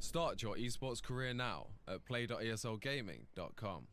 Start your esports career now at play.eslgaming.com.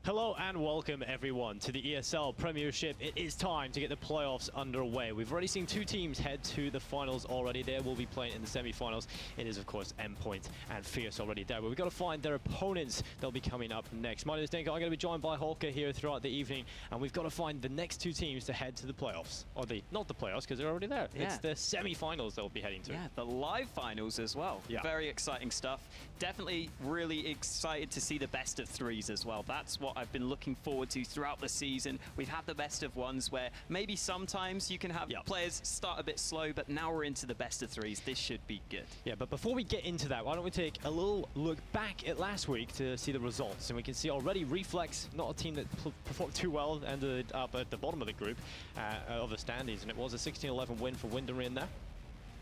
Hello and welcome everyone to the ESL Premiership. It is time to get the playoffs underway. We've already seen two teams head to the finals already. They will be playing in the semi-finals. It is of course Endpoint and Fierce already there, but we've got to find their opponents. They'll be coming up next. My name is Dinko. I'm going to be joined by Holker here throughout the evening, and we've got to find the next two teams to head to the playoffs. Or not the playoffs, because they're already there. Yeah. It's the semi-finals they'll be heading to. Yeah, the live finals as well. Yeah. Very exciting stuff. Definitely really excited to see the best of threes as well. That's what I've been looking forward to throughout the season. We've had the best of ones where maybe sometimes you can have players start a bit slow, but now we're into the best of threes. This should be good. Yeah, but before we get into that, why don't we take a little look back at last week to see the results. And we can see already Reflex, not a team that performed too well, ended up at the bottom of the group of the standings, and it was a 16-11 win for Wind and Rain there.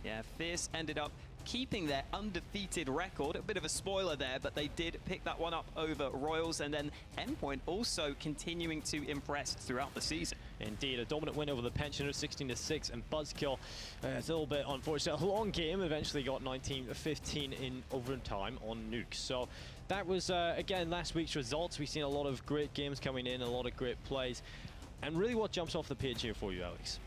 Yeah, Fierce ended up keeping their undefeated record. A bit of a spoiler there, but they did pick that one up over Royals, and then Endpoint also continuing to impress throughout the season. Indeed, a dominant win over the Pensioners, 16-6, and Buzzkill, it's a little bit unfortunate. A long game, eventually got 19-15 in overtime on Nuke. So that was, again, last week's results. We've seen a lot of great games coming in, a lot of great plays. And really what jumps off the page here for you, Alex?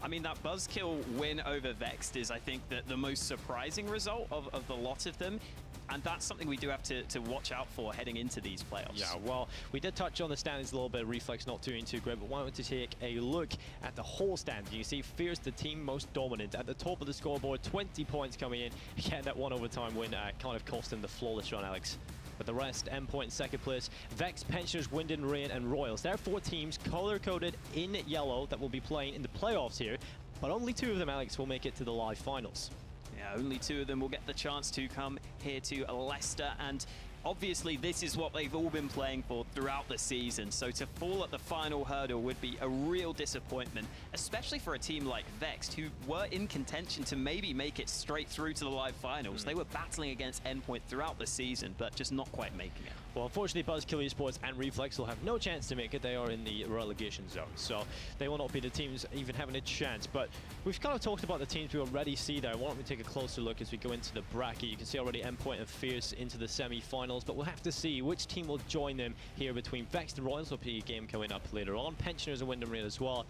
I mean, that Buzzkill win over Vexed is, I think, the most surprising result of the lot of them. And that's something we do have to watch out for heading into these playoffs. Yeah, well, we did touch on the standings a little bit. Reflex not doing too great, but why don't we take a look at the whole standing? You see Fierce, the team most dominant. At the top of the scoreboard, 20 points coming in. Again, that one overtime win kind of cost them the flawless run, Alex. But the rest, Endpoint in second place, Vex, Pensioners, Wind and Rain, and Royals. There are four teams color-coded in yellow that will be playing in the playoffs here, but only two of them, Alex, will make it to the live finals. Yeah, only two of them will get the chance to come here to Leicester, and obviously this is what they've all been playing for throughout the season, so to fall at the final hurdle would be a real disappointment, especially for a team like Vexed, who were in contention to maybe make it straight through to the live finals. They were battling against Endpoint throughout the season, but just not quite making it. Well, unfortunately, Buzzkill Esports and Reflex will have no chance to make it. They are in the relegation zone, so they will not be the teams even having a chance. But we've kind of talked about the teams we already see there. Why don't we take a closer look as we go into the bracket? You can see already Endpoint and Fierce into the semi-finals, but we'll have to see which team will join them here between Vexed and Royals. Will be a game coming up later on. Pensioners and Wind and Rain as well.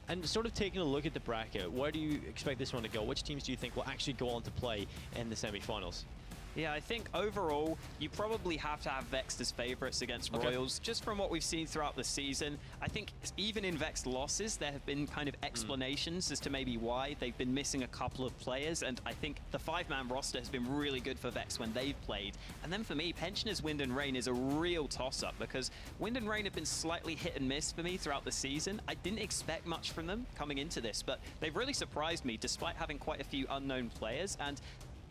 And sort of taking a look at the bracket, where do you expect this one to go? Which teams do you think will actually go on to play in the semi-finals? Yeah, I think overall, you probably have to have Vexed as favorites against Royals, just from what we've seen throughout the season. I think even in Vexed losses, there have been kind of explanations as to maybe why. They've been missing a couple of players, and I think the five-man roster has been really good for Vexed when they've played. And then for me, Pensioners, Wind and Rain is a real toss-up, because Wind and Rain have been slightly hit and miss for me throughout the season. I didn't expect much from them coming into this, but they've really surprised me, despite having quite a few unknown players, and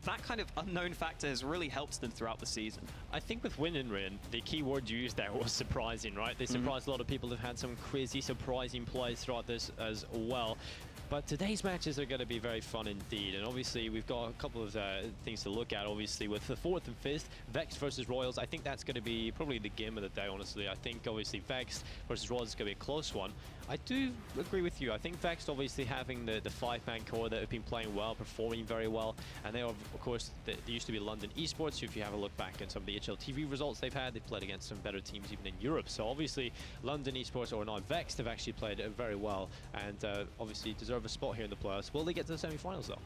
that kind of unknown factor has really helped them throughout the season. I think with Wind and Rain, the key word you used there was surprising, right? They surprised a lot of people. They've had some crazy surprising plays throughout this as well. But today's matches are going to be very fun indeed, and obviously we've got a couple of things to look at. Obviously with the 4th and 5th, Vexed versus Royals, I think that's going to be probably the game of the day, honestly. I think obviously Vexed versus Royals is going to be a close one. I do agree with you. I think Vexed obviously having the 5-man core that have been playing well, performing very well, and they are, of course, they used to be London esports. So if you have a look back at some of the HLTV results they've had, they've played against some better teams even in Europe. So obviously London esports, or not Vexed, have actually played very well, and obviously deserve a spot here in the playoffs. Will they get to the semi-finals though?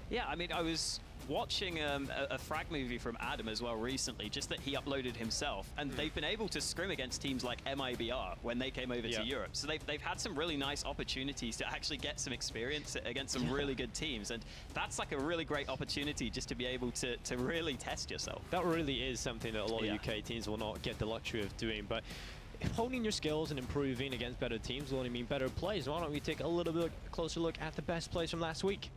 Yeah, I mean, I was watching a frag movie from Adam as well recently, just that he uploaded himself, and they've been able to scrim against teams like MIBR when they came over to Europe. So they've had some really nice opportunities to actually get some experience against some really good teams, and that's like a really great opportunity just to be able to really test yourself. That really is something that a lot of UK teams will not get the luxury of doing, but honing your skills and improving against better teams will only mean better plays. Why don't we take a little bit closer look at the best plays from last week?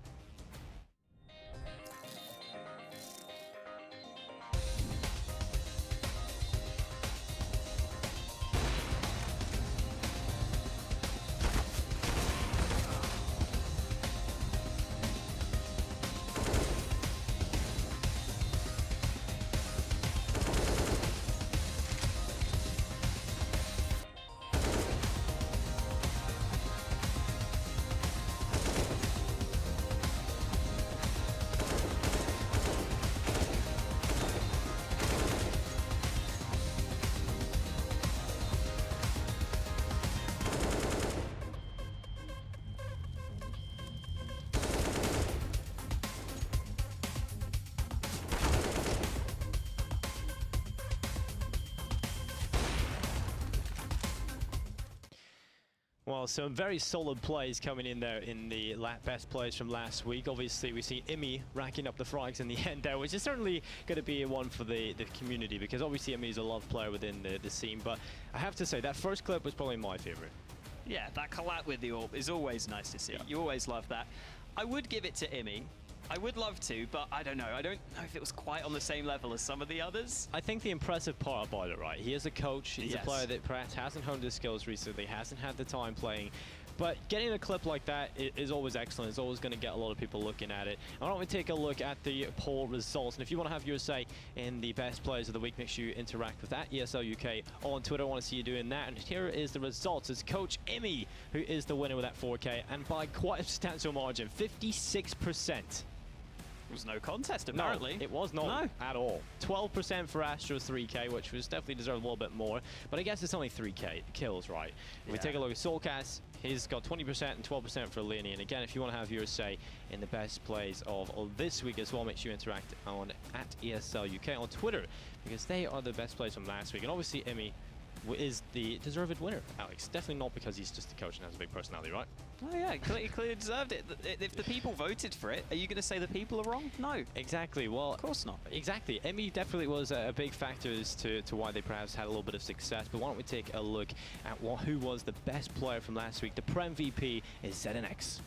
Well, some very solid plays coming in there in the best plays from last week. Obviously, we see Imi racking up the frags in the end there, which is certainly going to be one for the community, because obviously Imi is a loved player within the scene. But I have to say, that first clip was probably my favorite. Yeah, that collab with the AWP is always nice to see. Yeah. You always love that. I would give it to Imi. I would love to, but I don't know. I don't know if it was quite on the same level as some of the others. I think the impressive part about it, right, he is a coach. He's a player that perhaps hasn't honed his skills recently, hasn't had the time playing. But getting a clip like that is always excellent. It's always going to get a lot of people looking at it. Why don't we take a look at the poll results? And if you want to have your say in the best players of the week, make sure you interact with that ESL UK on Twitter. I want to see you doing that. And here is the results. It's Coach Imi who is the winner with that 4K, and by quite a substantial margin, 56%. It was no contest, apparently. No, it was not at all. 12% for Astro's 3K, which was definitely deserved a little bit more. But I guess it's only 3K kills, right? If we take a look at Soulcast, he's got 20% and 12% for Leonie. And again, if you want to have your say in the best plays of this week as well, make sure you interact on @ESL UK on Twitter, because they are the best plays from last week. And obviously, Imi is the deserved winner, Alex. Definitely not because he's just a coach and has a big personality, right? Oh yeah, he clearly deserved it. If the people voted for it, are you going to say the people are wrong? No. Exactly. Well, of course not. Exactly. Emi definitely was a big factor as to why they perhaps had a little bit of success. But why don't we take a look at who was the best player from last week? The Prem VP is ZNX.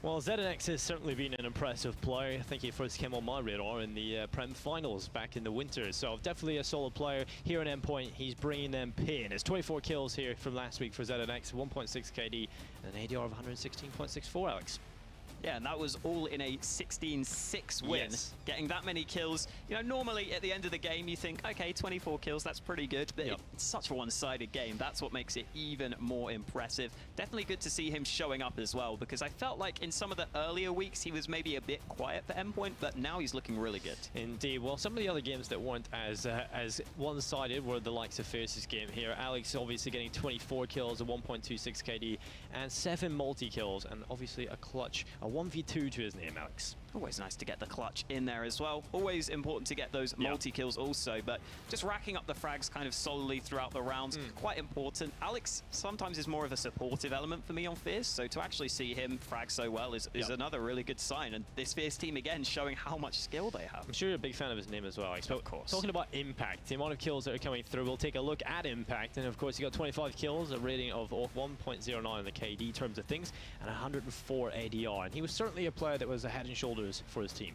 Well, ZNX has certainly been an impressive player. I think he first came on my radar in the Prem finals back in the winter. So definitely a solid player here in Endpoint. He's bringing them pain. It's 24 kills here from last week for ZNX, 1.6 KD, and an ADR of 116.64, Alex. Yeah, and that was all in a 16-6 win. Yes. Getting that many kills. You know, normally at the end of the game, you think, okay, 24 kills, that's pretty good. But it's such a one-sided game. That's what makes it even more impressive. Definitely good to see him showing up as well, because I felt like in some of the earlier weeks, he was maybe a bit quiet for Endpoint, but now he's looking really good. Indeed. Well, some of the other games that weren't as one-sided were the likes of Fierce's game here. Alex obviously getting 24 kills, a 1.26 KD, and 7 multi-kills, and obviously a clutch, a 1v2 to his name, Alex. Always nice to get the clutch in there as well. Always important to get those multi-kills also, but just racking up the frags kind of solidly throughout the rounds, quite important. Alex sometimes is more of a supportive element for me on Fierce, so to actually see him frag so well is another really good sign. And this Fierce team, again, showing how much skill they have. I'm sure you're a big fan of his name as well, Alex. Of course. Talking about impact, the amount of kills that are coming through, we'll take a look at impact. And of course, he got 25 kills, a rating of 1.09 in the KD terms of things, and 104 ADR. And he was certainly a player that was a head and shoulders for his team.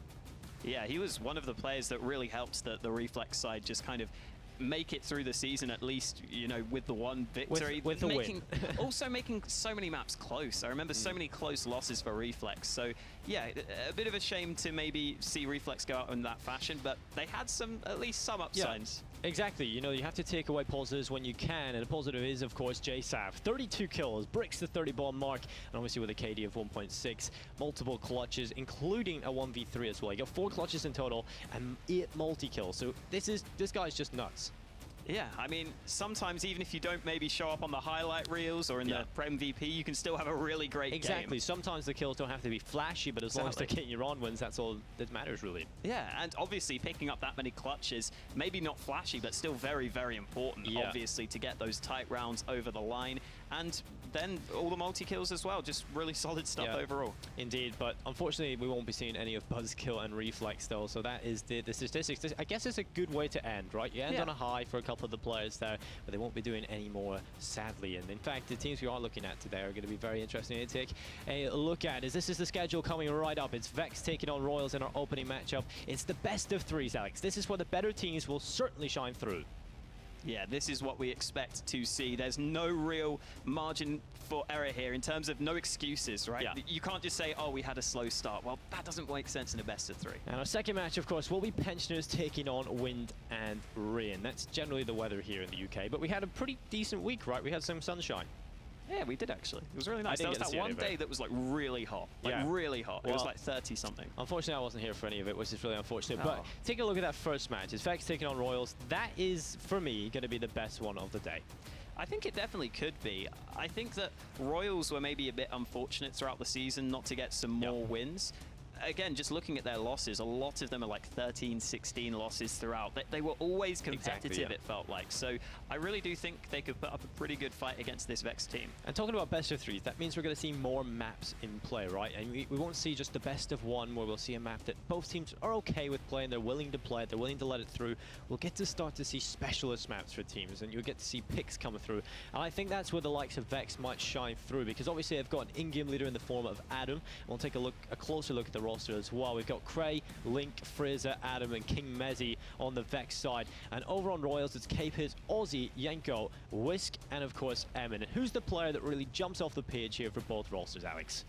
Yeah, he was one of the players that really helped the Reflex side just kind of make it through the season, at least, you know, with the one victory. With the win. Also making so many maps close. I remember so many close losses for Reflex. So, yeah, a bit of a shame to maybe see Reflex go out in that fashion, but they had at least some upsides. Yeah. Exactly, you know, you have to take away positives when you can, and the positive is, of course, JSAV. 32 kills, breaks the 30-bomb mark, and obviously with a KD of 1.6, multiple clutches, including a 1v3 as well. You got 4 clutches in total, and 8 multi-kills, so this guy's just nuts. Yeah, I mean, sometimes even if you don't maybe show up on the highlight reels or in the Prem VP, you can still have a really great game. Exactly. Sometimes the kills don't have to be flashy, but as long as they're getting your on wins, that's all that matters, really. Yeah, and obviously picking up that many clutches, maybe not flashy, but still very, very important, obviously, to get those tight rounds over the line. And then all the multi-kills as well, just really solid stuff overall. Indeed, but unfortunately, we won't be seeing any of Buzzkill and Reflex, though, so that is the statistics. I guess it's a good way to end, right? You end on a high for a couple of the players there, but they won't be doing any more, sadly. And in fact, the teams we are looking at today are going to be very interesting to take a look at, as this is the schedule coming right up. It's Vexed taking on Royals in our opening matchup. It's the best of threes, Alex. This is where the better teams will certainly shine through. Yeah, this is what we expect to see. There's no real margin for error here in terms of no excuses, right? Yeah. You can't just say, oh, we had a slow start. Well, that doesn't make sense in a best of 3. And our second match, of course, will be Pensioners taking on Wind and Rain. That's generally the weather here in the UK, but we had a pretty decent week, right? We had some sunshine. Yeah, we did actually. It was really nice. There was that one day that was like really hot. Like really hot. It was like 30 something. Unfortunately, I wasn't here for any of it, which is really unfortunate. But take a look at that first match. It's Vex taking on Royals. That is, for me, going to be the best one of the day. I think it definitely could be. I think that Royals were maybe a bit unfortunate throughout the season not to get some more wins. Again, just looking at their losses, a lot of them are like 13, 16 losses throughout. They were always competitive, it felt like. So I really do think they could put up a pretty good fight against this Vex team. And talking about best of 3s, that means we're going to see more maps in play, right? And we won't see just the best of 1 where we'll see a map that both teams are okay with playing, they're willing to play it, they're willing to let it through. We'll get to start to see specialist maps for teams, and you'll get to see picks come through. And I think that's where the likes of Vex might shine through, because obviously they've got an in-game leader in the form of Adam. We'll take a closer look at the roster as well. We've got Cray, Link, Fraser, Adam, and King Mezzy on the Vex side. And over on Royals, it's K-Piz, Aussie, Yenko, Whisk, and of course, Emin. And who's the player that really jumps off the page here for both rosters, Alex?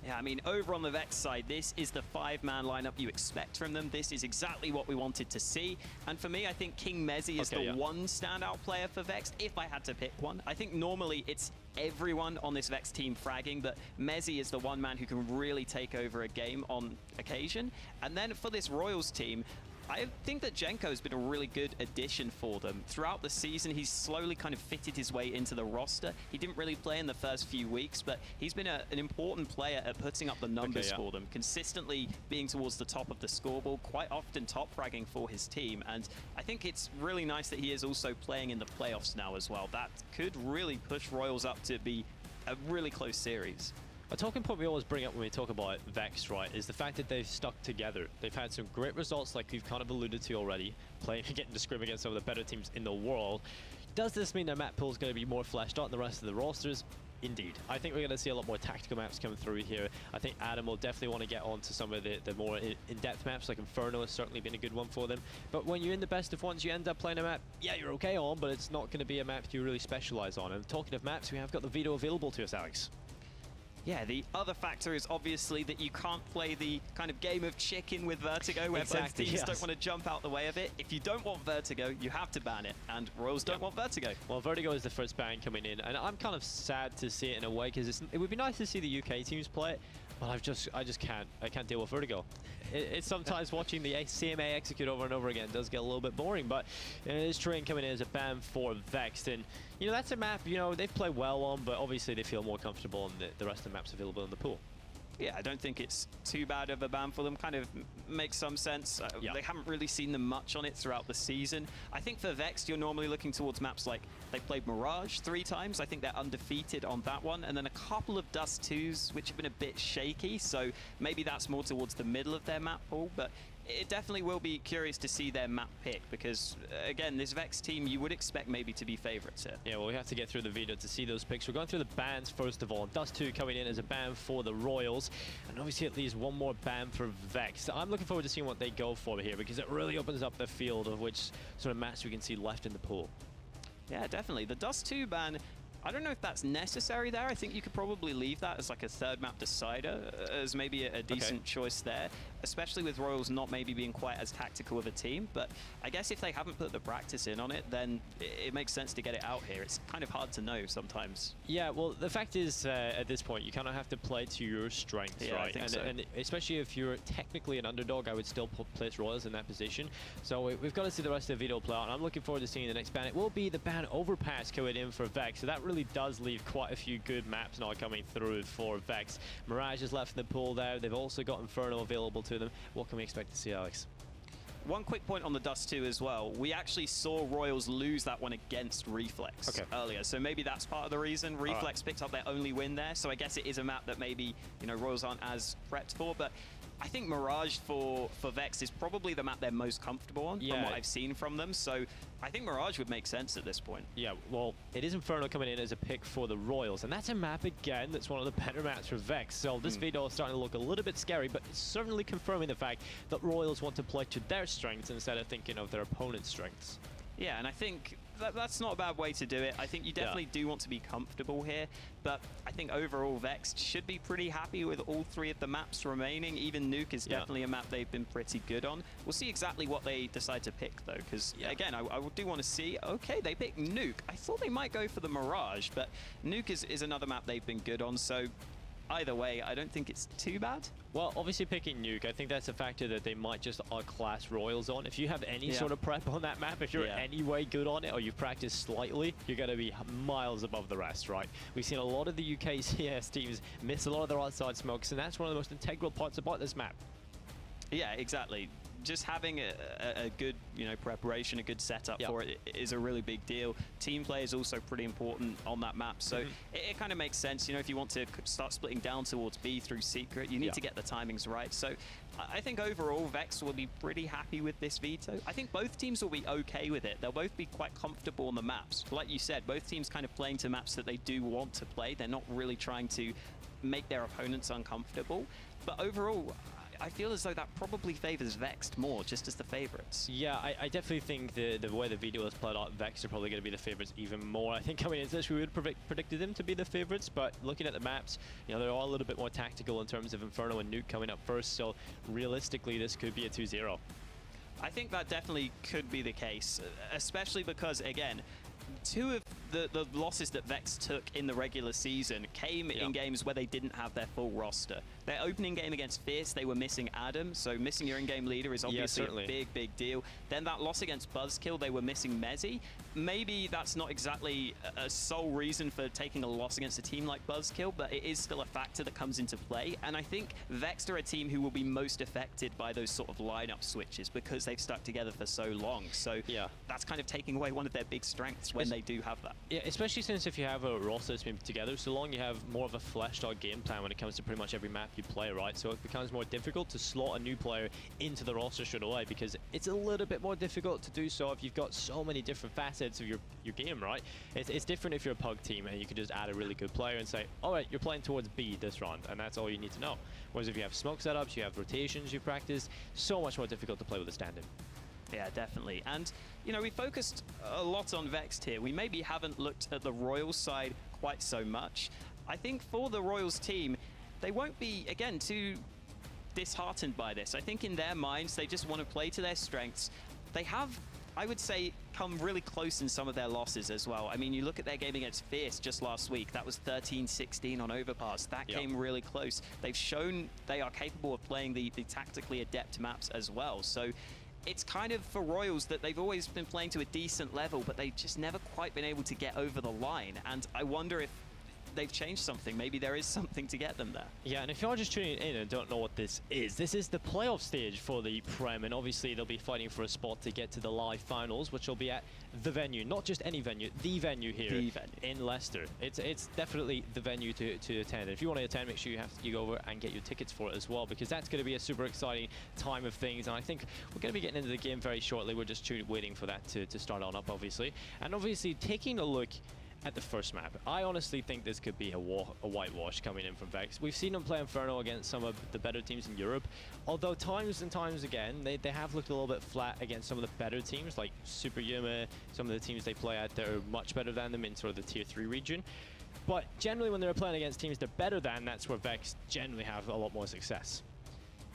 Yeah, I mean, over on the Vex side, this is the 5-man lineup you expect from them. This is exactly what we wanted to see. And for me, I think King Mezzy is the one standout player for Vex, if I had to pick one. I think normally it's everyone on this Vex team fragging, but Mezzy is the one man who can really take over a game on occasion. And then for this Royals team, I think that Jenko has been a really good addition for them. Throughout the season, he's slowly kind of fitted his way into the roster. He didn't really play in the first few weeks, but he's been an important player at putting up the numbers for them, consistently being towards the top of the scoreboard, quite often top fragging for his team. And I think it's really nice that he is also playing in the playoffs now as well. That could really push Royals up to be a really close series. A talking point we always bring up when we talk about Vex, right, is the fact that they've stuck together. They've had some great results, like we've kind of alluded to already, playing and getting to scrim against some of the better teams in the world. Does this mean their map pool is going to be more fleshed out than the rest of the rosters? Indeed. I think we're going to see a lot more tactical maps come through here. I think Adam will definitely want to get on to some of the more in-depth maps, like Inferno has certainly been a good one for them. But when you're in the best of ones, you end up playing a map, you're okay on, but it's not going to be a map you really specialize on. And talking of maps, we have got the veto available to us, Alex. Yeah, the other factor is obviously that you can't play the kind of game of chicken with Vertigo, where both teams don't want to jump out the way of it. If you don't want Vertigo, you have to ban it, and Royals don't want Vertigo. Well, Vertigo is the first ban coming in, and I'm kind of sad to see it in a way, because it would be nice to see the UK teams play it, but I just can't deal with Vertigo. It's sometimes watching the CMA execute over and over again does get a little bit boring, but this train coming in as a ban for Vexed, and you know, that's a map, you know, they've played well on, but obviously they feel more comfortable on the rest of the maps available in the pool. Yeah, I don't think it's too bad of a ban for them. Kind of makes some sense. They haven't really seen them much on it throughout the season. I think for Vexed, you're normally looking towards maps like they played Mirage 3 times. I think they're undefeated on that one. And then a couple of Dust 2s, which have been a bit shaky. So maybe that's more towards the middle of their map pool. But it definitely will be curious to see their map pick, because again, this Vexed team you would expect maybe to be favorites here. Yeah, well, we have to get through the video to see those picks. We're going through the bans first of all. Dust 2 coming in as a ban for the Royals, and obviously at least one more ban for Vexed. I'm looking forward to seeing what they go for here, because it really opens up the field of which sort of maps we can see left in the pool. Yeah, definitely. The Dust 2 ban, I don't know if that's necessary there. I think you could probably leave that as like a third map decider, as maybe a decent choice there, especially with Royals not maybe being quite as tactical of a team. But I guess if they haven't put the practice in on it, then it makes sense to get it out here. It's kind of hard to know sometimes. Yeah, well, the fact is, at this point, you kind of have to play to your strengths, right? I think so. And especially if you're technically an underdog, I would still place Royals in that position. So we've got to see the rest of the video play out, and I'm looking forward to seeing the next ban. It will be the ban Overpass going in for Vex, so that really does leave quite a few good maps now coming through for Vex. Mirage is left in the pool there. They've also got Inferno available to them. What can we expect to see, Alex? One quick point on the Dust 2 as well. We actually saw Royals lose that one against Reflex earlier, so maybe that's part of the reason. Reflex picked up their only win there, so I guess it is a map that maybe, you know, Royals aren't as prepped for, but I think Mirage for Vex is probably the map they're most comfortable on from what I've seen from them, so I think Mirage would make sense at this point. Yeah, well, it is Inferno coming in as a pick for the Royals, and that's a map, again, that's one of the better maps for Vex, so this video is starting to look a little bit scary, but it's certainly confirming the fact that Royals want to play to their strengths instead of thinking of their opponent's strengths. Yeah, and I think that's not a bad way to do it. I think you definitely do want to be comfortable here, but I think overall Vexed should be pretty happy with all three of the maps remaining. Even Nuke is definitely a map they've been pretty good on. We'll see exactly what they decide to pick, though, because, again, I do want to see, okay, they picked Nuke. I thought they might go for the Mirage, but Nuke is another map they've been good on, so either way, I don't think it's too bad. Well, obviously picking Nuke, I think that's a factor that they might just outclass Royals on. If you have any sort of prep on that map, if you're any way good on it or you've practiced slightly, you're going to be miles above the rest, right? We've seen a lot of the UK CS teams miss a lot of their outside smokes, and that's one of the most integral parts about this map. Yeah, exactly. Just having a good, you know, preparation, a good setup for it is a really big deal. Team play is also pretty important on that map, so it kind of makes sense. You know, if you want to start splitting down towards B through Secret, you need to get the timings right. So I think overall, Vex will be pretty happy with this veto. I think both teams will be okay with it. They'll both be quite comfortable on the maps. Like you said, both teams kind of playing to maps that they do want to play. They're not really trying to make their opponents uncomfortable. But overall, I feel as though that probably favors Vexed more, just as the favorites. Yeah, I definitely think the way the video has played out, Vexed are probably going to be the favorites even more. I think coming into this, we would have predicted them to be the favorites, but looking at the maps, you know, they're all a little bit more tactical in terms of Inferno and Nuke coming up first, so realistically, this could be a 2-0. I think that definitely could be the case, especially because, again, two of the losses that Vex took in the regular season came in games where they didn't have their full roster. Their opening game against Fierce, they were missing Adam, so missing your in-game leader is obviously a big deal. Then that loss against Buzzkill, they were missing Mezzy. Maybe that's not exactly a sole reason for taking a loss against a team like Buzzkill, but it is still a factor that comes into play. And I think Vexed are a team who will be most affected by those sort of lineup switches because they've stuck together for so long. So that's kind of taking away one of their big strengths when they do have that. Yeah, especially since if you have a roster that's been together so long, you have more of a fleshed out game plan when it comes to pretty much every map you play, right? So it becomes more difficult to slot a new player into the roster straight away because it's a little bit more difficult to do so if you've got so many different facets of your game, right? It's different if you're a pug team and you can just add a really good player and say, all right, you're playing towards B this round, and that's all you need to know. Whereas if you have smoke setups, you have rotations you practice, so much more difficult to play with a stand-in. Yeah, definitely. And, you know, we focused a lot on Vexed here. We maybe haven't looked at the Royals side quite so much. I think for the Royals team, they won't be, again, too disheartened by this. I think in their minds, they just want to play to their strengths. They have, I would say, come really close in some of their losses as well. I mean, you look at their game against Fierce just last week. That was 13-16 on Overpass. That came really close. They've shown they are capable of playing the tactically adept maps as well. So it's kind of for Royals that they've always been playing to a decent level, but they've just never quite been able to get over the line. And I wonder if they've changed something. Maybe there is something to get them there. Yeah, and if you're just tuning in and don't know what this is the playoff stage for the Prem, and obviously they'll be fighting for a spot to get to the live finals, which will be at the venue, not just any venue, the venue here in Leicester. It's definitely the venue to attend. And if you want to attend, make sure you go over and get your tickets for it as well, because that's going to be a super exciting time of things. And I think we're going to be getting into the game very shortly. We're just waiting for that to start on up, obviously. And obviously taking a look at the first map, I honestly think this could be a whitewash coming in from Vexed. We've seen them play Inferno against some of the better teams in Europe, although times and times again, they have looked a little bit flat against some of the better teams, like Super Yuma, some of the teams they play at that are much better than them in sort of the Tier 3 region. But generally when they're playing against teams they're better than, that's where Vexed generally have a lot more success.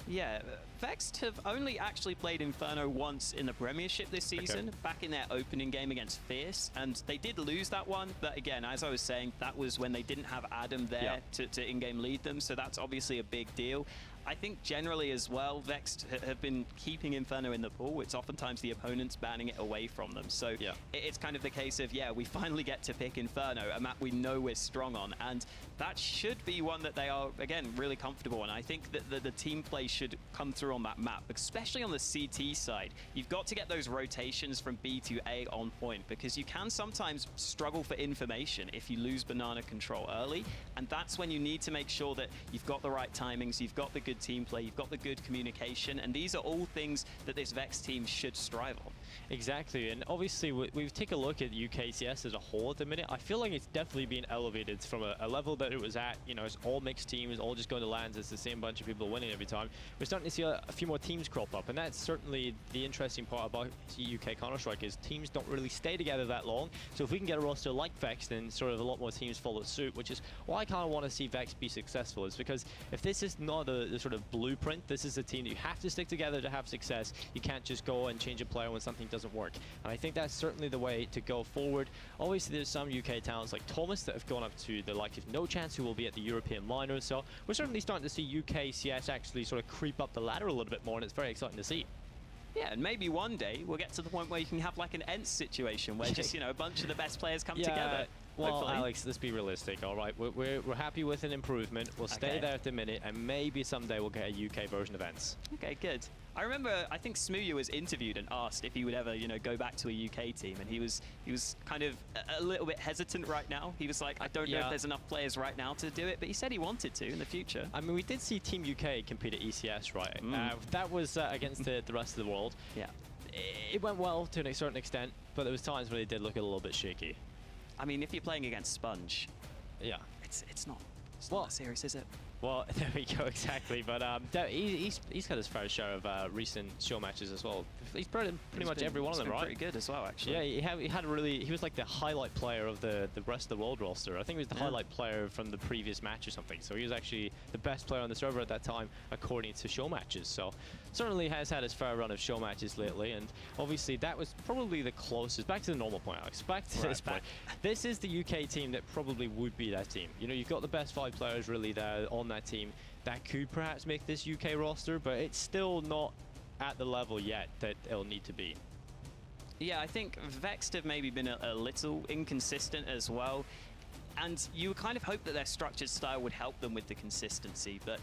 Yeah, Vexed have only actually played Inferno once in the Premiership this season, back in their opening game against Fierce, and they did lose that one, but again, as I was saying, that was when they didn't have Adam there to in-game lead them, so that's obviously a big deal. I think generally as well, Vexed have been keeping Inferno in the pool. It's oftentimes the opponents banning it away from them. So it's kind of the case of, we finally get to pick Inferno, a map we know we're strong on. And that should be one that they are, again, really comfortable on. I think that the team play should come through on that map, especially on the CT side. You've got to get those rotations from B to A on point, because you can sometimes struggle for information if you lose banana control early. And that's when you need to make sure that you've got the right timings, you've got the good team play, you've got the good communication, and these are all things that this Vexed team should strive on. Exactly, and obviously we take a look at UKCS as a whole at the minute. I feel like it's definitely been elevated from a level that it was at, it's all mixed teams, all just going to lands, it's the same bunch of people winning every time. We're starting to see a few more teams crop up, and that's certainly the interesting part about UK Counter-Strike, is teams don't really stay together that long. So if we can get a roster like Vexed, then sort of a lot more teams follow suit, which is why I kind of want to see Vexed be successful, is because if this is not the sort of blueprint, this is a team that you have to stick together to have success. You can't just go and change a player when something doesn't work. And I think that's certainly the way to go forward. Obviously there's some UK talents like Thomas that have gone up to the like of No Chance, who will be at the European minors. So we're certainly starting to see UKCS actually sort of creep up the ladder a little bit more, and it's very exciting to see. Yeah, and maybe one day we'll get to the point where you can have like an ENT situation where just, a bunch of the best players come together. Well, hopefully. Alex, let's be realistic, all right? We're happy with an improvement. We'll stay there at the minute, and maybe someday we'll get a UK version of ENTs. Okay, good. I remember, I think Smooya was interviewed and asked if he would ever, go back to a UK team, and he was kind of a little bit hesitant right now. He was like, I don't know if there's enough players right now to do it, but he said he wanted to in the future. I mean, we did see Team UK compete at ECS, right? That was against the rest of the world. Yeah. It went well to a certain extent, but there was times when it did look a little bit shaky. I mean, if you're playing against Sponge, it's not that serious, is it? Well, there we go, exactly. But he's got his fair share of recent show matches as well. He's pretty much every one of them, right? Pretty good as well, actually. Yeah, he was like the highlight player of the rest of the world roster. I think he was the highlight player from the previous match or something. So he was actually the best player on the server at that time, according to show matches. So certainly has had his fair run of show matches lately, and obviously that was probably the closest. Back to the normal point, Alex. Back to this point. This is the UK team that probably would be that team. You've got the best 5 players really there on that team that could perhaps make this UK roster, but it's still not at the level yet that it'll need to be. Yeah, I think Vexed have maybe been a little inconsistent as well, and you kind of hope that their structured style would help them with the consistency, but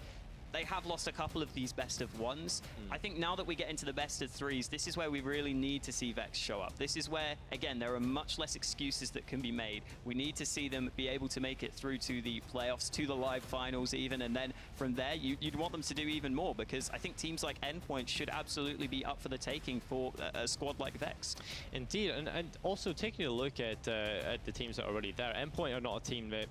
they have lost a couple of these best of ones. I think now that we get into the best of 3s, this is where we really need to see Vexed show up. This is where, again, there are much less excuses that can be made. We need to see them be able to make it through to the playoffs, to the live finals even, and then from there, you'd want them to do even more, because I think teams like Endpoint should absolutely be up for the taking for a squad like Vexed. Indeed, and also taking a look at the teams that are already there, Endpoint are not a team that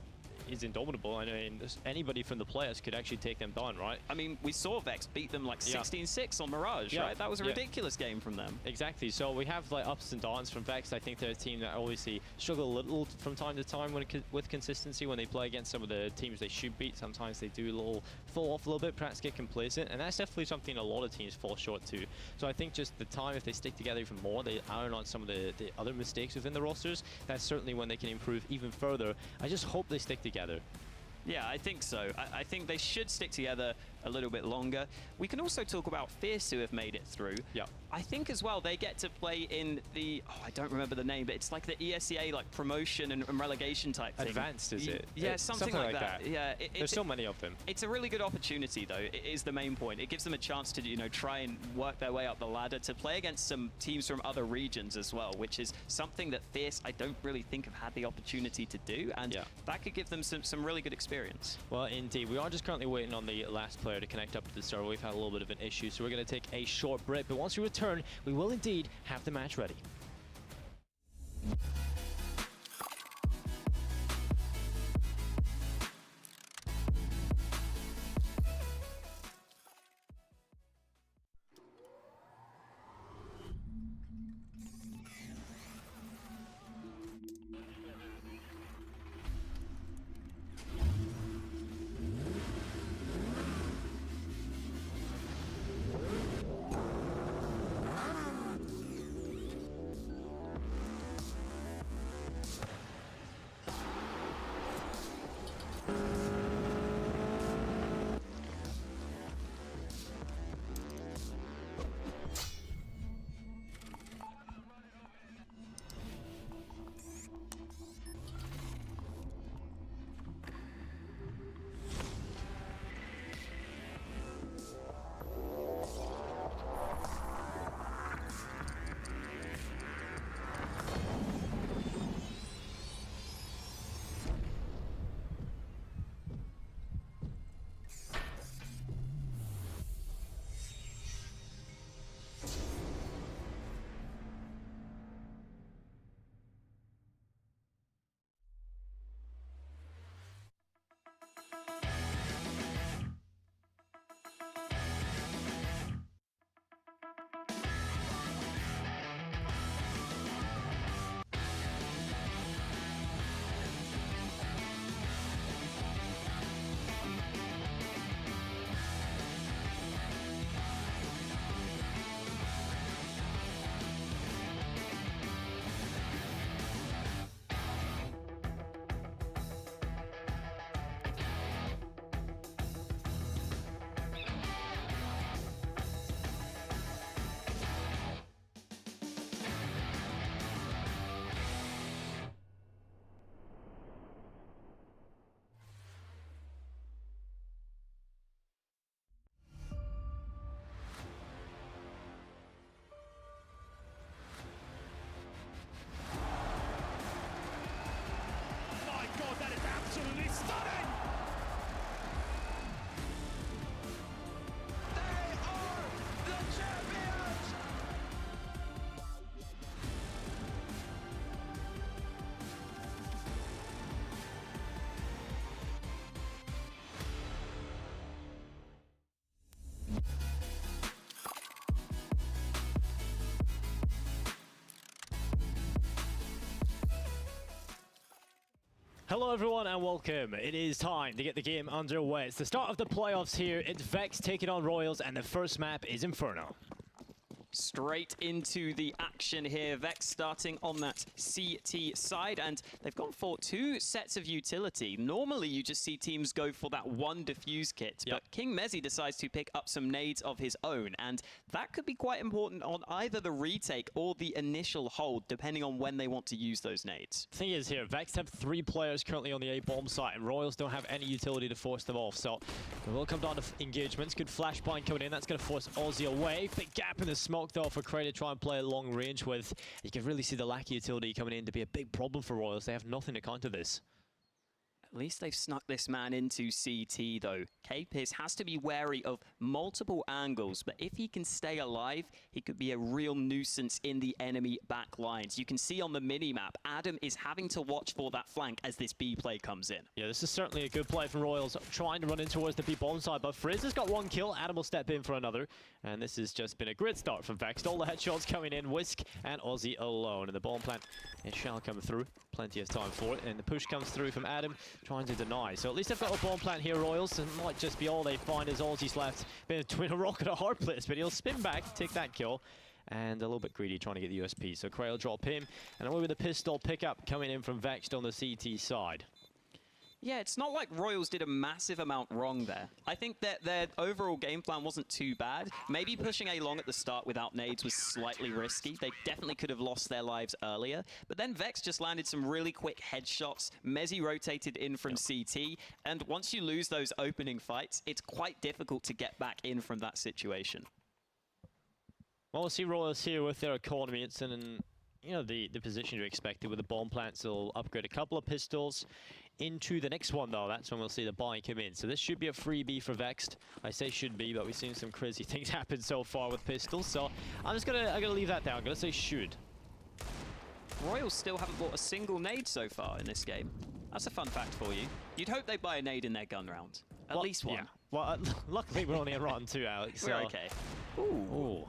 is indomitable. I mean, anybody from the players could actually take them down, right? I mean, we saw Vexed beat them like 16-6 on Mirage, right? That was a ridiculous game from them. Exactly. So we have like ups and downs from Vexed. I think they're a team that obviously struggle a little from time to time with consistency when they play against some of the teams they should beat. Sometimes they do fall off a little bit, perhaps get complacent, and that's definitely something a lot of teams fall short to. So I think just the time, if they stick together even more, they iron on some of the other mistakes within the rosters, that's certainly when they can improve even further. I just hope they stick together. Yeah, I think so. I think they should stick together a little bit longer. We can also talk about Fierce, who have made it through. Yeah. I think as well they get to play in the, I don't remember the name, but it's like the ESEA like promotion and relegation type thing. Advanced, is it? Yeah, something like that. Yeah, there's so many of them. It's a really good opportunity, though. It is the main point. It gives them a chance to, try and work their way up the ladder to play against some teams from other regions as well, which is something that Fierce, I don't really think have had the opportunity to do, and that could give them some really good experience. Well, indeed. We are just currently waiting on the last player to connect up to the server. We've had a little bit of an issue, so we're going to take a short break, but once we return, we will indeed have the match ready. Hello everyone and welcome. It is time to get the game underway. It's the start of the playoffs here. It's Vexed taking on Royals and the first map is Inferno. Straight into the action here. Vexed starting on that CT side, and they've gone for 2 sets of utility. Normally, you just see teams go for that 1 defuse kit, but King Mezzi decides to pick up some nades of his own, and that could be quite important on either the retake or the initial hold, depending on when they want to use those nades. Thing is here, Vexed have 3 players currently on the A-bomb site, and Royals don't have any utility to force them off, so it will come down to engagements. Good flashbang coming in, that's going to force Aussie away. Big gap in the smoke though for Cray to try and play long range with. You can really see the lack of utility coming in to be a big problem for Royals. They have nothing to counter this. At least they've snuck this man into CT, though. Capis has to be wary of multiple angles, but if he can stay alive, he could be a real nuisance in the enemy back lines. You can see on the mini-map, Adam is having to watch for that flank as this B play comes in. Yeah, this is certainly a good play from Royals, trying to run in towards the B bomb side, but Frizz has got one kill, Adam will step in for another, and this has just been a great start from Vexed. All the headshots coming in, Whisk and Aussie alone, and the bomb plant, it shall come through. Plenty of time for it, and the push comes through from Adam, trying to deny. So at least they've got a bomb plant here, Royals, and it might just be all they find as Aussie's left. Been between a rock and a hard place, but he'll spin back, take that kill, and a little bit greedy trying to get the USP. So Cray will drop him, and away with the pistol pickup coming in from Vexed on the CT side. Yeah, it's not like Royals did a massive amount wrong there. I think that their overall game plan wasn't too bad. Maybe pushing A long at the start without nades was slightly risky. They definitely could have lost their lives earlier. But then Vex just landed some really quick headshots. Mezzi rotated in from CT. And once you lose those opening fights, it's quite difficult to get back in from that situation. Well, we'll see Royals here with their economy. It's in, you know, the position you expected with the bomb plants. They'll upgrade a couple of pistols. Into the next one, though, that's when we'll see the buy come in. So this should be a freebie for Vexed. I say should be, but we've seen some crazy things happen so far with pistols. So I'm gonna leave that there. I'm gonna say should. Royals still haven't bought a single nade so far in this game. That's a fun fact for you. You'd hope they buy a nade in their gun round. At least one. Yeah. Well, luckily we're only at rotten 2, Alex. So. We're okay. Ooh.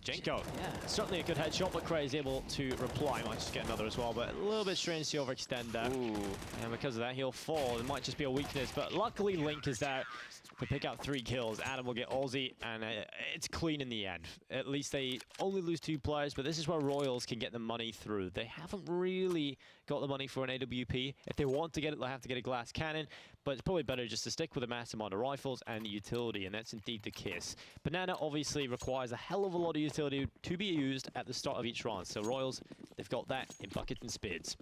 Jenko. Yeah. Certainly a good headshot, but Cray is able to reply. Might just get another as well, but a little bit strange to overextend there. Ooh. And because of that, he'll fall. It might just be a weakness, but luckily Link is there to pick up 3 kills. Adam will get Aussie, and it's clean in the end. At least they only lose 2 players, but this is where Royals can get the money through. They haven't really got the money for an AWP. If they want to get it, they'll have to get a glass cannon, but it's probably better just to stick with a massive amount of rifles and the utility, and that's indeed the case. Banana obviously requires a hell of a lot of utility to be used at the start of each round, so Royals, they've got that in buckets and spades.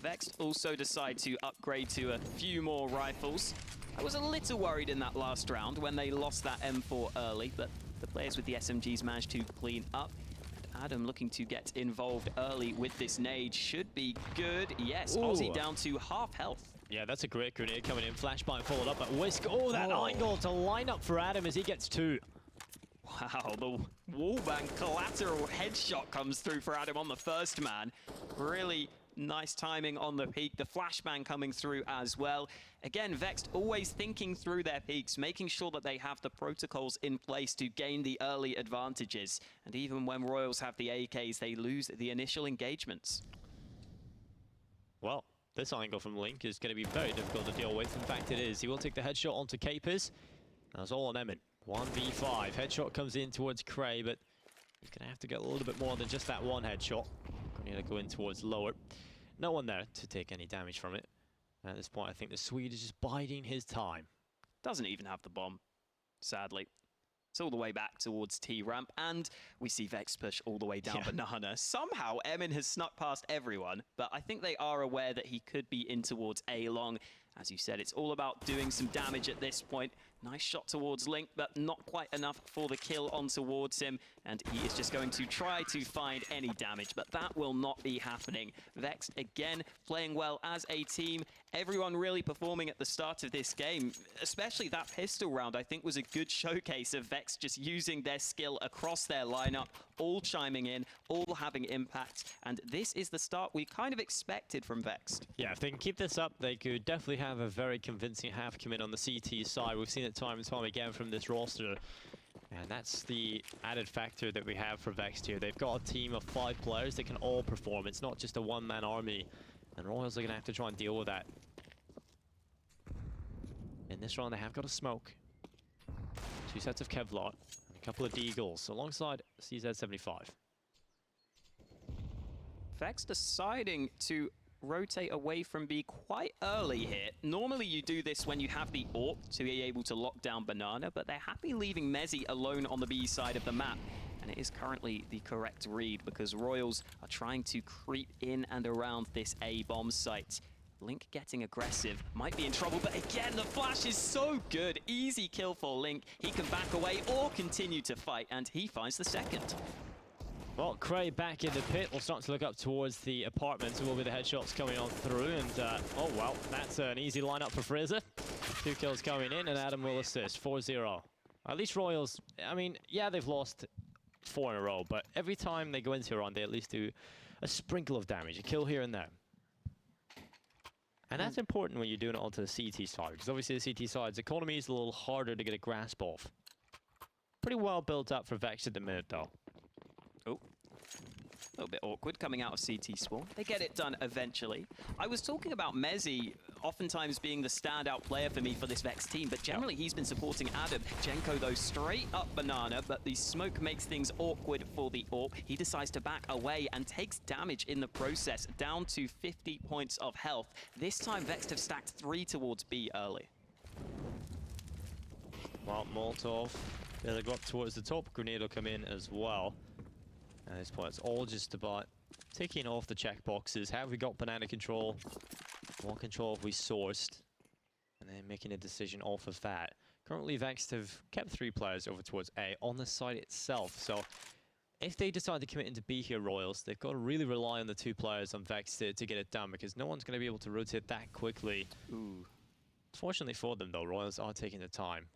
Vexed also decide to upgrade to a few more rifles. I was a little worried in that last round when they lost that M4 early, but the players with the SMGs managed to clean up. And Adam looking to get involved early with this nade should be good. Yes, Ooh. Aussie down to half health. Yeah, that's a great grenade coming in. Flashbang followed up, but Whisk, oh, that angle to line up for Adam as he gets 2. Wow, the wallbang collateral headshot comes through for Adam on the first man. Really nice timing on the peak. The flashbang coming through as well. Again, Vexed always thinking through their peaks, making sure that they have the protocols in place to gain the early advantages. And even when Royals have the AKs, they lose the initial engagements. Well, this angle from Link is going to be very difficult to deal with. In fact, it is. He will take the headshot onto Capers. That's all on Emmett. 1v5. Headshot comes in towards Cray, but he's going to have to get a little bit more than just that one headshot. Going to go in towards lower. No one there to take any damage from it. At this point, I think the Swede is just biding his time. Doesn't even have the bomb, sadly. It's all the way back towards T-ramp, and we see Vex push all the way down Banana. Somehow, Emin has snuck past everyone, but I think they are aware that he could be in towards A-long. As you said, it's all about doing some damage at this point. Nice shot towards Link, but not quite enough for the kill on towards him. And he is just going to try to find any damage, but that will not be happening. Vexed, again, playing well as a team. Everyone really performing at the start of this game, especially that pistol round, I think was a good showcase of Vexed just using their skill across their lineup, all chiming in, all having impact. And this is the start we kind of expected from Vexed. Yeah, if they can keep this up, they could definitely have a very convincing half commit on the CT side. We've seen it time and time again from this roster. And that's the added factor that we have for Vexed here. They've got a team of 5 players that can all perform. It's not just a one-man army. And Royals are going to have to try and deal with that. In this round, they have got a smoke. 2 sets of Kevlar and a couple of Deagles alongside CZ75. Vex deciding to rotate away from B quite early here. Normally you do this when you have the AWP to be able to lock down Banana, but they're happy leaving Mezzi alone on the B side of the map. And it is currently the correct read because Royals are trying to creep in and around this A bomb site. Link getting aggressive, might be in trouble, but again, the flash is so good. Easy kill for Link. He can back away or continue to fight, and he finds the second. Well, Cray back in the pit. We'll start to look up towards the apartments. Will be the headshots coming on through. And, oh, well, that's an easy lineup for Fraser. 2 kills coming in, and Adam will assist. 4-0. At least Royals, I mean, yeah, they've lost 4 in a row, but every time they go into a run, they at least do a sprinkle of damage, a kill here and there. And that's important when you're doing it onto the CT side, because obviously the CT side's economy is a little harder to get a grasp of. Pretty well built up for Vexed at the minute, though. Oh, a little bit awkward coming out of CT spawn. They get it done eventually. I was talking about Mezzy oftentimes being the standout player for me for this Vex team, but generally he's been supporting Adam. Jenko, though, straight up banana, but the smoke makes things awkward for the AWP. He decides to back away and takes damage in the process, down to 50 points of health. This time, Vex have stacked 3 towards B early. Well, Molotov, they'll go up towards the top. Grenade will come in as well. At this point, it's all just about ticking off the checkboxes. Have we got banana control? What control have we sourced? And then making a decision off of that. Currently, Vexed have kept 3 players over towards A on the site itself. So if they decide to commit into B here, Royals, they've got to really rely on the 2 players on Vexed to get it done, because no one's going to be able to rotate that quickly. Ooh. Fortunately for them, though, Royals are taking the time.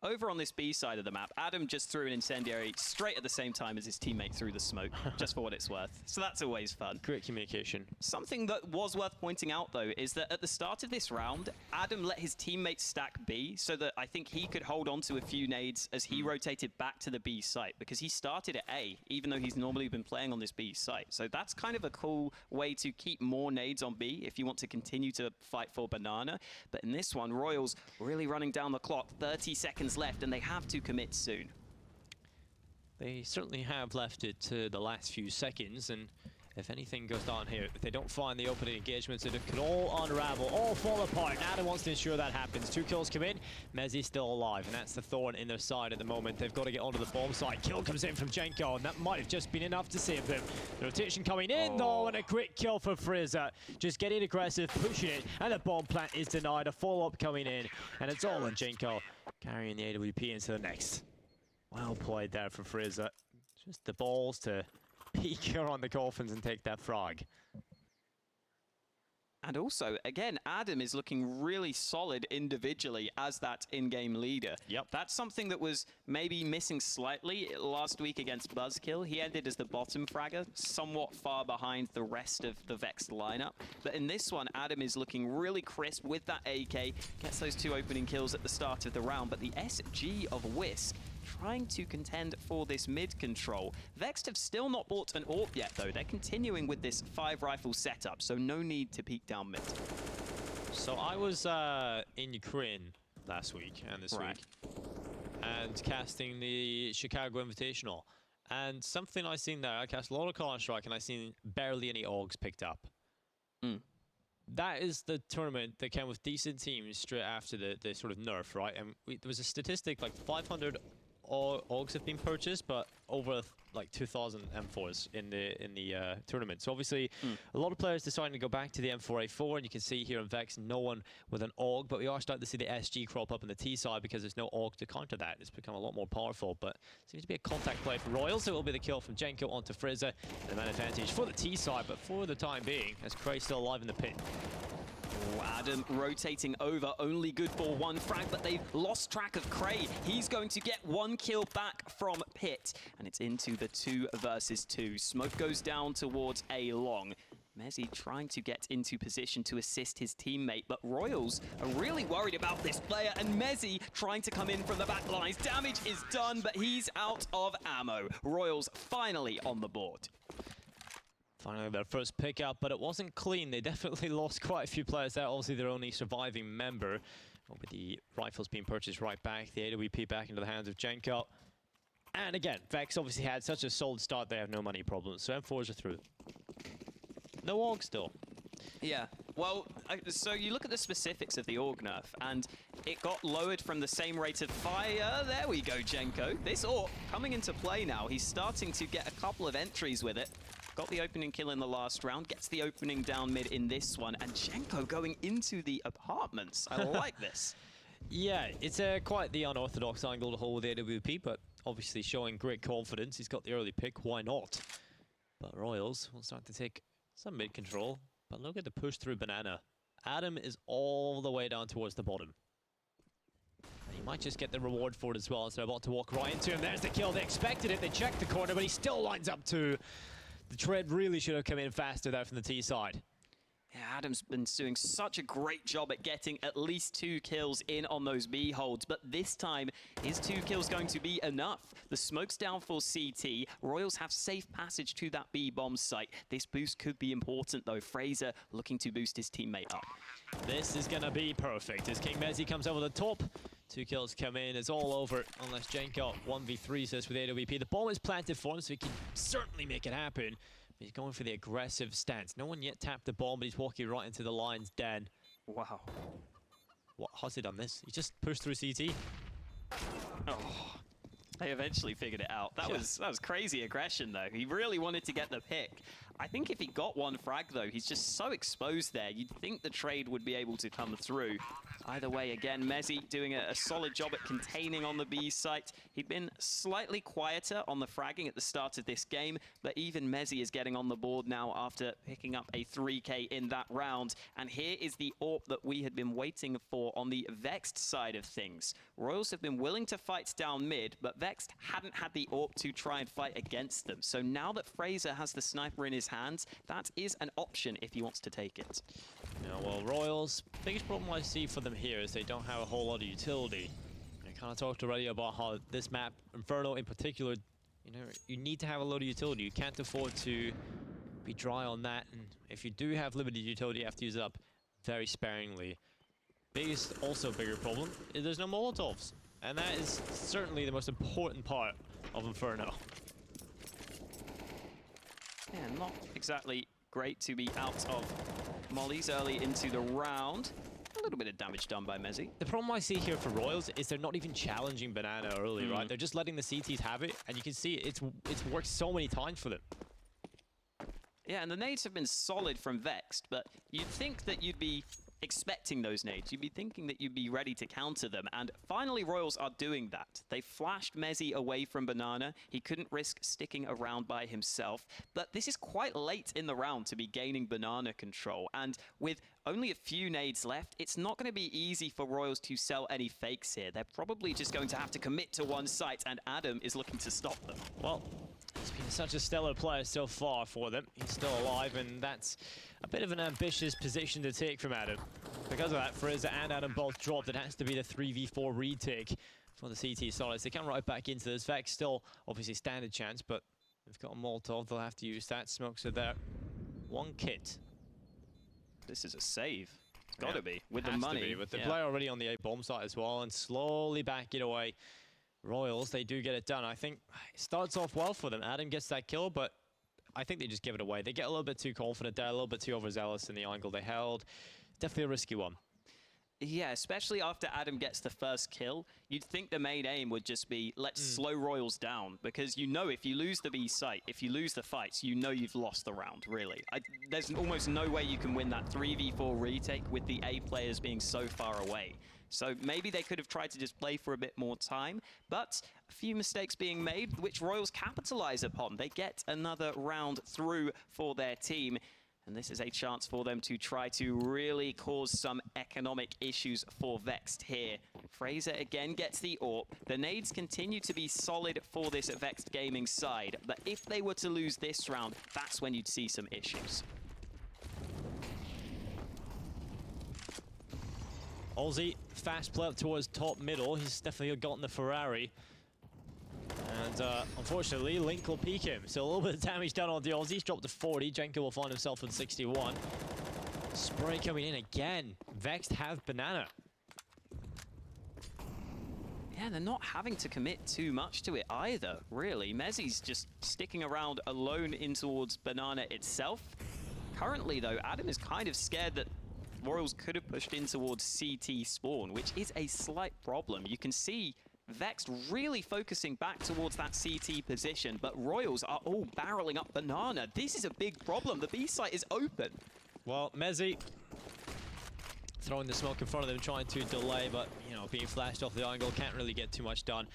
Over on this B side of the map, Adam just threw an incendiary straight at the same time as his teammate threw the smoke, just for what it's worth. So that's always fun. Great communication. Something that was worth pointing out, though, is that at the start of this round, Adam let his teammates stack B so that I think he could hold on to a few nades as he rotated back to the B site, because he started at A, even though he's normally been playing on this B site. So that's kind of a cool way to keep more nades on B if you want to continue to fight for banana. But in this one, Royals really running down the clock, 30 seconds left, and they have to commit soon. They certainly have left it to the last few seconds, and if anything goes down here, if they don't find the opening engagements, it could all unravel, all fall apart. And Adam wants to ensure that happens. 2 kills come in, Mezzy's still alive, and that's the thorn in their side at the moment. They've got to get onto the bomb site. Kill comes in from Jenko, and that might have just been enough to save them. The rotation coming in, though, and a quick kill for Fraser. Just getting aggressive, pushing it, and the bomb plant is denied. A follow-up coming in, and it's all on Jenko, carrying the AWP into the next. Well played there for Fraser. Just the balls to peek here on the coffins and take that frag. And also, again, Adam is looking really solid individually as that in-game leader. Yep. That's something that was maybe missing slightly last week against Buzzkill. He ended as the bottom fragger, somewhat far behind the rest of the Vexed lineup. But in this one, Adam is looking really crisp with that AK, gets those 2 opening kills at the start of the round. But the SG of Whisk trying to contend for this mid control. Vexed have still not bought an AWP yet, though. They're continuing with this 5-rifle setup, so no need to peek down mid. So I was in Ukraine last week and this week, and casting the Chicago Invitational. And something I seen there, I cast a lot of Counter-Strike, and I seen barely any AUGs picked up. That is the tournament that came with decent teams straight after the sort of nerf, right? And there was a statistic like 500 AUGs have been purchased, but over like 2,000 M4s in the tournament. So obviously, a lot of players deciding to go back to the M4A4, and you can see here in Vex, no one with an AUG, but we are starting to see the SG crop up in the T side because there's no AUG to counter that. It's become a lot more powerful, but seems to be a contact play for Royals. It will be the kill from Jenko onto Fraser. The man advantage for the T side, but for the time being, as Cray still alive in the pit. Oh, Adam rotating over, only good for 1 frag, but they've lost track of Cray. He's going to get 1 kill back from Pit, and it's into the 2 versus 2. Smoke goes down towards A long. Mezzy trying to get into position to assist his teammate, but Royals are really worried about this player, and Mezzy trying to come in from the back lines. Damage is done, but he's out of ammo. Royals finally on the board. Finally, their first pickup, but it wasn't clean. They definitely lost quite a few players there. Obviously, their only surviving member. With the rifles being purchased right back, the AWP back into the hands of Jenko. And again, Vex obviously had such a solid start, they have no money problems. So M4s are through. No AUG still. Yeah, well, so you look at the specifics of the AUG nerf, and it got lowered from the same rate of fire. There we go, Jenko. This AUG coming into play now. He's starting to get a couple of entries with it. Got the opening kill in the last round, gets the opening down mid in this one, and Jenko going into the apartments. I like this. Yeah, it's quite the unorthodox angle to hold with AWP, but obviously showing great confidence. He's got the early pick, why not? But Royals will start to take some mid control. But look at the push through Banana. Adam is all the way down towards the bottom. And he might just get the reward for it as well. So about to walk right into him. There's the kill. They expected it. They checked the corner, but he still lines up to. The tread really should have come in faster there from the T side. Yeah, Adam's been doing such a great job at getting at least 2 kills in on those B holds, but this time, is 2 kills going to be enough? The smoke's down for CT. Royals have safe passage to that B bomb site. This boost could be important though. Fraser looking to boost his teammate up. This is going to be perfect as King Messi comes over the top. 2 kills come in, it's all over unless Jenko 1v3s us with AWP. The bomb is planted for him, so he can certainly make it happen. He's going for the aggressive stance. No one yet tapped the bomb, but he's walking right into the Lion's den. Wow. What? How's he done this? He just pushed through CT. Oh, they eventually figured it out. That was crazy aggression, though. He really wanted to get the pick. I think if he got one frag, though, he's just so exposed there. You'd think the trade would be able to come through. Either way, again, Mezzi doing a solid job at containing on the B site. He'd been slightly quieter on the fragging at the start of this game, but even Mezzi is getting on the board now after picking up a 3K in that round. And here is the AWP that we had been waiting for on the Vexed side of things. Royals have been willing to fight down mid, but Vexed hadn't had the AWP to try and fight against them. So now that Fraser has the sniper in his hands, that is an option if he wants to take it. Yeah, well, Royals, biggest problem I see for them here is they don't have a whole lot of utility. I kind of talked already about how this map, Inferno in particular, you know, you need to have a lot of utility. You can't afford to be dry on that, and if you do have limited utility, you have to use it up very sparingly. Also bigger problem is there's no Molotovs, and that is certainly the most important part of Inferno. Yeah, not exactly great to be out of mollies early into the round. A little bit of damage done by Mezzi. The problem I see here for Royals is they're not even challenging Banana early, right? They're just letting the CTs have it, and you can see it's worked so many times for them. Yeah, and the nades have been solid from Vexed, but you'd think that you'd be expecting those nades. You'd be thinking that you'd be ready to counter them, and finally Royals are doing that. They flashed Mezzi away from Banana. He couldn't risk sticking around by himself, but this is quite late in the round to be gaining Banana control, and with only a few nades left, it's not going to be easy for Royals to sell any fakes here. They're probably just going to have to commit to one site, and Adam is looking to stop them. Well, he's been such a stellar player so far for them. He's still alive, and that's a bit of an ambitious position to take from Adam. Because of that, Fraser and Adam both dropped. It has to be the 3v4 retake for the CT Solids. They come right back into this. Vex still obviously standard chance, but they've got a Molotov. They'll have to use that. Smokes are there. 1 kit. This is a save. It's got to be. With the money. With the player already on the A bomb site as well, and slowly back it away. Royals, they do get it done. I think it starts off well for them. Adam gets that kill, but I think they just give it away. They get a little bit too confident there, a little bit too overzealous in the angle they held. Definitely a risky one. Yeah, especially after Adam gets the first kill, you'd think the main aim would just be, let's slow Royals down, because you know if you lose the B site, if you lose the fights, you know you've lost the round, really. There's almost no way you can win that 3v4 retake with the A players being so far away. So maybe they could have tried to just play for a bit more time, but a few mistakes being made, which Royals capitalize upon. They get another round through for their team. And this is a chance for them to try to really cause some economic issues for Vexed here. Fraser again gets the AWP. The nades continue to be solid for this Vexed gaming side, but if they were to lose this round, that's when you'd see some issues. Aussie, fast play up towards top middle. He's definitely gotten the Ferrari. And unfortunately, Link will peek him. So a little bit of damage done on the Aussie. He's dropped to 40. Jenko will find himself on 61. Spray coming in again. Vexed have Banana. Yeah, they're not having to commit too much to it either, really. Mezzi's just sticking around alone in towards Banana itself. Currently, though, Adam is kind of scared that Royals could have pushed in towards CT spawn, which is a slight problem. You can see Vexed really focusing back towards that CT position, but Royals are all barreling up Banana. This is a big problem. The B site is open. Well, Mezzi throwing the smoke in front of them, trying to delay, but, you know, being flashed off the angle, can't really get too much done.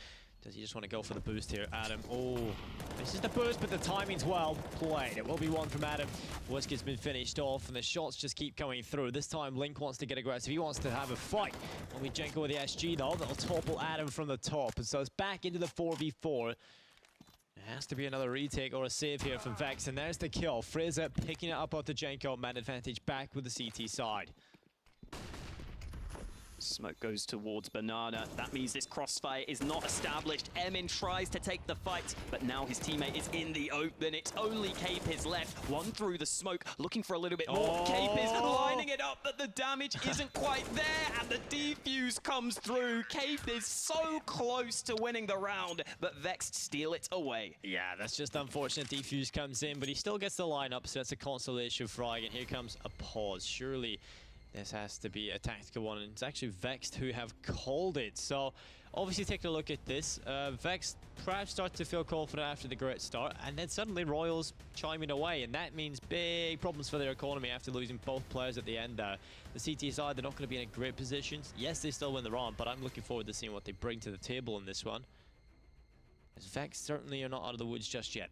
Does he just want to go for the boost here? Adam, oh, this is the boost, but the timing's well played. It will be one from Adam. Wisk has been finished off, and the shots just keep coming through. This time, Link wants to get aggressive. He wants to have a fight. Will be Jenko with the SG, though. That'll topple Adam from the top, and so it's back into the 4v4. It has to be another retake or a save here from Vex, and there's the kill. Frieza picking it up off the Jenko. Man advantage back with the CT side. Smoke goes towards Banana. That means this crossfire is not established. Emin tries to take the fight, but now his teammate is in the open. It's only Cape left. One through the smoke, looking for a little bit more. Cape is lining it up, but the damage isn't quite there, and the defuse comes through. Cape is so close to winning the round, but Vexed steal it away. Yeah, that's just unfortunate. Defuse comes in, but he still gets the lineup, so that's a consolation for Eigen. Here comes a pause. Surely this has to be a tactical one, and it's actually Vexed who have called it. So obviously taking a look at this, Vexed perhaps start to feel confident after the great start, and then suddenly Royals chiming away, and that means big problems for their economy after losing both players at the end there. The CT side, they're not going to be in a great position. Yes, they still win the round, but I'm looking forward to seeing what they bring to the table in this one, as Vexed certainly are not out of the woods just yet.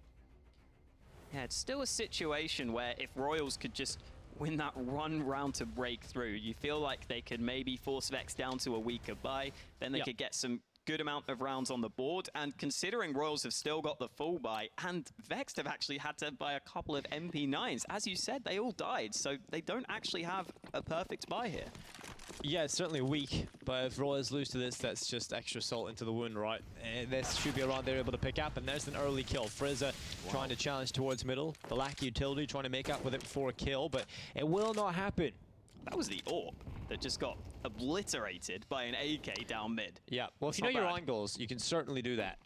Yeah, it's still a situation where if Royals could just win that one round to break through, you feel like they could maybe force Vex down to a weaker buy, then they could get some good amount of rounds on the board, and considering Royals have still got the full buy, and Vexed have actually had to buy a couple of MP9s, as you said, they all died, so they don't actually have a perfect buy here. Yeah, it's certainly weak, but if Royals lose to this, that's just extra salt into the wound, right? This should be a round they're able to pick up, and there's an early kill. Frieza trying to challenge towards middle. The lack of utility trying to make up with it for a kill, but it will not happen. That was the AWP that just got obliterated by an AK down mid. Yeah, well, if you know your angles, you can certainly do that.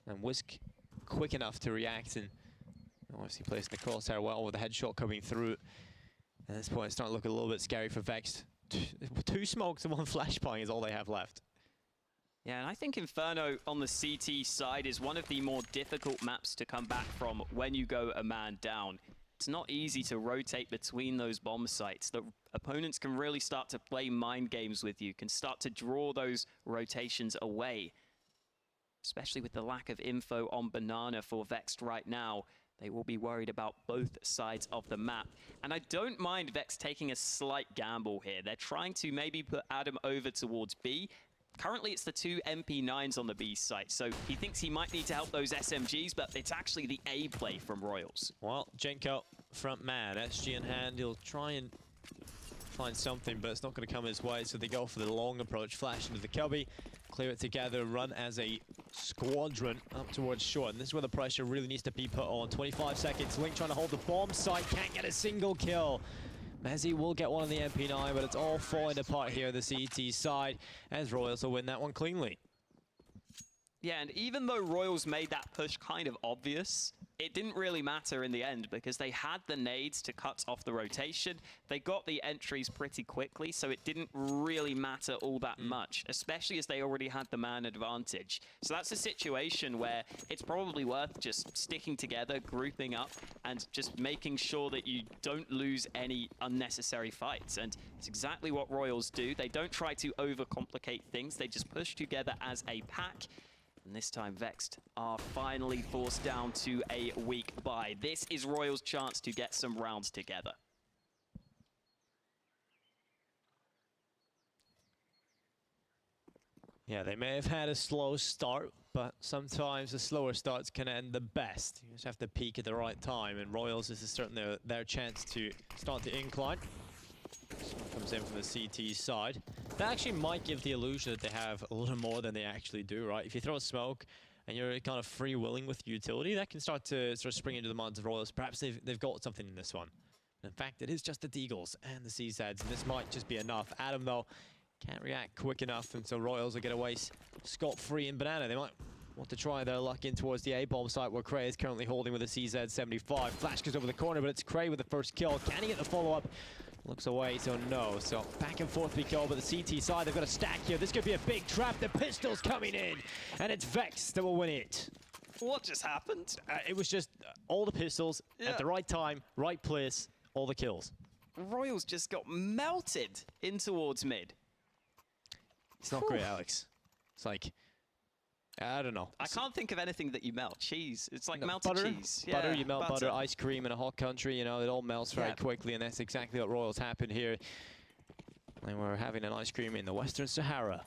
And Wisk quick enough to react, and obviously placing the crosshair well with the headshot coming through. At this point, it's starting to look a little bit scary for Vexed. Two smokes and one flashbang is all they have left. Yeah, and I think Inferno on the CT side is one of the more difficult maps to come back from when you go a man down. It's not easy to rotate between those bomb sites. The opponents can really start to play mind games with you, can start to draw those rotations away. Especially with the lack of info on Banana for Vexed right now. They will be worried about both sides of the map. And I don't mind Vex taking a slight gamble here. They're trying to maybe put Adam over towards B. Currently, it's the two MP9s on the B site, so he thinks he might need to help those SMGs, but it's actually the A play from Royals. Well, Jenko, front man, SG in hand, he'll try and find something, but it's not going to come his way, so they go for the long approach, flash into the cubby, clear it together, run as a squadron up towards short, and this is where the pressure really needs to be put on. 25 seconds, Link trying to hold the bomb site, can't get a single kill. Mezzy will get one on the MP9, but it's all falling apart here on the CT side, as Royals will win that one cleanly. Yeah, and even though Royals made that push kind of obvious, it didn't really matter in the end because they had the nades to cut off the rotation. They got the entries pretty quickly, so it didn't really matter all that much, especially as they already had the man advantage. So that's a situation where it's probably worth just sticking together, grouping up, and just making sure that you don't lose any unnecessary fights. And it's exactly what Royals do. They don't try to overcomplicate things. They just push together as a pack. And this time, Vexed are finally forced down to a weak buy. This is Royals' chance to get some rounds together. Yeah, they may have had a slow start, but sometimes the slower starts can end the best. You just have to peak at the right time, and Royals, this is certainly their chance to start the incline. Comes in from the CT side. That actually might give the illusion that they have a little more than they actually do, right? If you throw a smoke and you're kind of free-willing with utility, that can start to sort of spring into the minds of Royals. Perhaps they've got something in this one. In fact, it is just the Deagles and the CZs, and this might just be enough. Adam, though, can't react quick enough, and so Royals will get away scot-free in Banana. They might want to try their luck in towards the A-bomb site where Cray is currently holding with a CZ-75. Flash goes over the corner, but it's Cray with the first kill. Can he get the follow-up? Looks away, so no. So back and forth we go, but the CT side, they've got a stack here. This could be a big trap. The pistol's coming in, and it's Vex that will win it. What just happened? It was just all the pistols at the right time, right place, all the kills. Royals just got melted in towards mid. It's not great, Alex. It's like I don't know. I can't think of anything that you melt. Cheese. It's like No, melted butter, cheese. Butter, you melt butter, ice cream in a hot country, you know, it all melts very quickly, and that's exactly what Royals happened here. And we're having an ice cream in the Western Sahara.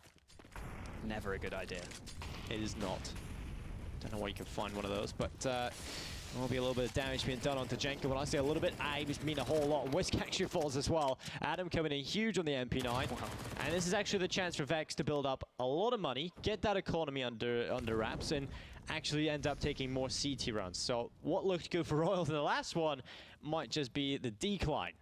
Never a good idea. It is not. Don't know where you can find one of those, but there will be a little bit of damage being done onto Jenko. When I say a little bit, I just mean a whole lot. Whisk actually falls as well. Adam coming in huge on the MP9. Wow. And this is actually the chance for Vex to build up a lot of money, get that economy under wraps, and actually end up taking more CT runs. So what looked good for Royals in the last one might just be the decline.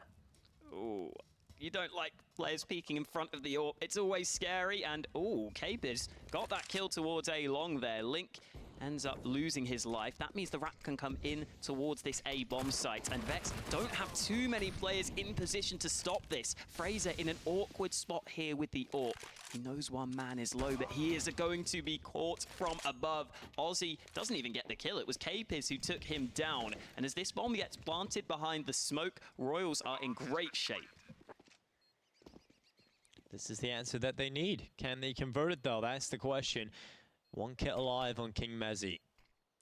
Ooh. You don't like players peeking in front of the AWP. It's always scary. And, ooh, Capers got that kill towards A long there. Link ends up losing his life. That means the Rap can come in towards this A bomb site. And Vex don't have too many players in position to stop this. Fraser in an awkward spot here with the AWP. He knows one man is low, but he is going to be caught from above. Aussie doesn't even get the kill. It was Capers who took him down. And as this bomb gets planted behind the smoke, Royals are in great shape. This is the answer that they need. Can they convert it, though? That's the question. One kit alive on King Mezzi.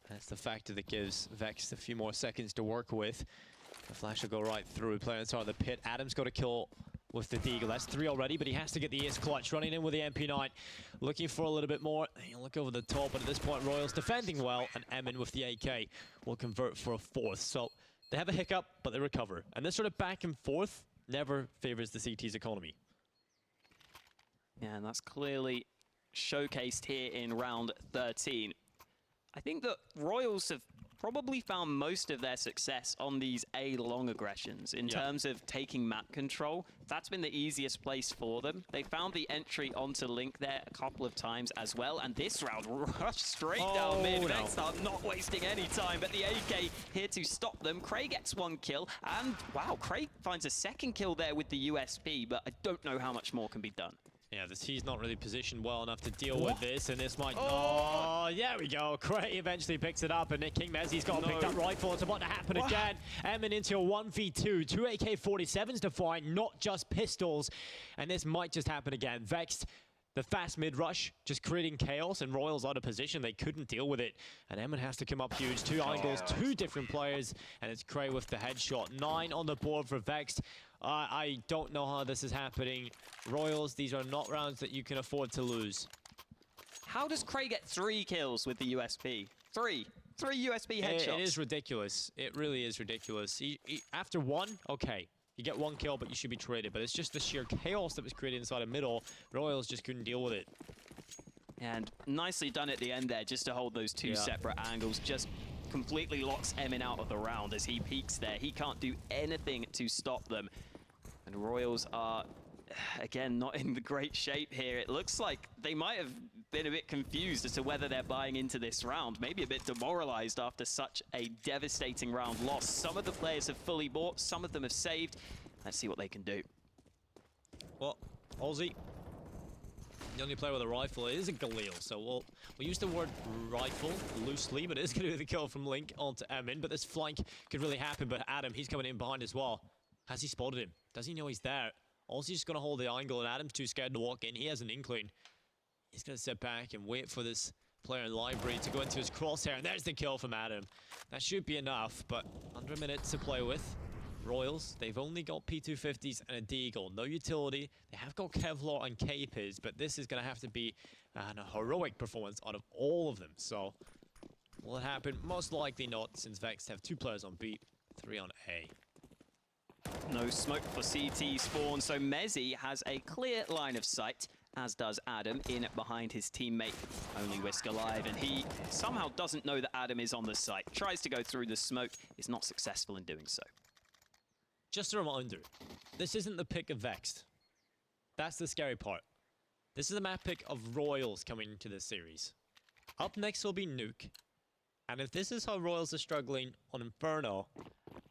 That's the factor that gives Vex a few more seconds to work with. The flash will go right through. Player inside the pit. Adam's got a kill with the Deagle. That's 3 already, but he has to get the ace clutch. Running in with the MP9. Looking for a little bit more. He'll look over the top, but at this point, Royals defending well. And Emin with the AK will convert for a 4th. So they have a hiccup, but they recover. And this sort of back and forth never favors the CT's economy. Yeah, and that's clearly showcased here in round 13. I think that Royals have probably found most of their success on these A-long aggressions in terms of taking map control. That's been the easiest place for them. They found the entry onto Link there a couple of times as well, and this round rushed straight down mid. Vexed are not wasting any time, but the AK here to stop them. Craig gets 1 kill, and wow, Craig finds a 2nd kill there with the USP, but I don't know how much more can be done. Yeah, the T's not really positioned well enough to deal with this, and this might... Oh, there we go. Cray eventually picks it up, and King Mezzi's got a picked up rifle. It's about to happen again. Emin into a 1v2. 2 AK-47s to find, not just pistols. And this might just happen again. Vexed, the fast mid-rush, just creating chaos, and Royals out of position. They couldn't deal with it. And Emin has to come up huge. 2 angles, 2 different players, and it's Cray with the headshot. 9 on the board for Vexed. I don't know how this is happening. Royals, these are not rounds that you can afford to lose. How does Craig get 3 kills with the USP? 3 USP headshots. It is ridiculous. It really is ridiculous. After 1, okay, you get 1 kill, but you should be traded. But it's just the sheer chaos that was created inside the middle. Royals just couldn't deal with it. And nicely done at the end there, just to hold those 2 separate angles. Just completely locks Emin out of the round as he peeks there. He can't do anything to stop them. And Royals are, again, not in the great shape here. It looks like they might have been a bit confused as to whether they're buying into this round. Maybe a bit demoralized after such a devastating round loss. Some of the players have fully bought, some of them have saved. Let's see what they can do. Well, Aussie, the only player with a rifle is a Galil, so we'll use the word rifle loosely, but it is going to be the kill from Link onto Emin. But this flank could really happen, but Adam, he's coming in behind as well. Has he spotted him? Does he know he's there? Aussie's just going to hold the angle, and Adam's too scared to walk in. He has an inkling. He's going to sit back and wait for this player in library to go into his crosshair, and there's the kill from Adam. That should be enough, but under a minute to play with. Royals, they've only got P250s and a Deagle. No utility. They have got Kevlar and Capers, but this is going to have to be a heroic performance out of all of them. So, will it happen? Most likely not, since Vex have 2 players on B, 3 on A. No smoke for CT spawn, so Mezzi has a clear line of sight, as does Adam, in behind his teammate. Only Whisk alive, and he somehow doesn't know that Adam is on the site. Tries to go through the smoke, is not successful in doing so. Just a reminder, this isn't the pick of Vexed. That's the scary part. This is the map pick of Royals coming into this series. Up next will be Nuke. And if this is how Royals are struggling on Inferno,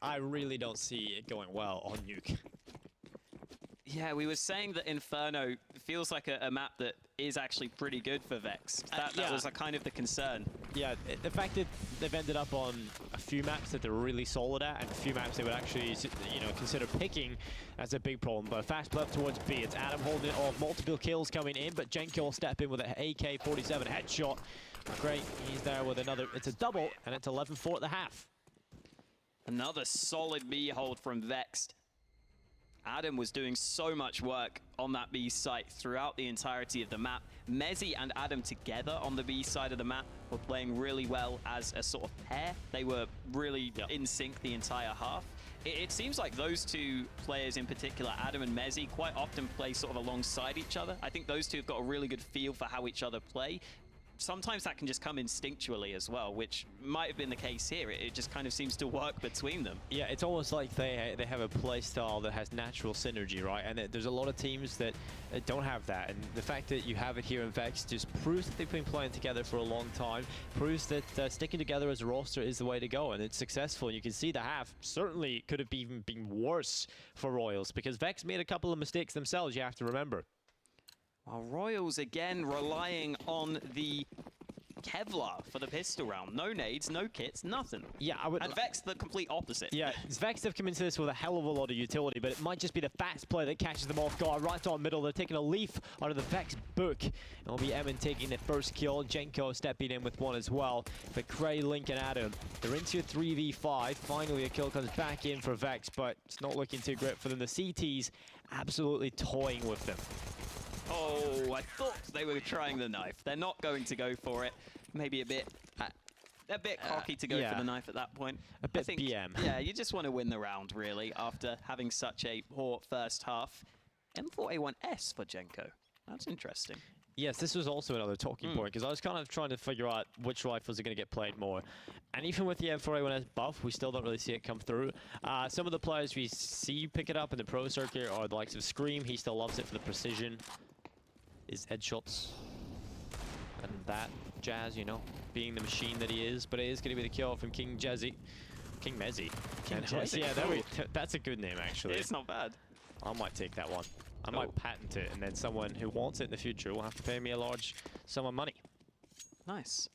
I really don't see it going well on Nuke. Yeah, we were saying that Inferno feels like a map that is actually pretty good for Vex. That was a kind of the concern. Yeah, the fact that they've ended up on a few maps that they're really solid at, and a few maps they would actually, consider picking, that's a big problem. But fast left towards B. It's Adam holding it off. Multiple kills coming in, but Jenko will step in with an AK-47 headshot Great, he's there with another, it's a double, and it's 11-4 at the half. Another solid B hold from Vexed. Adam was doing so much work on that B site throughout the entirety of the map. Mezzi and Adam together on the B side of the map were playing really well as a sort of pair. They were really in sync the entire half. It seems like those two players in particular, Adam and Mezzi, quite often play sort of alongside each other. I think those two have got a really good feel for how each other play. Sometimes that can just come instinctually as well, which might have been the case here. It just kind of seems to work between them. Yeah, it's almost like they have a play style that has natural synergy, right? And there's a lot of teams that don't have that. And the fact that you have it here in Vex just proves that they've been playing together for a long time, proves that sticking together as a roster is the way to go, and it's successful. And you can see the half certainly could have even been worse for Royals, because Vex made a couple of mistakes themselves, you have to remember. While Royals again relying on the Kevlar for the pistol round. No nades, no kits, nothing. Yeah, and Vex the complete opposite. Yeah, Vex have come into this with a hell of a lot of utility, but it might just be the fast play that catches them off guard. Right on middle, they're taking a leaf out of the Vex book. It'll be Emin taking the first kill. Jenko stepping in with one as well. But Cray, Link, and Adam, they're into a 3v5. Finally, a kill comes back in for Vex, but it's not looking too great for them. The CT's absolutely toying with them. Oh, I thought they were trying the knife. They're not going to go for it. Maybe a bit cocky to go for the knife at that point. A bit BM. Yeah, you just want to win the round, really, after having such a poor first half. M4A1S for Jenko. That's interesting. Yes, this was also another talking point, because I was kind of trying to figure out which rifles are going to get played more. And even with the M4A1S buff, we still don't really see it come through. Some of the players we see pick it up in the pro circuit are the likes of Scream. He still loves it for the precision. His headshots and that jazz, you know, being the machine that he is. But it is going to be the kill from King Jezzy. King Mezzi. King Jezzy. Yeah, that's a good name, actually. It's not bad. I might take that one. I might patent it, and then someone who wants it in the future will have to pay me a large sum of money. Nice.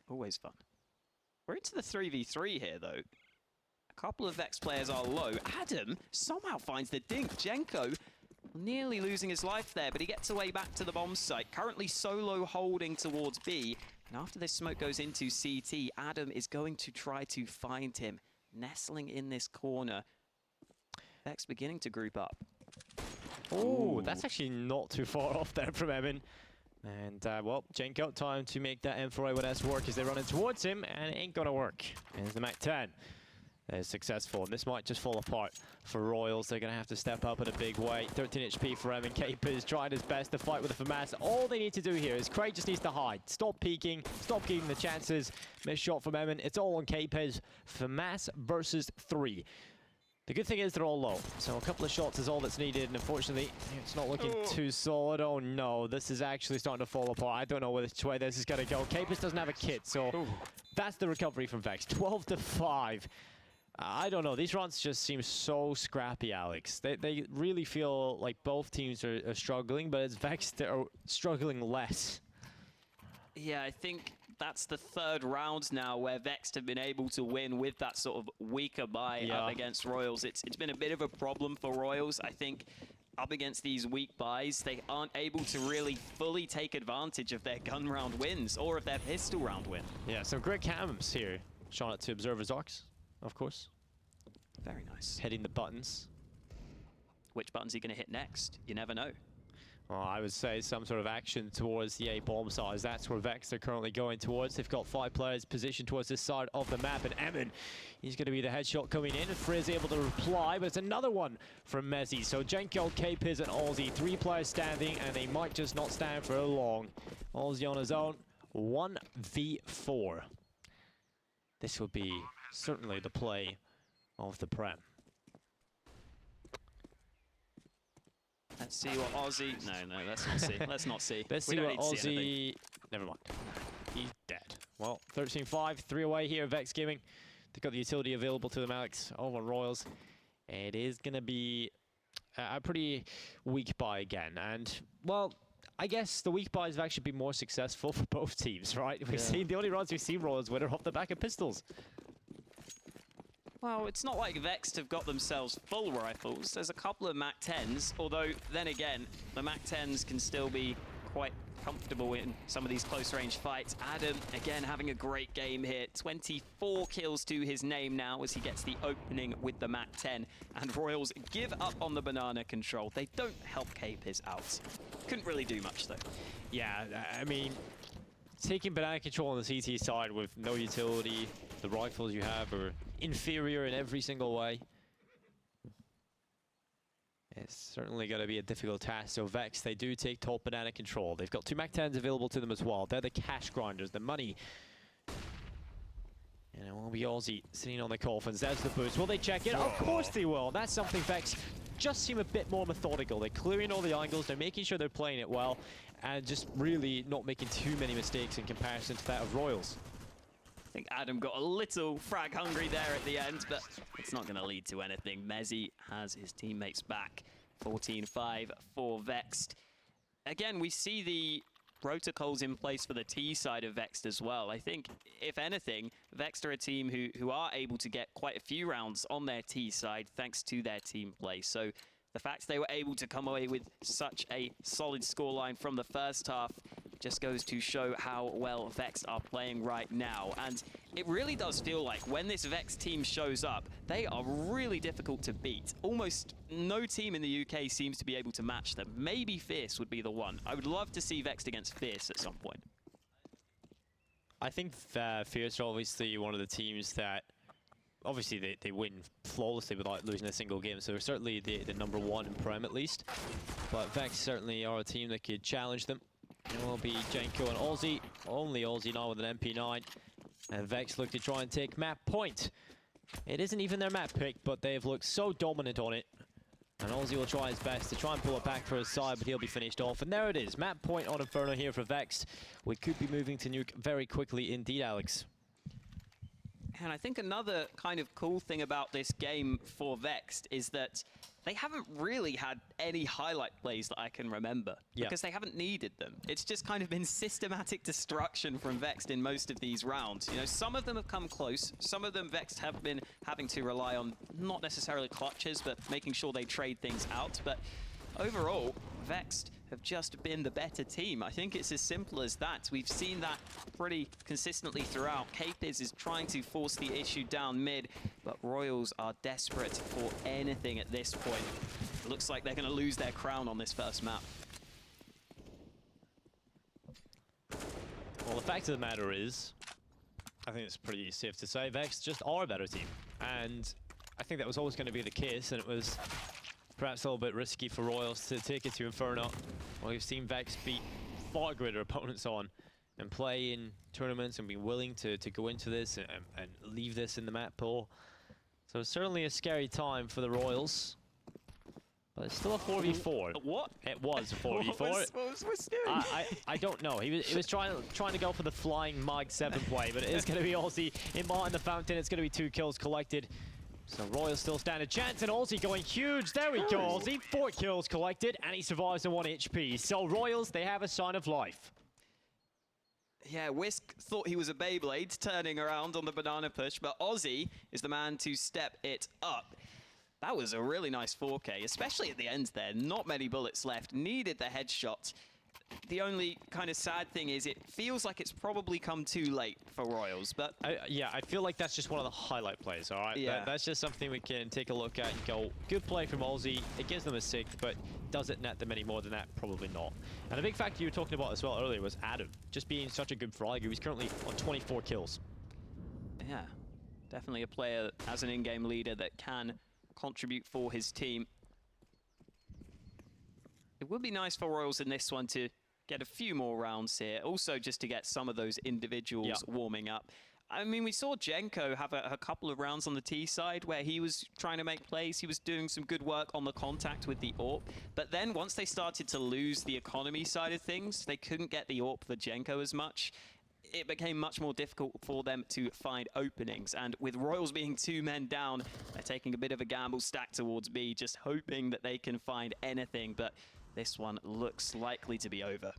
Always fun. We're into the 3v3 here, though. A couple of Vex players are low. Adam somehow finds the dink. Jenko nearly losing his life there, but he gets away back to the bomb site. Currently solo holding towards B. And after this smoke goes into CT, Adam is going to try to find him, nestling in this corner. Vex beginning to group up. Oh, that's actually not too far off there from Emin. And, well, Jenko, time to make that M4A1S work as they run in towards him, and it ain't gonna work. Here's the MAC-10. They're successful, and this might just fall apart for Royals. They're gonna have to step up in a big way. 13 HP for Emin. Capers trying his best to fight with the FAMAS. All they need to do here is Craig just needs to hide. Stop peeking, stop giving the chances. Missed shot from Emin. It's all on Capers. FAMAS versus 3. The good thing is they're all low, so a couple of shots is all that's needed, and unfortunately, it's not looking too solid. Oh no, this is actually starting to fall apart. I don't know which way this is going to go. Capers doesn't have a kit, so that's the recovery from Vex. 12-5. I don't know, these runs just seem so scrappy, Alex. They really feel like both teams are struggling, but it's Vex that are struggling less. Yeah, I think that's the third round now where Vexed have been able to win with that sort of weaker buy up against Royals. It's been a bit of a problem for Royals. I think up against these weak buys, they aren't able to really fully take advantage of their gun round wins or of their pistol round win. Yeah, some great cams here. Showing it to Observer's Ox, of course. Very nice. Hitting the buttons. Which button's he going to hit next? You never know. Well, I would say some sort of action towards the A bomb size. That's where Vex are currently going towards. They've got 5 players positioned towards this side of the map. And Emin, he's going to be the headshot coming in. And Frizz able to reply, but it's another one from Mezzi. So Jenko, Capers, and Aussie. 3 players standing, and they might just not stand for long. Aussie on his own. 1v4. This will be certainly the play of the Prem. Let's see what Aussie... No, let's not see. Let's not see. Let's see what Aussie... Never mind. He's dead. Well, 13-5, 3 away here, Vex Gaming. They've got the utility available to them, Alex, over Royals. It is going to be a pretty weak buy again. And, well, I guess the weak buys have actually been more successful for both teams, right? We've seen the only runs we've seen Royals win are off the back of pistols. Well, it's not like Vexed have got themselves full rifles. There's a couple of MAC-10s, although then again, the MAC-10s can still be quite comfortable in some of these close-range fights. Adam, again, having a great game here. 24 kills to his name now as he gets the opening with the MAC-10. And Royals give up on the banana control. They don't help Capers out. Couldn't really do much, though. Yeah, I mean, taking banana control on the CT side with no utility, the rifles you have are inferior in every single way. It's certainly going to be a difficult task. So Vexed, they do take top banana control. They've got 2 MAC-10s available to them as well. They're the cash grinders, the money. And it will be Aussie sitting on the coffins. There's the boost. Will they check it? Of course they will. That's something Vexed just seem a bit more methodical. They're clearing all the angles. They're making sure they're playing it well. And just really not making too many mistakes in comparison to that of Royals. I think Adam got a little frag hungry there at the end, but it's not going to lead to anything. Mezzi has his teammates back. 14-5 for Vexed. Again, we see the protocols in place for the T side of Vexed as well. I think, if anything, Vexed are a team who are able to get quite a few rounds on their T side thanks to their team play. So the fact they were able to come away with such a solid scoreline from the first half just goes to show how well Vexed are playing right now. And it really does feel like when this Vexed team shows up, they are really difficult to beat. Almost no team in the UK seems to be able to match them. Maybe Fierce would be the one. I would love to see Vexed against Fierce at some point. I think Fierce are obviously one of the teams that obviously they win flawlessly without losing a single game, so they're certainly the #1 in Prem at least. But Vexed certainly are a team that could challenge them. It will be Jenko and Aussie. Only Aussie now with an MP9. And Vexed look to try and take map point. It isn't even their map pick, but they've looked so dominant on it. And Aussie will try his best to try and pull it back for his side, but he'll be finished off. And there it is, map point on Inferno here for Vexed. We could be moving to nuke very quickly indeed, Alex. And I think another kind of cool thing about this game for Vexed is that they haven't really had any highlight plays that I can remember because they haven't needed them. It's just kind of been systematic destruction from Vexed in most of these rounds. You know, some of them have come close. Some of them Vexed have been having to rely on not necessarily clutches, but making sure they trade things out. But overall, Vexed have just been the better team. I think it's as simple as that. We've seen that pretty consistently throughout. Capers is trying to force the issue down mid, but Royals are desperate for anything at this point. It looks like they're going to lose their crown on this first map. Well, the fact of the matter is, I think it's pretty safe to say, Vexed just are a better team. And I think that was always going to be the case, and it was perhaps a little bit risky for Royals to take it to Inferno. Well, we've seen Vexed beat far greater opponents on and play in tournaments and be willing to go into this and leave this in the map pool. So it's certainly a scary time for the Royals. But it's still a 4v4. What? It was a 4v4. What was doing? I don't know. He was trying to go for the flying Mag 7 play, but it is going to be Aussie in Martin the Fountain. It's going to be 2 kills collected. So Royals still stand a chance, and Aussie going huge. There we go, Aussie. 4 kills collected, and he survives on 1 HP. So Royals, they have a sign of life. Yeah, Whisk thought he was a Beyblade turning around on the banana push, but Aussie is the man to step it up. That was a really nice 4K, especially at the end there. Not many bullets left. Needed the headshot. The only kind of sad thing is it feels like it's probably come too late for Royals, but... yeah, I feel like that's just one of the highlight plays, all right? Yeah. That's just something we can take a look at and go, good play from Aussie. It gives them a 6th, but does it net them any more than that? Probably not. And a big factor you were talking about as well earlier was Adam, just being such a good fragger. He's currently on 24 kills. Yeah, definitely a player as an in-game leader that can contribute for his team. It would be nice for Royals in this one to get a few more rounds here. Also, just to get some of those individuals warming up. I mean, we saw Jenko have a couple of rounds on the T side where he was trying to make plays. He was doing some good work on the contact with the AWP. But then once they started to lose the economy side of things, they couldn't get the AWP for Jenko as much. It became much more difficult for them to find openings. And with Royals being 2 men down, they're taking a bit of a gamble stack towards B, just hoping that they can find anything. But this one looks likely to be over.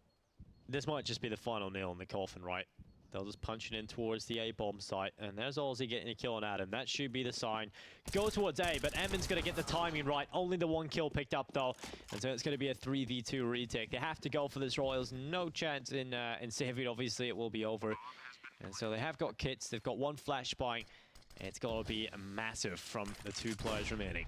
This might just be the final nail in the coffin, right? They'll just punch it in towards the A-bomb site, and there's Aussie getting a kill on Adam. That should be the sign. Go towards A, but Emin's going to get the timing right. Only the 1 kill picked up, though, and so it's going to be a 3v2 retake. They have to go for this Royals. No chance in saving. Obviously, it will be over. And so they have got kits. They've got 1 flashbang. It's going to be massive from the 2 players remaining.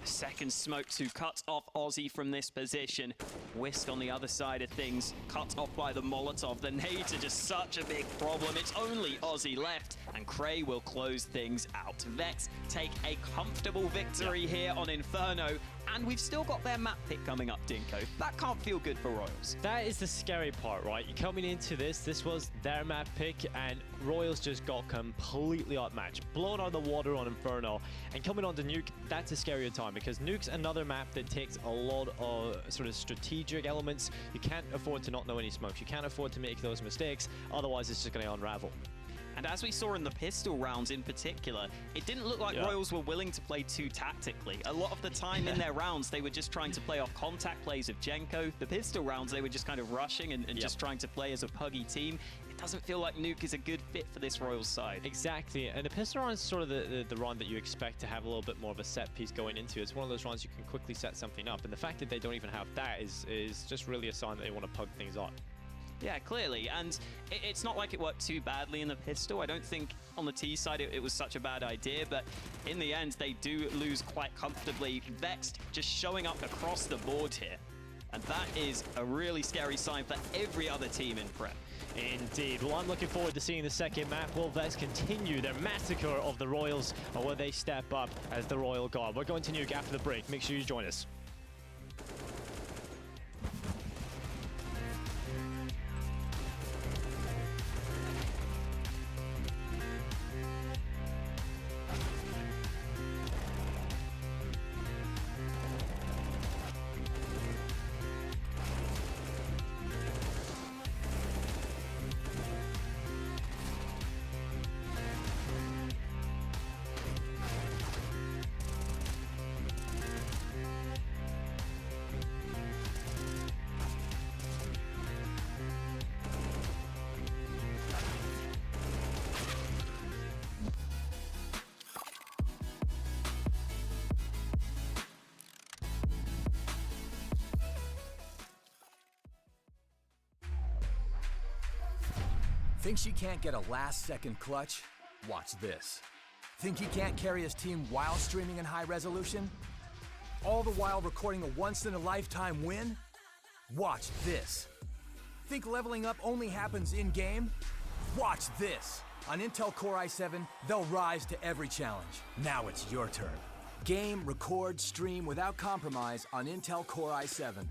Second smoke to cut off Aussie from this position. Whisk on the other side of things, cut off by the Molotov. The nades are just such a big problem. It's only Aussie left, and Cray will close things out. Vex take a comfortable victory here on Inferno, and we've still got their map pick coming up, Dinko. That can't feel good for Royals. That is the scary part, right? You're coming into this was their map pick, and Royals just got completely outmatched. Blown out of the water on Inferno, and coming on to Nuke, that's a scarier time, because Nuke's another map that takes a lot of sort of strategic elements. You can't afford to not know any smokes. You can't afford to make those mistakes, otherwise it's just going to unravel. And as we saw in the pistol rounds in particular, it didn't look like Royals were willing to play too tactically. A lot of the time in their rounds, they were just trying to play off contact plays of Jenko. The pistol rounds, they were just kind of rushing and just trying to play as a puggy team. It doesn't feel like Nuke is a good fit for this Royals side. Exactly, and the pistol round is sort of the run that you expect to have a little bit more of a set piece going into. It's one of those runs you can quickly set something up, and the fact that they don't even have that is just really a sign that they want to pug things on. Yeah, clearly, and it's not like it worked too badly in the pistol. I don't think on the T side it was such a bad idea, but in the end they do lose quite comfortably. Vexed just showing up across the board here, and that is a really scary sign for every other team in Prep. Indeed. Well, I'm looking forward to seeing the second map. Will Vex continue their massacre of the Royals, or will they step up as the Royal Guard? We're going to Nuke after the break. Make sure you join us. Think she can't get a last-second clutch? Watch this. Think he can't carry his team while streaming in high resolution? All the while recording a once-in-a-lifetime win? Watch this. Think leveling up only happens in-game? Watch this. On Intel Core i7, they'll rise to every challenge. Now it's your turn. Game, record, stream without compromise on Intel Core i7.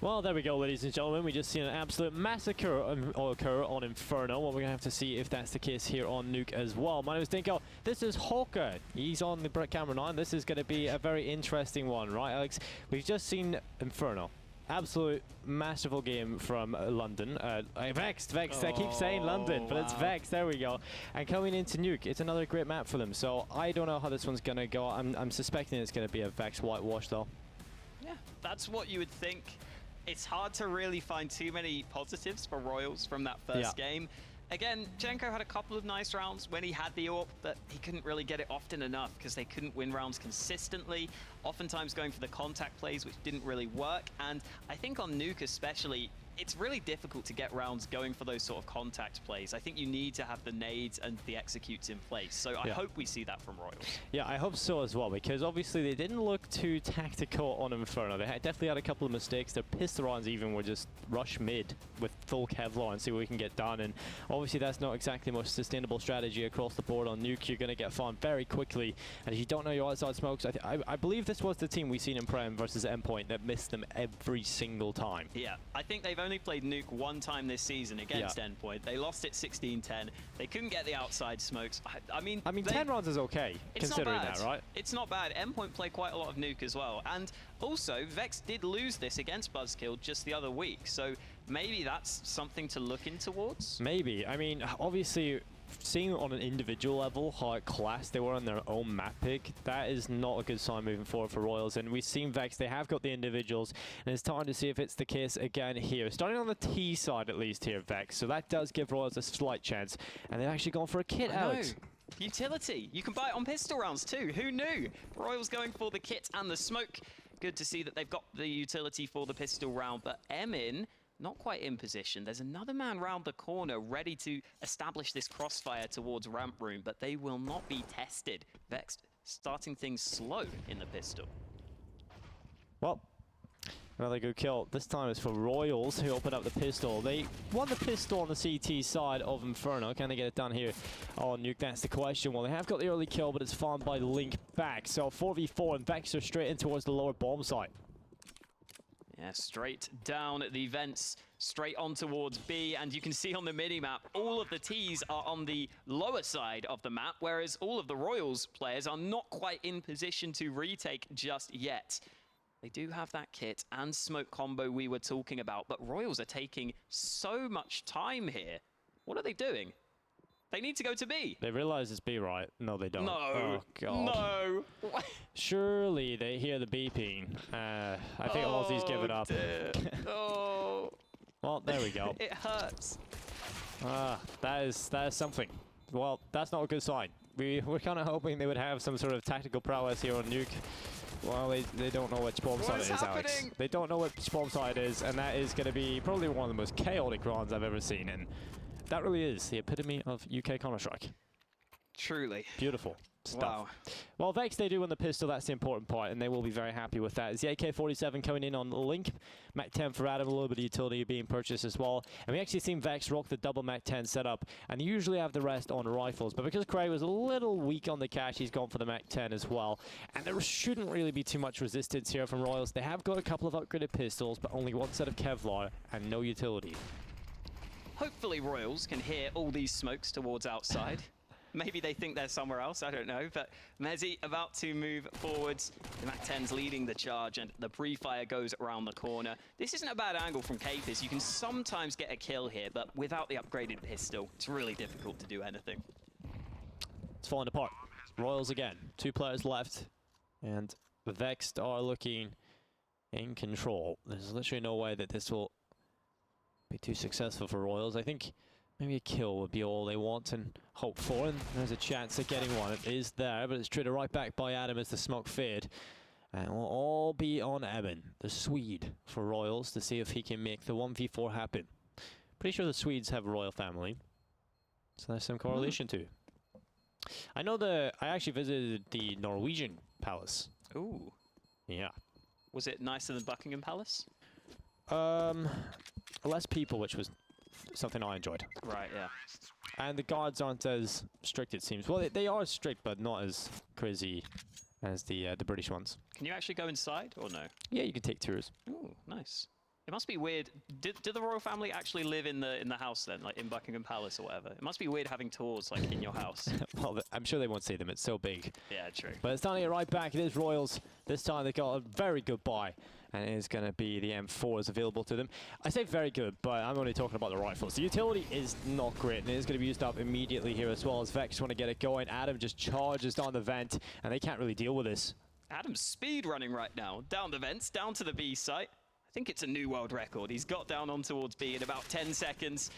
Well, there we go, ladies and gentlemen. We just seen an absolute massacre occur on Inferno. Well, we're going to have to see if that's the case here on Nuke as well. My name is Dinko. This is Hawker. He's on the camera 9. This is going to be a very interesting one, right, Alex? We've just seen Inferno. Absolute masterful game from London. Vexed. I keep saying London, but it's Vexed. There we go. And coming into Nuke, it's another great map for them. So I don't know how this one's going to go. I'm suspecting it's going to be a Vexed whitewash, though. Yeah, that's what you would think. It's hard to really find too many positives for Royals from that first game. Again, Jenko had a couple of nice rounds when he had the AWP, but he couldn't really get it often enough because they couldn't win rounds consistently, oftentimes going for the contact plays, which didn't really work. And I think on Nuke especially, it's really difficult to get rounds going for those sort of contact plays. I think you need to have the nades and the executes in place. So I hope we see that from Royals. Yeah, I hope so as well, because obviously they didn't look too tactical on Inferno. They definitely had a couple of mistakes. Their pistol rounds even were just rush mid with full Kevlar and see what we can get done. And obviously that's not exactly much sustainable strategy across the board on Nuke. You're going to get farmed very quickly. And if you don't know your outside smokes, I believe this was the team we seen in Prem versus Endpoint that missed them every single time. Yeah, I think they've only played Nuke one time this season against Endpoint. They lost it 16-10. They couldn't get the outside smokes. I mean 10 rounds is okay, considering that, right? It's not bad. Endpoint played quite a lot of Nuke as well. And also, Vex did lose this against Buzzkill just the other week. So maybe that's something to look in towards. Maybe. I mean, obviously, seeing on an individual level how class they were on their own map pick, that is not a good sign moving forward for Royals. And we've seen Vex, they have got the individuals, and it's time to see if it's the case again here. Starting on the T side at least here, Vex. So that does give Royals a slight chance. And they've actually gone for a kit out. Utility. You can buy it on pistol rounds too. Who knew? Royals going for the kit and the smoke. Good to see that they've got the utility for the pistol round, but Emin not quite in position. There's another man round the corner ready to establish this crossfire towards ramp room, but they will not be tested. Vexed starting things slow in the pistol. Well, another good kill. This time it's for Royals, who open up the pistol. They won the pistol on the CT side of Inferno. Can they get it done here on Nuke? That's the question. Well, they have got the early kill, but it's farmed by Link back. So 4v4, and Vex are straight in towards the lower bomb site. Yeah, straight down at the vents, straight on towards B, and you can see on the mini-map, all of the Ts are on the lower side of the map, whereas all of the Royals players are not quite in position to retake just yet. They do have that kit and smoke combo we were talking about, but Royals are taking so much time here. What are they doing? They need to go to B. They realize it's B, right? No, they don't. No. Oh, God. No. Surely they hear the beeping. I think Aussie's given up. Oh. Well, there we go. It hurts. That is something. Well, that's not a good sign. We're kind of hoping they would have some sort of tactical prowess here on Nuke. Well, they don't know which bomb site it is, Alex. They don't know which bomb site it is, and that is going to be probably one of the most chaotic rounds I've ever seen. And that really is the epitome of UK Counter-Strike. Truly. Beautiful stuff. Wow. Well, Vex, they do win the pistol. That's the important part, and they will be very happy with that. It's the AK-47 coming in on Link. Mac-10 for Adam, a little bit of utility being purchased as well. And we actually seen Vex rock the double Mac-10 setup, and usually have the rest on rifles. But because Cray was a little weak on the cache, he's gone for the Mac-10 as well. And there shouldn't really be too much resistance here from Royals. They have got a couple of upgraded pistols, but only one set of Kevlar and no utility. Hopefully Royals can hear all these smokes towards outside. Maybe they think they're somewhere else, I don't know. But Mezzi about to move forwards. The Mac-10's leading the charge, and the pre-fire goes around the corner. This isn't a bad angle from Capis. You can sometimes get a kill here, but without the upgraded pistol, it's really difficult to do anything. It's falling apart. Royals again. 2 players left, and the Vexed are looking in control. There's literally no way that this will be too successful for Royals. I think maybe a kill would be all they want and hope for, and there's a chance of getting one. It is there, but it's treated right back by Adam as the smoke fade. And it will all be on Emin, the Swede, for Royals to see if he can make the 1v4 happen. Pretty sure the Swedes have a royal family, so there's some correlation too. I know I actually visited the Norwegian palace. Ooh. Yeah. Was it nicer than Buckingham Palace? Less people, which was something I enjoyed. Right, yeah. And the guards aren't as strict, it seems. Well, they are strict, but not as crazy as the British ones. Can you actually go inside, or no? Yeah, you can take tours. Ooh, nice. It must be weird. Do the royal family actually live in the house then, like in Buckingham Palace or whatever? It must be weird having tours like in your house. Well, I'm sure they won't see them. It's so big. Yeah, true. But it's starting to get right back. It is Royals. This time they got a very good buy. And it is going to be the M4s available to them. I say very good, but I'm only talking about the rifles. The utility is not great, and it is going to be used up immediately here as well as Vexed want to get it going. Adam just charges down the vent, and they can't really deal with this. Adam's speed running right now. Down the vents, down to the B site. I think it's a new world record. He's got down on towards B in about 10 seconds.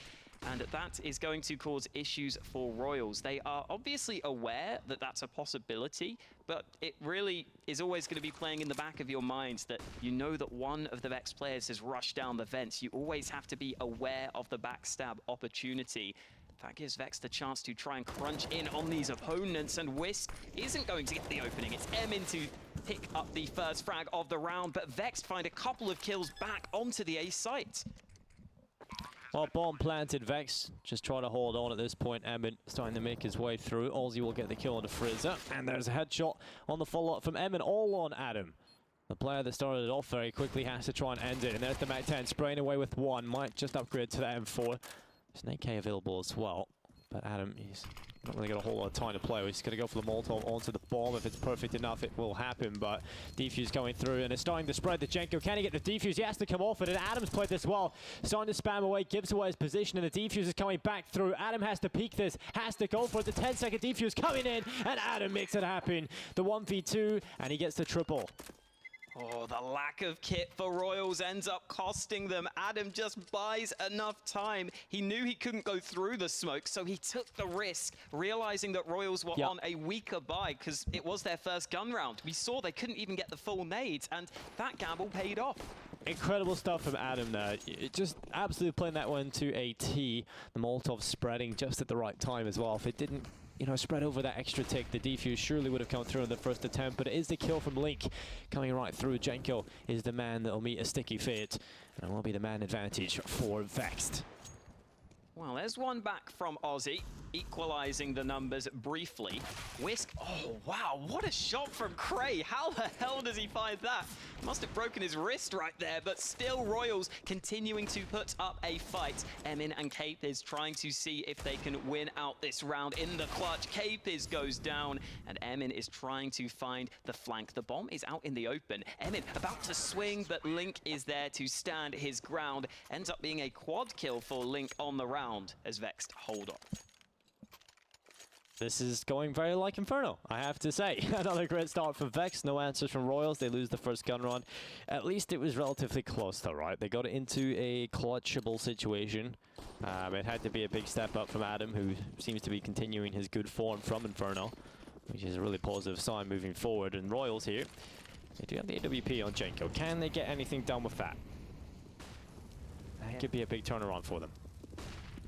And that is going to cause issues for Royals. They are obviously aware that that's a possibility, but it really is always going to be playing in the back of your mind that you know that one of the Vexed players has rushed down the vents. You always have to be aware of the backstab opportunity. That gives Vexed the chance to try and crunch in on these opponents, and Whisk isn't going to get the opening. It's Emin to pick up the first frag of the round, but Vexed find a couple of kills back onto the A site. Well, bomb planted. Vex just trying to hold on at this point. Emin starting to make his way through. Aussie will get the kill on the Frizzer. And there's a headshot on the follow-up from Emin, all on Adam. The player that started it off very quickly has to try and end it. And there's the Mac 10 spraying away with one. Might just upgrade to the M4. There's an AK available as well. But Adam, he's not really got a whole lot of time to play. He's going to go for the Molotov onto the bomb. If it's perfect enough, it will happen. But defuse going through, and it's starting to spread to Jenko. Can he get the defuse? He has to come off it, and Adam's played this well. Starting to spam away, gives away his position, and the defuse is coming back through. Adam has to peek this, has to go for it. The 10-second defuse coming in, and Adam makes it happen. The 1v2, and he gets the triple. Oh, the lack of kit for Royals ends up costing them. Adam just buys enough time. He knew he couldn't go through the smoke, so he took the risk, realizing that Royals were on a weaker buy because it was their first gun round. We saw they couldn't even get the full nades, and that gamble paid off. Incredible stuff from Adam there. Just absolutely playing that one to a T. The Molotov spreading just at the right time as well. If it didn't, you know, spread over that extra tick, the defuse surely would have come through in the first attempt, but it is the kill from Link coming right through. Jenko is the man that will meet a sticky fate, and it will be the man advantage for Vexed. Well, there's one back from Aussie, equalizing the numbers briefly. Whisk, oh wow, what a shot from Cray. How the hell does he find that? Must have broken his wrist right there, but still Royals continuing to put up a fight. Emin and Capers trying to see if they can win out this round in the clutch. Capers goes down, and Emin is trying to find the flank. The bomb is out in the open. Emin about to swing, but Link is there to stand his ground. Ends up being a quad kill for Link on the round as Vexed hold on. This is going very like Inferno, I have to say. Another great start from Vex. No answers from Royals. They lose the first gun run. At least it was relatively close though, right? They got it into a clutchable situation. It had to be a big step up from Adam, who seems to be continuing his good form from Inferno, which is a really positive sign moving forward. And Royals here, they do have the AWP on Jenko. Can they get anything done with that? That could be a big turnaround for them.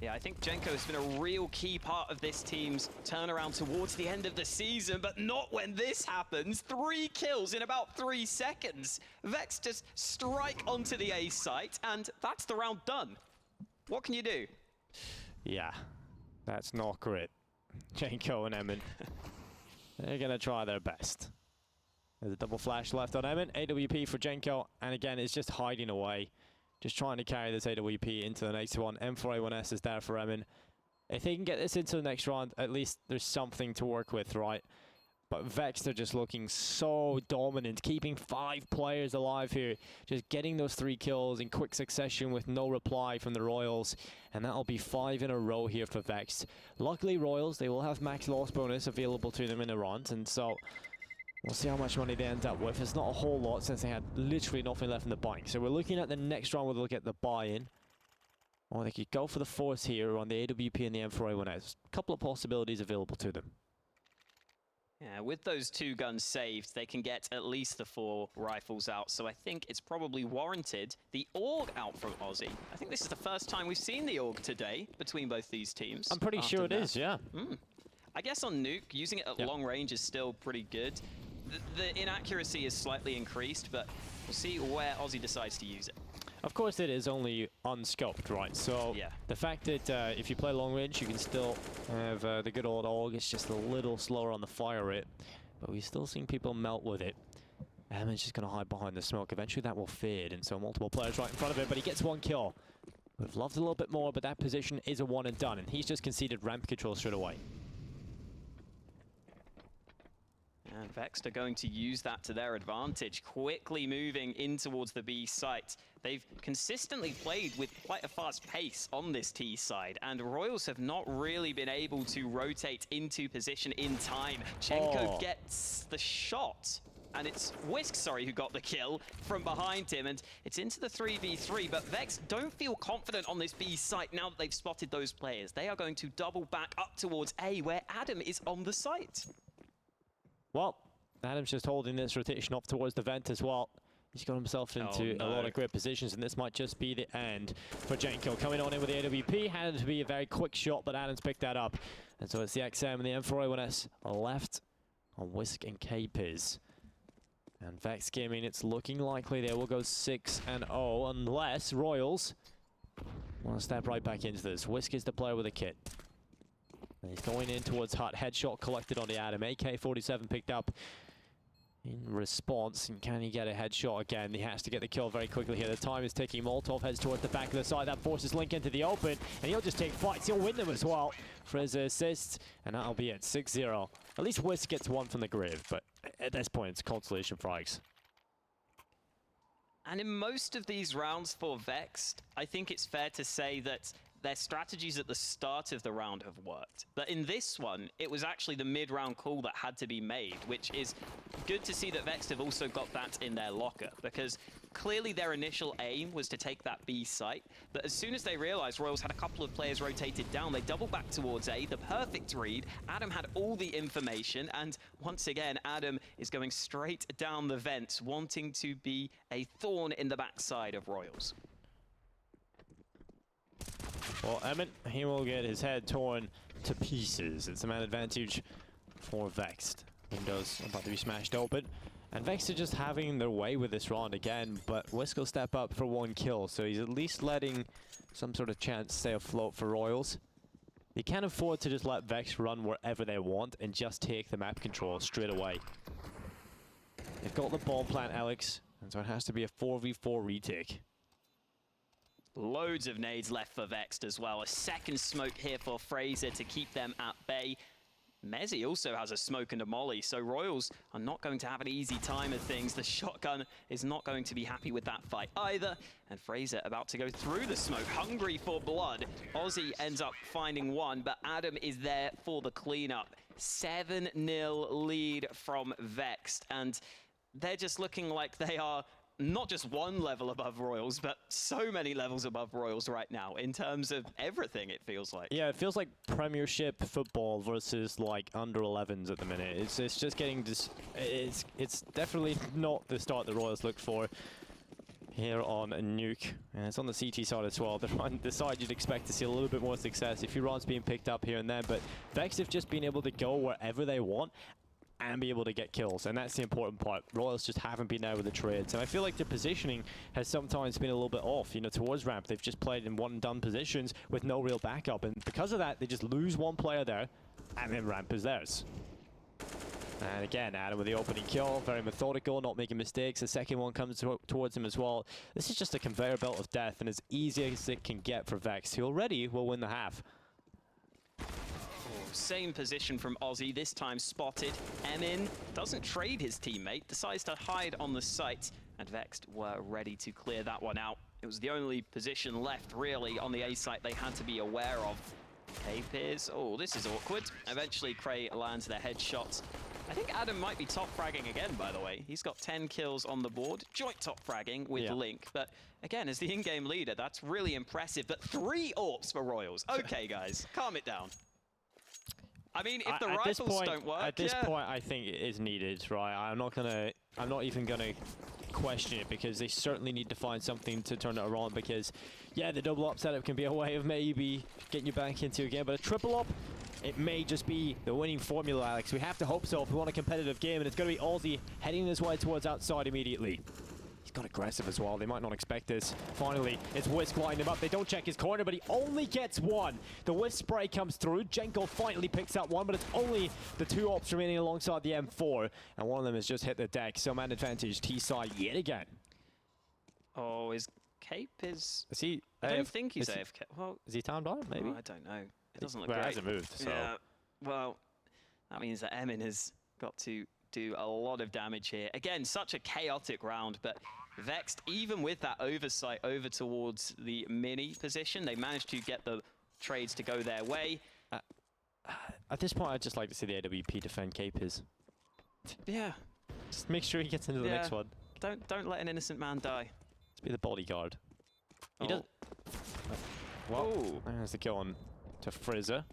Yeah, I think Jenko has been a real key part of this team's turnaround towards the end of the season, but not when this happens. 3 kills in about 3 seconds. Vex just strike onto the A site, and that's the round done. What can you do? Yeah, that's not great. Jenko and Emin, they're going to try their best. There's a double flash left on Emin. AWP for Jenko, and again, it's just hiding away. Just trying to carry this AWP into the next one. M4A1S is there for Emin. If they can get this into the next round, at least there's something to work with, right? But Vexed are just looking so dominant, keeping 5 players alive here. Just getting those 3 kills in quick succession with no reply from the Royals. And that'll be 5 in a row here for Vexed. Luckily, Royals, they will have max loss bonus available to them in the round. And so we'll see how much money they end up with. It's not a whole lot since they had literally nothing left in the bank. So we're looking at the next round where they'll get the buy-in. Or they could go for the force here on the AWP and the M4A1S. A couple of possibilities available to them. Yeah, with those 2 guns saved, they can get at least the 4 rifles out. So I think it's probably warranted. The AUG out from Aussie. I think this is the first time we've seen the AUG today between both these teams. I'm pretty sure it is, yeah. I guess on Nuke, using it at long range is still pretty good. The inaccuracy is slightly increased, but we'll see where Aussie decides to use it. Of course it is only unscoped, right? So the fact that if you play long range, you can still have the good old AUG. It's just a little slower on the fire rate, but we've still seen people melt with it. Emin's just going to hide behind the smoke. Eventually that will fade, and so multiple players right in front of him, but he gets one kill. Would have loved a little bit more, but that position is a one and done, and he's just conceded ramp control straight away. And Vexed are going to use that to their advantage, quickly moving in towards the B site. They've consistently played with quite a fast pace on this T side, and Royals have not really been able to rotate into position in time. Chenko gets the shot, and it's Whisk, sorry, who got the kill from behind him, and it's into the 3v3, but Vex don't feel confident on this B site now that they've spotted those players. They are going to double back up towards A, where Adam is on the site. Well, Adam's just holding this rotation off towards the vent as well. He's got himself into a lot of great positions, and this might just be the end for Jenko. Coming on in with the AWP, had to be a very quick shot, but Adam's picked that up. And so it's the XM and the M4A1S left on Whisk and K-Piz. And Vex Gaming, it's looking likely they will go 6-0 unless Royals want to step right back into this. Whisk is the player with a kit. And he's going in towards Hut. Headshot collected on the Adam. AK-47 picked up in response. And can he get a headshot again? He has to get the kill very quickly here. The time is ticking. Molotov heads towards the back of the side. That forces Link into the open. And he'll just take fights. He'll win them as well for his assist. And that'll be it. 6-0. At least Whisk gets one from the grave. But at this point, it's consolation frags. And in most of these rounds for Vexed, I think it's fair to say that their strategies at the start of the round have worked. But in this one, it was actually the mid-round call that had to be made, which is good to see that Vexed have also got that in their locker, because clearly their initial aim was to take that B site, but as soon as they realized Royals had a couple of players rotated down, they doubled back towards A, the perfect read. Adam had all the information, and once again, Adam is going straight down the vents, wanting to be a thorn in the backside of Royals. Well, Emmett, he will get his head torn to pieces. It's a man advantage for Vexed. Windows about to be smashed open. And Vexed are just having their way with this round again, but Whisk will step up for one kill, so he's at least letting some sort of chance stay afloat for Royals. They can't afford to just let Vex run wherever they want and just take the map control straight away. They've got the bomb plant, Alex, and so it has to be a 4v4 retake. Loads of nades left for Vexed as well. A second smoke here for Fraser to keep them at bay. Mezzy also has a smoke and a molly, so Royals are not going to have an easy time of things. The shotgun is not going to be happy with that fight either. And Fraser about to go through the smoke, hungry for blood. Aussie ends up finding one, but Adam is there for the cleanup. 7-0 lead from Vexed, and they're just looking like they are not just one level above Royals, but so many levels above Royals right now in terms of everything, it feels like. Yeah, it feels like Premiership football versus like under 11s at the minute. It's just getting it's definitely not the start the Royals looked for here on Nuke. And it's on the CT side as well. The side you'd expect to see a little bit more success. A few rounds being picked up here and there, but Vex have just been able to go wherever they want and be able to get kills, and that's the important part. Royals just haven't been there with the trades, and I feel like their positioning has sometimes been a little bit off. You know, towards ramp, they've just played in one-and-done positions with no real backup, and because of that, they just lose one player there, and then ramp is theirs. And again, Adam with the opening kill, very methodical, not making mistakes. The second one comes towards him as well. This is just a conveyor belt of death, and as easy as it can get for Vex, who already will win the half. Same position from Aussie, this time spotted. Emin doesn't trade his teammate, decides to hide on the site, and Vexed were ready to clear that one out. It was the only position left, really, on the A site they had to be aware of. K-Piz, oh, this is awkward. Eventually, Cray lands their headshot. I think Adam might be top fragging again, by the way. He's got 10 kills on the board, joint top fragging with Link. But again, as the in-game leader, that's really impressive. But 3 AWPs for Royals. Okay, guys, calm it down. I mean, if the rifles don't work, at this point, I think it is needed, right? I'm not even gonna question it, because they certainly need to find something to turn it around. Because, yeah, the double up setup can be a way of maybe getting you back into a game, but a triple up, it may just be the winning formula, Alex. We have to hope so if we want a competitive game, and it's gonna be Aussie heading his way towards outside immediately. He's got aggressive as well. They might not expect this. Finally, it's Whisk lining him up. They don't check his corner, but he only gets one. The Whisk spray comes through. Jenko finally picks up one, but it's only the 2 ops remaining alongside the M4. And one of them has just hit the deck. So man advantage T-side yet again. Oh, his cape is... Is he... I don't think he's AFK. Well, is he timed out, maybe? I don't know. It doesn't look well, great. It hasn't moved, so... Yeah, well, that means that Emin has got to do a lot of damage here. Again, such a chaotic round, but Vexed, even with that oversight over towards the mini position, they managed to get the trades to go their way. At this point, I'd just like to see the AWP defend Capers. Yeah. Just make sure he gets into the next one. Don't let an innocent man die. Let's be the bodyguard. He does... Well, there's the kill on to Frizzer.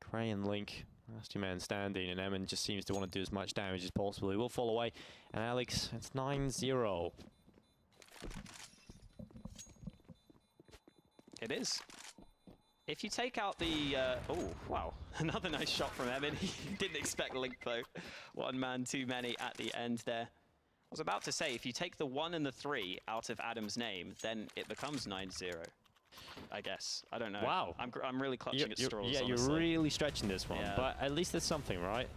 Cray and Link, last 2 men standing, and Emin just seems to want to do as much damage as possible. He will fall away, and Alex, it's 9-0. It is. If you take out the... oh, wow. Another nice shot from Emin. He didn't expect Link, though. 1 man too many at the end there. I was about to say, if you take the 1 and the 3 out of Adam's name, then it becomes 9-0. I guess. I don't know. Wow. I'm really clutching at straws, yeah, honestly. you're really stretching this one. Yeah. But at least there's something, right?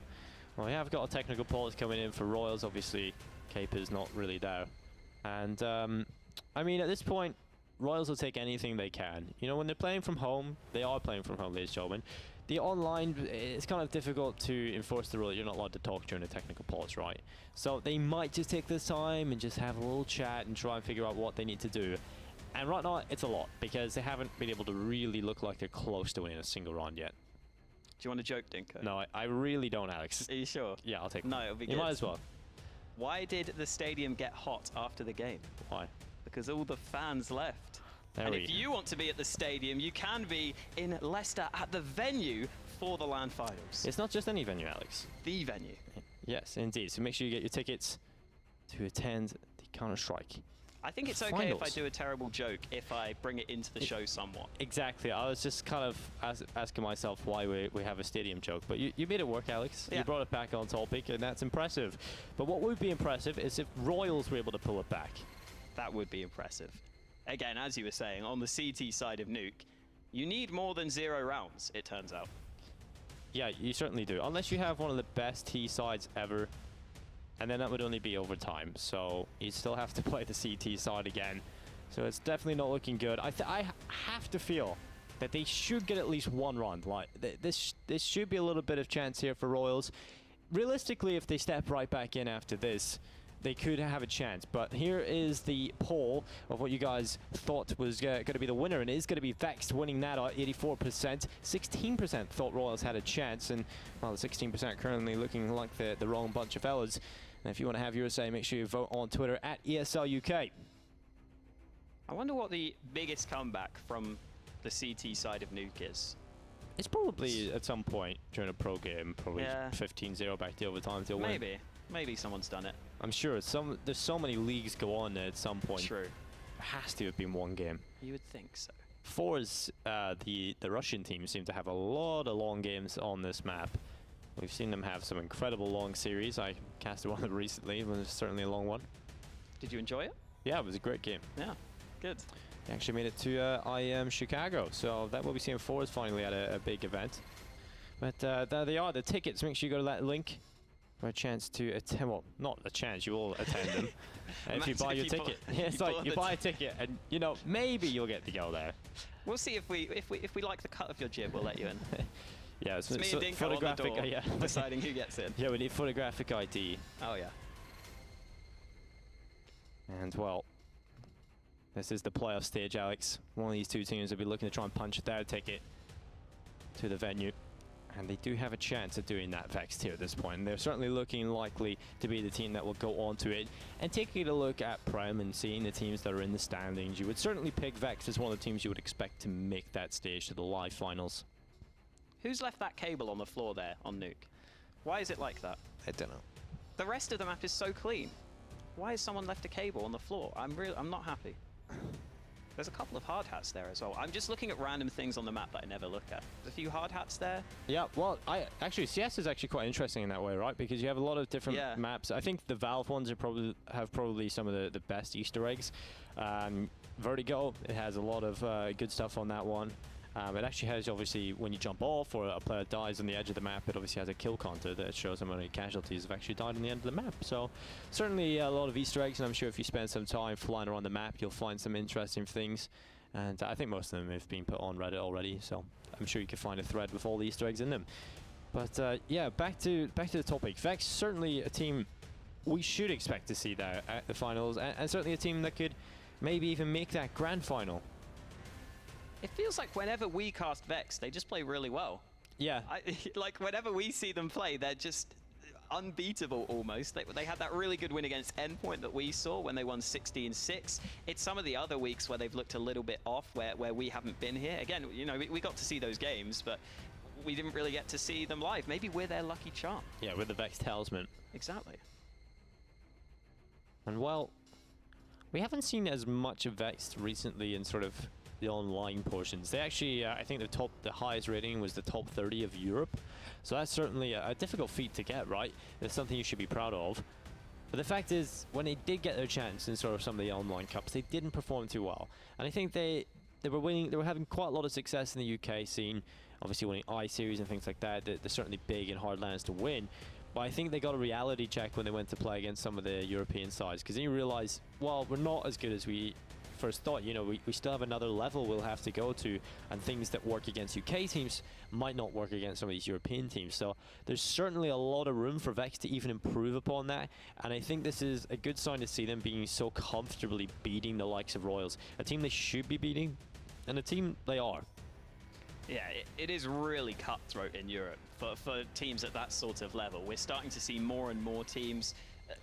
Well, we have got a technical pause coming in for Royals. Obviously, Caper's not really there. And, I mean, at this point, Royals will take anything they can. You know, when they're playing from home, they are playing from home, ladies and gentlemen. The online, it's kind of difficult to enforce the rule that you're not allowed to talk during a technical pause, right? So they might just take this time and just have a little chat and try and figure out what they need to do. And right now, it's a lot, because they haven't been able to really look like they're close to winning a single round yet. Do you want to joke, Dinko? No, I really don't, Alex. Are you sure? Yeah, I'll take it. No, it'll be good. You might as well. Why did the stadium get hot after the game? Why? Because all the fans left. There and we if you want to be at the stadium, you can be in Leicester at the venue for the LAN finals. It's not just any venue, Alex. The venue. Yes, indeed. So make sure you get your tickets to attend the Counter-Strike. I think it's okay if I do a terrible joke if I bring it into the show somewhat. Exactly. I was just kind of asking myself why we have a stadium joke. But you made it work, Alex. Yeah. You brought it back on topic, and that's impressive. But what would be impressive is if Royals were able to pull it back. That would be impressive. Again, as you were saying, on the CT side of Nuke, you need more than 0 rounds, it turns out. Yeah, you certainly do. Unless you have one of the best T sides ever. And then that would only be overtime. So you still have to play the CT side again. So it's definitely not looking good. I have to feel that they should get at least 1 round. Like this should be a little bit of chance here for Royals. Realistically, if they step right back in after this, they could have a chance. But here is the poll of what you guys thought was going to be the winner, and it is going to be Vexed winning that at 84%. 16% thought Royals had a chance, and well, the 16% currently looking like the wrong bunch of fellas. And if you want to have your say, make sure you vote on Twitter at ESL UK. I wonder what the biggest comeback from the CT side of Nuke is. It's probably at some point during a pro game, probably 15-0 back to overtime to win. Maybe someone's done it. I'm sure there's so many leagues go on at some point. True. There has to have been 1 game. You would think so. Fours, the Russian team seem to have a lot of long games on this map. We've seen them have some incredible long series. I casted one of them recently. It was certainly a long one. Did you enjoy it? Yeah, it was a great game. Yeah, good. They actually made it to IEM Chicago, so that will be seeing Fours finally at a big event. But there they are, the tickets. Make sure you go to that link for a chance to attend. Well, not a chance, you will attend them. If you buy your ticket. Yeah, it's like you buy a ticket and, you know, maybe you'll get to go there. We'll see if we like the cut of your jib, we'll let you in. Yeah, it's me and Dinko on the door, yeah. deciding who gets in. Yeah, we need photographic ID. Oh, yeah. And, well, this is the playoff stage, Alex. One of these 2 teams will be looking to try and punch their ticket to the venue. And they do have a chance at doing that, Vexed, here at this point. And they're certainly looking likely to be the team that will go on to it. And taking a look at Prem and seeing the teams that are in the standings, you would certainly pick Vexed as one of the teams you would expect to make that stage to the live finals. Who's left that cable on the floor there on Nuke? Why is it like that? I don't know. The rest of the map is so clean. Why has someone left a cable on the floor? I'm not happy. There's a couple of hard hats there as well. I'm just looking at random things on the map that I never look at. A few hard hats there. Yeah, well, CS is actually quite interesting in that way, right? Because you have a lot of different maps. I think the Valve ones are probably some of the best Easter eggs. Vertigo, it has a lot of good stuff on that one. It actually has, obviously, when you jump off or a player dies on the edge of the map, it obviously has a kill counter that shows how many casualties have actually died on the end of the map. So certainly a lot of Easter eggs, and I'm sure if you spend some time flying around the map, you'll find some interesting things. And I think most of them have been put on Reddit already, so I'm sure you can find a thread with all the Easter eggs in them. But yeah, back to the topic. Vexed, certainly a team we should expect to see there at the finals, and certainly a team that could maybe even make that grand final. It feels like whenever we cast Vexed, they just play really well. Yeah. Like whenever we see them play, they're just unbeatable almost. They had that really good win against Endpoint that we saw when they won 16-6. It's some of the other weeks where they've looked a little bit off, where we haven't been here. Again, you know, we got to see those games, but we didn't really get to see them live. Maybe we're their lucky charm. Yeah, we're the Vexed talisman. Exactly. And well, we haven't seen as much of Vexed recently in sort of the online portions. They actually, I think the highest rating was the top 30 of Europe. So that's certainly a difficult feat to get, right? It's something you should be proud of. But the fact is, when they did get their chance in sort of some of the online cups, they didn't perform too well. And I think they were winning, they were having quite a lot of success in the UK scene, obviously winning I-Series and things like that. They're certainly big in hard lands to win. But I think they got a reality check when they went to play against some of the European sides, because then you realize, well, we're not as good as we first thought. You know, we still have another level we'll have to go to, and things that work against UK teams might not work against some of these European teams. So there's certainly a lot of room for Vex to even improve upon that, and I think this is a good sign to see them being so comfortably beating the likes of Royals, a team they should be beating, and a team they are. Yeah, it is really cutthroat in Europe for teams at that sort of level. We're starting to see more and more teams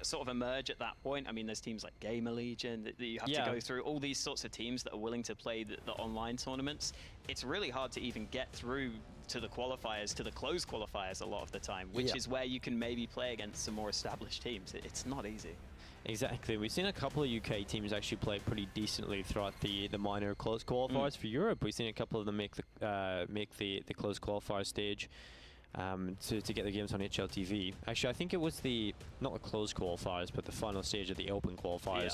sort of emerge at that point. I mean, there's teams like Gamer Legion that you have to go through, all these sorts of teams that are willing to play the online tournaments. It's really hard to even get through to the qualifiers, to the closed qualifiers a lot of the time, which is where you can maybe play against some more established teams. It's not easy. Exactly. We've seen a couple of UK teams actually play pretty decently throughout the minor closed qualifiers for Europe. We've seen a couple of them make the closed qualifier stage to get the games on HLTV. Actually, I think it was not the closed qualifiers, but the final stage of the open qualifiers. Yeah.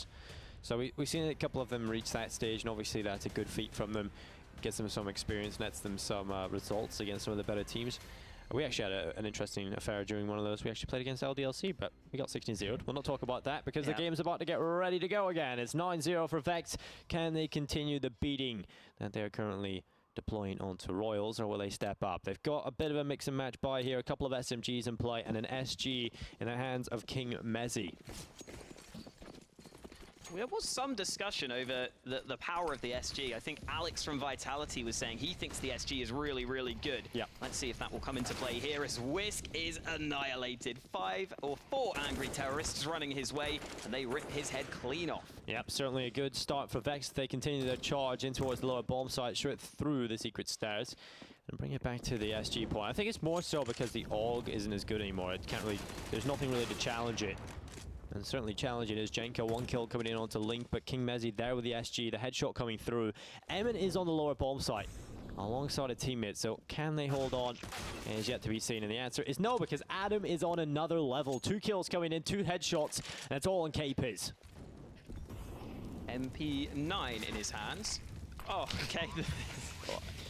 So we've seen a couple of them reach that stage, and obviously that's a good feat from them. Gets them some experience, nets them some results against some of the better teams. We actually had an interesting affair during one of those. We actually played against LDLC, but we got 16-0'd. We'll not talk about that because the game's about to get ready to go again. It's 9-0 for Vex. Can they continue the beating that they're currently deploying onto Royals, or will they step up? They've got a bit of a mix and match buy here, a couple of SMGs in play, and an SG in the hands of King Mezzi. There was some discussion over the power of the SG. I think Alex from Vitality was saying he thinks the SG is really, really good. Yeah. Let's see if that will come into play here as Whisk is annihilated. 5 or 4 angry terrorists running his way, and they rip his head clean off. Yep, certainly a good start for Vex. They continue their charge in towards the lower bomb site, straight through the secret stairs, and bring it back to the SG point. I think it's more so because the AUG isn't as good anymore. It can't really, there's nothing really to challenge it. And certainly challenging is Jenko. 1 kill coming in onto Link, but King Mezzi there with the SG, the headshot coming through. Emin is on the lower bomb site alongside a teammate, so can they hold on? It is yet to be seen, and the answer is no, because Adam is on another level. 2 kills coming in, 2 headshots, and it's all on KPiz. MP9 in his hands. Oh, okay.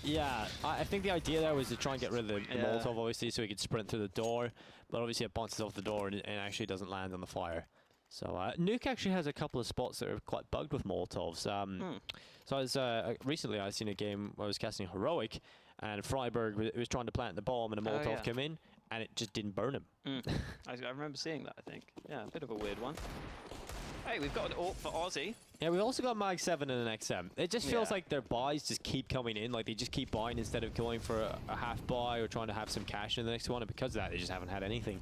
Yeah, I think the idea there was to try and get rid of the Molotov, obviously, so he could sprint through the door. But obviously it bounces off the door and actually doesn't land on the fire. So Nuke actually has a couple of spots that are quite bugged with Molotovs. So I was, recently I seen a game where I was casting Heroic, and Freiburg was trying to plant the bomb, and a Molotov came in, and it just didn't burn him. I remember seeing that, I think. Yeah, a bit of a weird one. Hey, we've got an AWP for Aussie. Yeah, we've also got Mag 7 and an XM. It just feels like their buys just keep coming in. Like, they just keep buying instead of going for a half buy or trying to have some cash in the next one. And because of that, they just haven't had anything.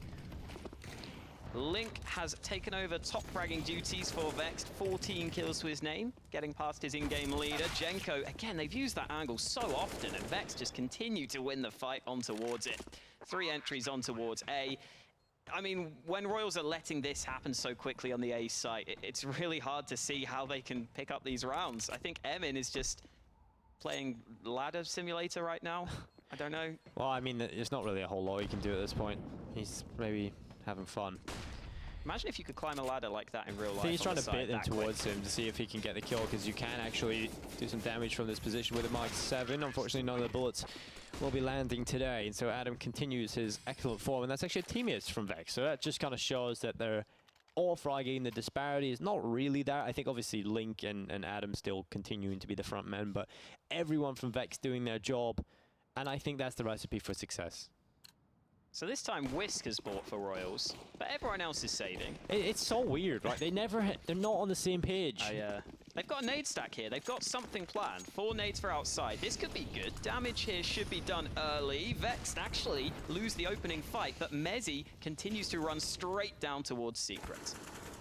Link has taken over top fragging duties for Vexed. 14 kills to his name, getting past his in-game leader. Jenko, again, they've used that angle so often, and Vex just continue to win the fight on towards it. 3 entries on towards A. I mean, when Royals are letting this happen so quickly on the A site, it's really hard to see how they can pick up these rounds. I think Emin is just playing ladder simulator right now. I don't know. Well, I mean, there's not really a whole lot he can do at this point. He's maybe having fun. Imagine if you could climb a ladder like that in real life. I think he's trying to bait them towards him to see if he can get the kill, because you can actually do some damage from this position with a Mark 7. Unfortunately, none of the bullets will be landing today, and so Adam continues his excellent form, and that's actually teammates from Vex. So that just kind of shows that they're all fragging. The disparity is not really there. I think obviously Link and Adam still continuing to be the front men, but everyone from Vex doing their job, and I think that's the recipe for success. So this time Whisk has bought for Royals, but everyone else is saving. It's so weird, right? They're not on the same page. They've got a nade stack here. They've got something planned. 4 nades for outside. This could be good. Damage here should be done early. Vexed actually lose the opening fight, but Mezzi continues to run straight down towards Secret.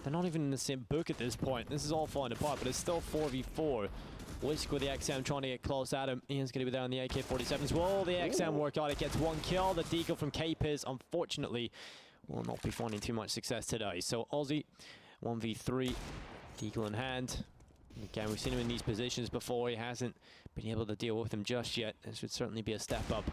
They're not even in the same book at this point. This is all falling apart, but it's still 4v4. Whisk with the XM trying to get close at him. Ian's going to be there on the AK-47s. Will the XM work out? It gets 1 kill. The deagle from K-Piz, unfortunately, will not be finding too much success today. So Aussie, 1v3, deagle in hand. Again, we've seen him in these positions before. He hasn't been able to deal with them just yet. This would certainly be a step up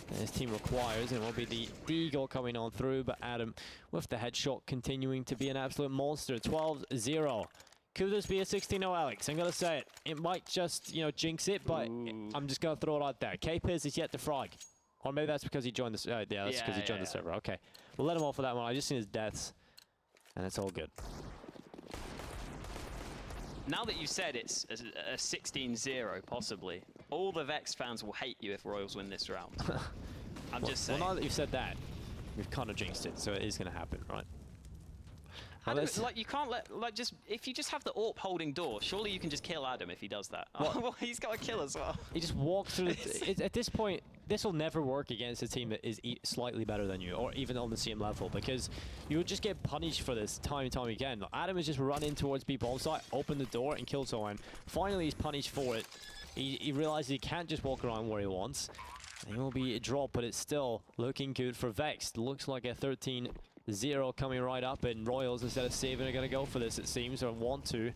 that his team requires. And it will be the deagle coming on through, but Adam with the headshot continuing to be an absolute monster. 12-0. Could this be a 16-0, Alex? I'm going to say it. It might just, you know, jinx it, but I'm just going to throw it out there. K-Piz is yet to frag. Or maybe that's because he joined the yeah, that's because he joined the server. Okay. We'll let him off for that one. I just seen his deaths, and it's all good. Now that you said it's a 16-0, possibly, all the Vex fans will hate you if Royals win this round. I'm just saying. Well, now that you've said that, we've kind of jinxed it, so it is going to happen, right? Adam, like, you can't let, like, if you just have the AWP holding door, surely you can just kill Adam if he does that. Oh, well, he's got a kill as well. He just walks through. At this point, this will never work against a team that is slightly better than you, or even on the same level, because you would just get punished for this time and time again. Adam is just running towards B bomb site, open the door, and kill someone. Finally, he's punished for it. He realizes he can't just walk around where he wants. And he will be a drop, but it's still looking good for Vexed. Looks like a 13-0 coming right up, and Royals, instead of saving, are going to go for this, it seems, or want to.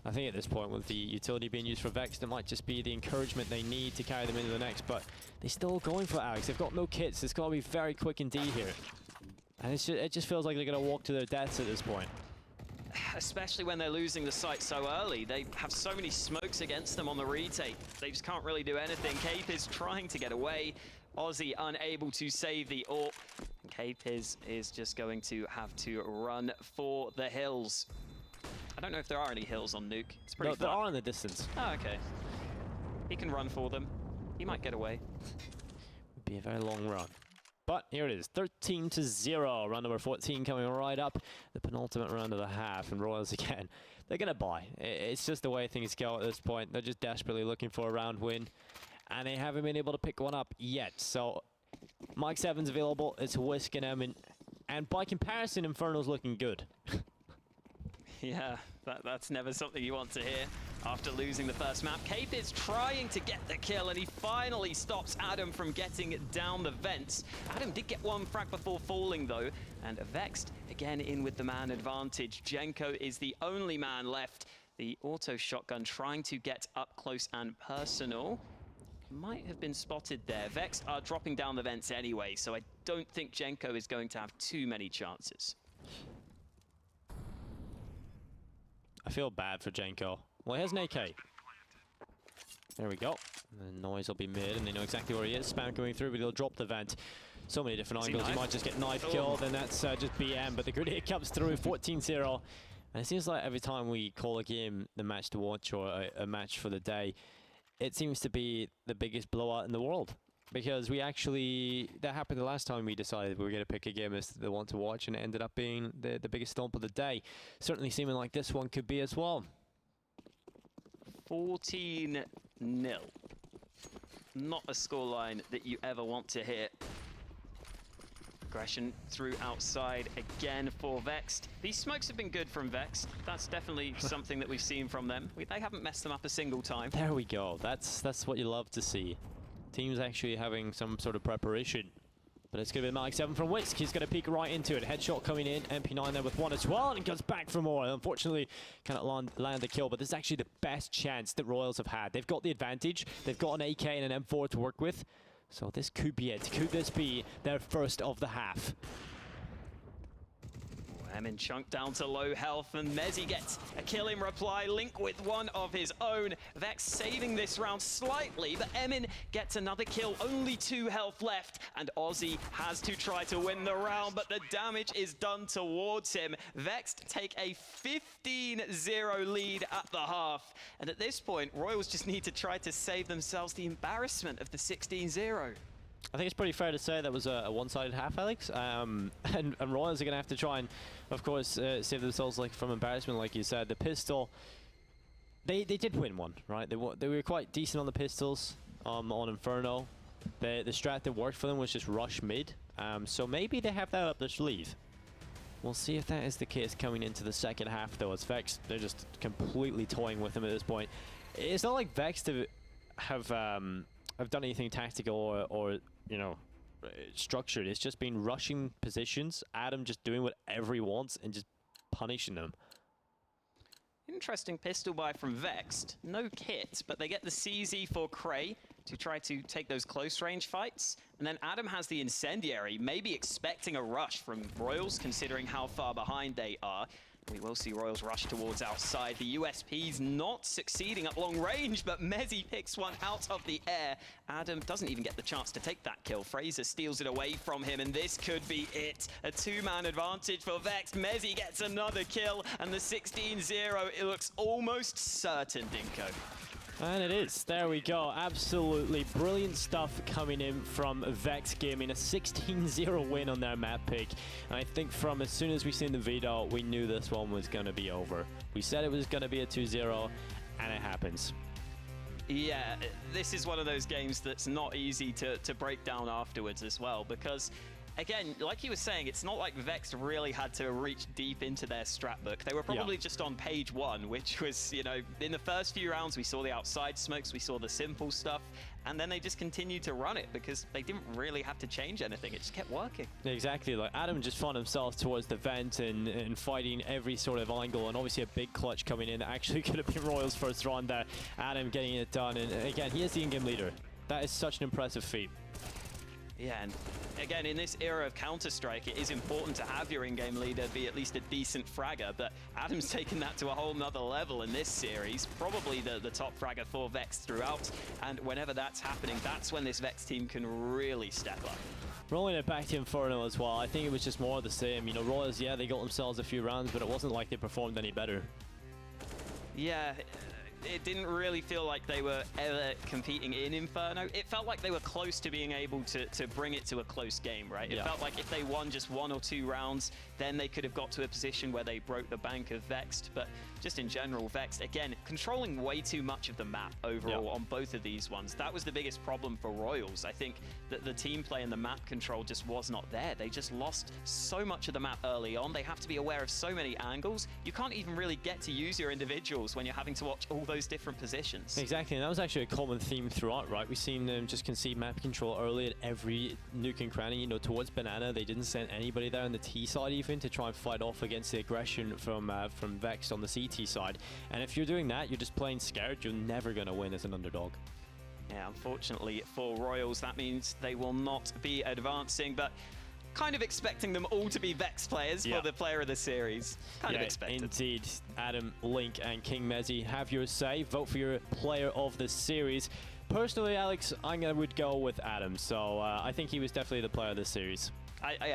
I think at this point, with the utility being used for Vexed, it might just be the encouragement they need to carry them into the next, but they're still going for Alex. They've got no kits. It's got to be very quick and D here. And it just feels like they're going to walk to their deaths at this point. Especially when they're losing the site so early. They have so many smokes against them on the retake. They just can't really do anything. Cape is trying to get away. Aussie unable to save the AWP. K-Piz is just going to have to run for the hills. I don't know if there are any hills on Nuke. It's pretty there are in the distance. Oh, okay. He can run for them. He might get away. Would be a very long run. But here it is, 13-0. Round number 14 coming right up. The penultimate round of the half, and Royals again. They're going to buy. It's just the way things go at this point. They're just desperately looking for a round win, and they haven't been able to pick one up yet. So Mike 7's available. It's Whisk and Emin. And by comparison, Inferno's looking good. Yeah, that's never something you want to hear after losing the first map. Cape is trying to get the kill, and he finally stops Adam from getting down the vents. Adam did get 1 frag before falling, though, and Vexed again in with the man advantage. Jenko is the only man left. The auto shotgun trying to get up close and personal. Might have been spotted there. Vexed are dropping down the vents anyway, so I don't think Jenko is going to have too many chances. I feel bad for Jenko. Well, he has an AK. There we go. The noise will be mid, and they know exactly where he is. Spam coming through, but he'll drop the vent. So many different angles. He might just get knife killed, and that's just BM, but the grenade comes through, 14-0. And it seems like every time we call a game the match to watch, or a match for the day, it seems to be the biggest blowout in the world. Because we actually, that happened the last time we decided we were going to pick a game as the one to watch, and it ended up being the biggest stomp of the day. Certainly seeming like this one could be as well. 14-0. Not a scoreline that you ever want to hear. Aggression through outside again for Vexed. These smokes have been good from Vexed. That's definitely something that we've seen from them. They haven't messed them up a single time. There we go. That's what you love to see. Teams actually having some sort of preparation But it's going to be Malik 7 from Whisk. He's going to peek right into it. Headshot coming in. MP9 there with 1 as well. And goes back for more. Unfortunately, cannot land the kill. But this is actually the best chance that Royals have had. They've got the advantage. They've got an AK and an M4 to work with. So this could be it. Could this be their first of the half? Emin chunked down to low health, and Mezzy gets a kill in reply. Link with one of his own. Vex saving this round slightly, but Emin gets another kill. Only 2 health left, and Aussie has to try to win the round, but the damage is done towards him. Vexed take a 15-0 lead at the half, and at this point, Royals just need to try to save themselves the embarrassment of the 16-0. I think it's pretty fair to say that was a one-sided half, Alex. And Royals are going to have to try and, of course, save themselves from embarrassment, like you said. The pistol, they did win one, right? They were quite decent on the pistols on Inferno. The strat that worked for them was just rush mid. So maybe they have that up their sleeve. We'll see if that is the case coming into the second half, though. As Vex, they're just completely toying with them at this point. It's not like Vex have done anything tactical or you know, structured. It's just been rushing positions, Adam just doing whatever he wants and just punishing them. Interesting pistol buy from Vexed. No kit, but they get the CZ for Cray to try to take those close range fights. And then Adam has the Incendiary, maybe expecting a rush from Royals, considering how far behind they are. We will see Royals rush towards outside. The USP's not succeeding at long range, but Mezzy picks one out of the air. Adam doesn't even get the chance to take that kill. Fraser steals it away from him, and this could be it. A 2-man advantage for Vex. Mezzy gets another kill, and the 16-0, it looks almost certain, Dinko. And it is. There we go. Absolutely brilliant stuff coming in from Vex Gaming. A 16-0 win on their map pick. And I think from as soon as we seen the video, we knew this one was going to be over. We said it was going to be a 2-0, and it happens. Yeah, this is one of those games that's not easy to break down afterwards as well, because again, like you were saying, it's not like Vex really had to reach deep into their strat book. They were probably just on page 1, which was, you know, in the first few rounds, we saw the outside smokes, we saw the simple stuff, and then they just continued to run it because they didn't really have to change anything. It just kept working. Exactly. Like Adam just found himself towards the vent and fighting every sort of angle, and obviously a big clutch coming in that actually could have been Royals' first round there. Adam getting it done, and again, he is the in-game leader. That is such an impressive feat. Yeah, and again, in this era of Counter-Strike, it is important to have your in-game leader be at least a decent fragger, but Adam's taken that to a whole nother level in this series. Probably the top fragger for Vex throughout, and whenever that's happening, that's when this Vex team can really step up. Rolling it back to Inferno as well, I think it was just more of the same. You know, Royals, yeah, they got themselves a few rounds, but it wasn't like they performed any better. Yeah. It didn't really feel like they were ever competing in Inferno. It felt like they were close to being able to bring it to a close game, right? It felt like if they won just 1 or 2 rounds, then they could have got to a position where they broke the bank of Vexed. But just in general, Vexed, again, controlling way too much of the map overall on both of these ones. That was the biggest problem for Royals. I think that the team play and the map control just was not there. They just lost so much of the map early on. They have to be aware of so many angles. You can't even really get to use your individuals when you're having to watch all those different positions. Exactly, and that was actually a common theme throughout, right? We've seen them just concede map control early at every nook and cranny. You know, towards Banana, they didn't send anybody there on the T side even to try and fight off against the aggression from Vex on the CT side. And if you're doing that, you're just playing scared. You're never going to win as an underdog. Yeah, unfortunately for Royals, that means they will not be advancing, but kind of expecting them all to be Vex players for the player of the series. Kind of expected. Indeed. Adam, Link, and King Mezzy, have your say. Vote for your player of the series. Personally, Alex, I would go with Adam. So I think he was definitely the player of the series.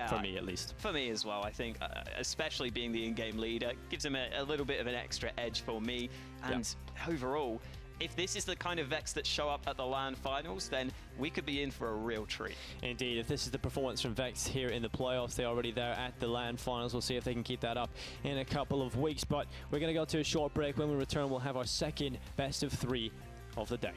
For me, at least. For me as well, I think, especially being the in-game leader, gives him a little bit of an extra edge for me. And overall, if this is the kind of Vex that show up at the LAN finals, then we could be in for a real treat. Indeed, if this is the performance from Vex here in the playoffs, they're already there at the LAN finals. We'll see if they can keep that up in a couple of weeks. But we're going to go to a short break. When we return, we'll have our second best of 3 of the day.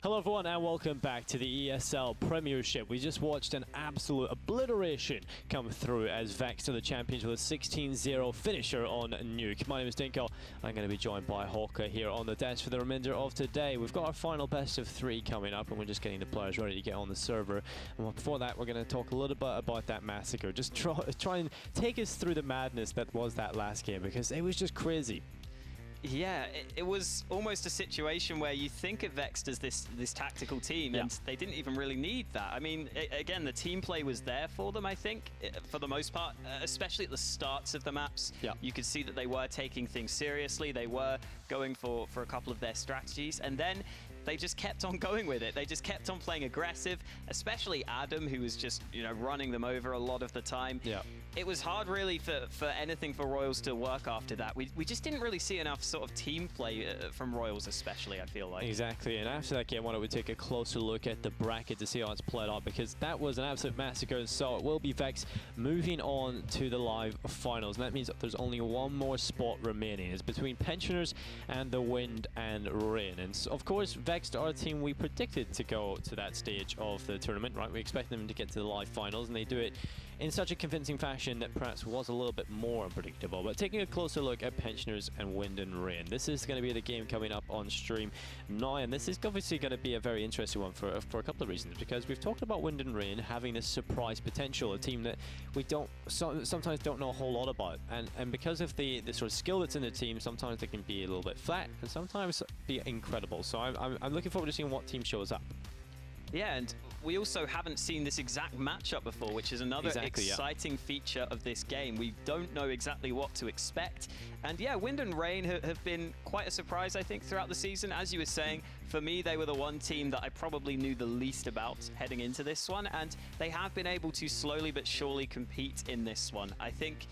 Hello everyone and welcome back to the ESL Premiership. We just watched an absolute obliteration come through as Vexed are the champions with a 16-0 finisher on Nuke. My name is Dinko. I'm going to be joined by Hawker here on the desk for the remainder of today. We've got our final best of 3 coming up and we're just getting the players ready to get on the server. And before that we're going to talk a little bit about that massacre. Just try and take us through the madness that was that last game because it was just crazy. Yeah, it was almost a situation where you think of Vexed as this tactical team, and they didn't even really need that. I mean, again, the team play was there for them, I think, for the most part, especially at the starts of the maps. You could see that they were taking things seriously. They were going for a couple of their strategies, and then they just kept on going with it. They just kept on playing aggressive, especially Adam, who was just, running them over a lot of the time. It was hard really for anything for Royals to work after that. We just didn't really see enough sort of team play from Royals especially, I feel like. Exactly, and after that game, why don't we take a closer look at the bracket to see how it's played out, because that was an absolute massacre, and so it will be Vex moving on to the live finals. And that means that there's only one more spot remaining. It's between Pensioners and the Wind and Rain. And so, of course, Vex are a team we predicted to go to that stage of the tournament, right? We expect them to get to the live finals, and they do it in such a convincing fashion that perhaps was a little bit more unpredictable. But taking a closer look at Pensioners and Wind and Rain, this is going to be the game coming up on stream now, and this is obviously going to be a very interesting one for a couple of reasons, because we've talked about Wind and Rain having this surprise potential, a team that we sometimes don't know a whole lot about, and because of the sort of skill that's in the team, sometimes they can be a little bit flat and sometimes be incredible. So I'm looking forward to seeing what team shows up. Yeah, and we also haven't seen this exact matchup before, which is another exciting feature of this game. We don't know exactly what to expect. And yeah, Wind and Rain have been quite a surprise, I think, throughout the season. As you were saying, for me, they were the one team that I probably knew the least about heading into this one. And they have been able to slowly but surely compete in this one. I think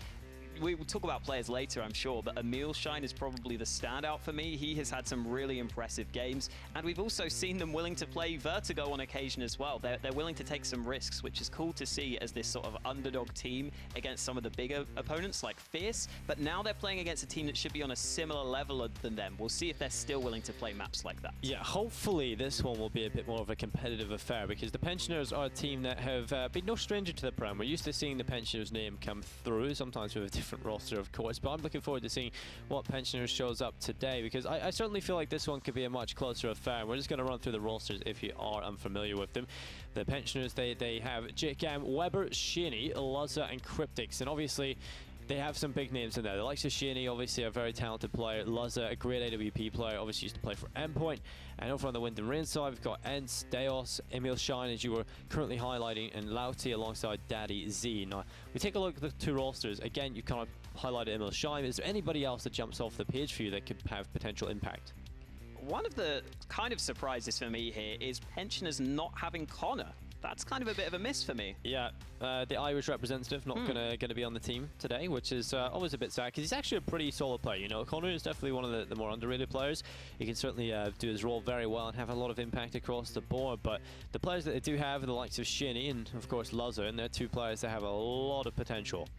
we will talk about players later, I'm sure, but Emil Shine is probably the standout for me. He has had some really impressive games, and we've also seen them willing to play Vertigo on occasion as well. They're willing to take some risks, which is cool to see as this sort of underdog team against some of the bigger opponents like Fierce, but now they're playing against a team that should be on a similar level than them. We'll see if they're still willing to play maps like that. Yeah, hopefully this one will be a bit more of a competitive affair, because the Pensioners are a team that have been no stranger to the Prem. We're used to seeing the Pensioners name come through, sometimes with a different roster, of course, but I'm looking forward to seeing what Pensioners shows up today, because I certainly feel like this one could be a much closer affair. We're just going to run through the rosters if you are unfamiliar with them. The Pensioners, they have JCam, Weber, Shaney, Luzza, and Cryptics, and obviously they have some big names in there. The likes of Shaney, obviously a very talented player. Luzza, a great AWP player, obviously used to play for Endpoint. And over on the Wind and Rain side, we've got Ents, Deos, Emil Shine, as you were currently highlighting, and Lauti alongside Daddy Z. Now, we take a look at the 2 rosters. Again, you kind of highlighted Emil Shine. Is there anybody else that jumps off the page for you that could have potential impact? One of the kind of surprises for me here is Pensioners not having Connor. That's kind of a bit of a miss for me. Yeah, the Irish representative not gonna be on the team today, which is always a bit sad, because he's actually a pretty solid player. Connor is definitely one of the more underrated players. He can certainly do his role very well and have a lot of impact across the board. But the players that they do have are the likes of Shinny and of course Luzza, and they're 2 players that have a lot of potential.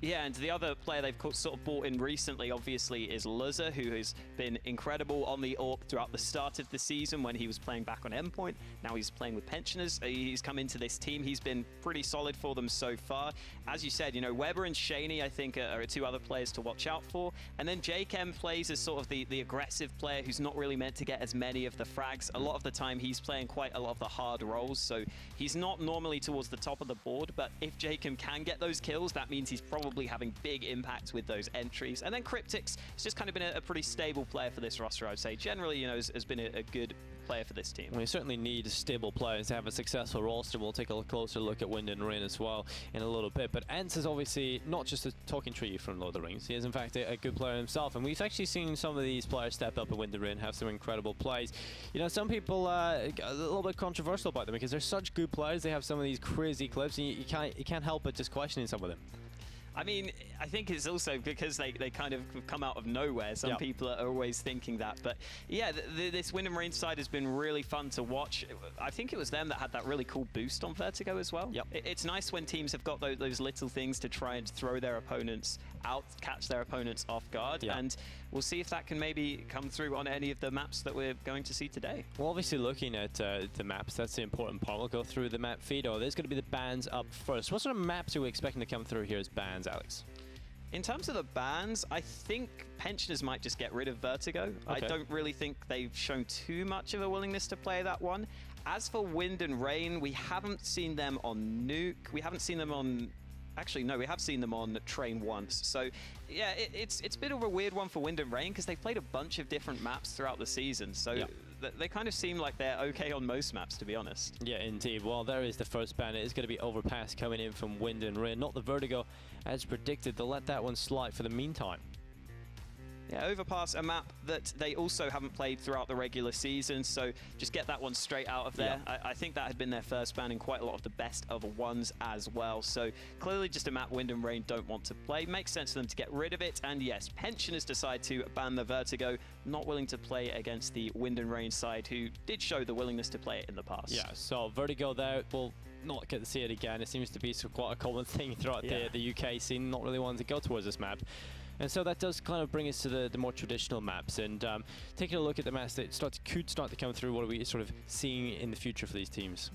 Yeah, and the other player they've sort of brought in recently, obviously, is Luzza, who has been incredible on the AWP throughout the start of the season when he was playing back on Endpoint. Now he's playing with Pensioners. He's come into this team. He's been pretty solid for them so far. As you said, Weber and Shaney, I think, are 2 other players to watch out for. And then JChem plays as sort of the aggressive player who's not really meant to get as many of the frags. A lot of the time, he's playing quite a lot of the hard roles, so he's not normally towards the top of the board. But if JChem can get those kills, that means he's probably having big impacts with those entries. And then Cryptics has just kind of been a pretty stable player for this roster, I would say. Generally, has been a good player for this team. We certainly need stable players to have a successful roster. We'll take a closer look at Wind and Rain as well in a little bit. But Ents is obviously not just a talking tree from Lord of the Rings. He is, in fact, a good player himself. And we've actually seen some of these players step up in Wind and Rain, have some incredible plays. Some people are a little bit controversial about them because they're such good players. They have some of these crazy clips, and you can't help but just questioning some of them. I mean, I think it's also because they kind of come out of nowhere. Some people are always thinking that. But yeah, this Wind and Rain side has been really fun to watch. I think it was them that had that really cool boost on Vertigo as well. It's nice when teams have got those little things to try and throw their opponents out, catch their opponents off guard. And we'll see if that can maybe come through on any of the maps that we're going to see today. Well, obviously looking at the maps, that's the important part. We'll go through the map feed. There's going to be the bans up first. What sort of maps are we expecting to come through here as bans, Alex? In terms of the bans, I think Pensioners might just get rid of Vertigo. I don't really think they've shown too much of a willingness to play that one. As for Wind and Rain, we haven't seen them on Nuke. We haven't seen them on... Actually, no, we have seen them on Train once. So, yeah, it's a bit of a weird one for Wind and Rain because they've played a bunch of different maps throughout the season. So they kind of seem like they're okay on most maps, to be honest. Yeah, indeed. Well, there is the first ban. It is going to be Overpass coming in from Wind and Rain. Not the Vertigo as predicted. They'll let that one slide for the meantime. Yeah, Overpass, a map that they also haven't played throughout the regular season, so just get that one straight out of there. I think that had been their first ban in quite a lot of the best of ones as well. So clearly just a map Wind and Rain don't want to play. Makes sense for them to get rid of it. And yes, Pensioners decide to ban the Vertigo, not willing to play against the Wind and Rain side, who did show the willingness to play it in the past. Yeah, so Vertigo there will not get to see it again. It seems to be quite a common thing throughout the UK scene, not really wanting to go towards this map. And so that does kind of bring us to the more traditional maps. And taking a look at the maps that could start to come through, what are we sort of seeing in the future for these teams?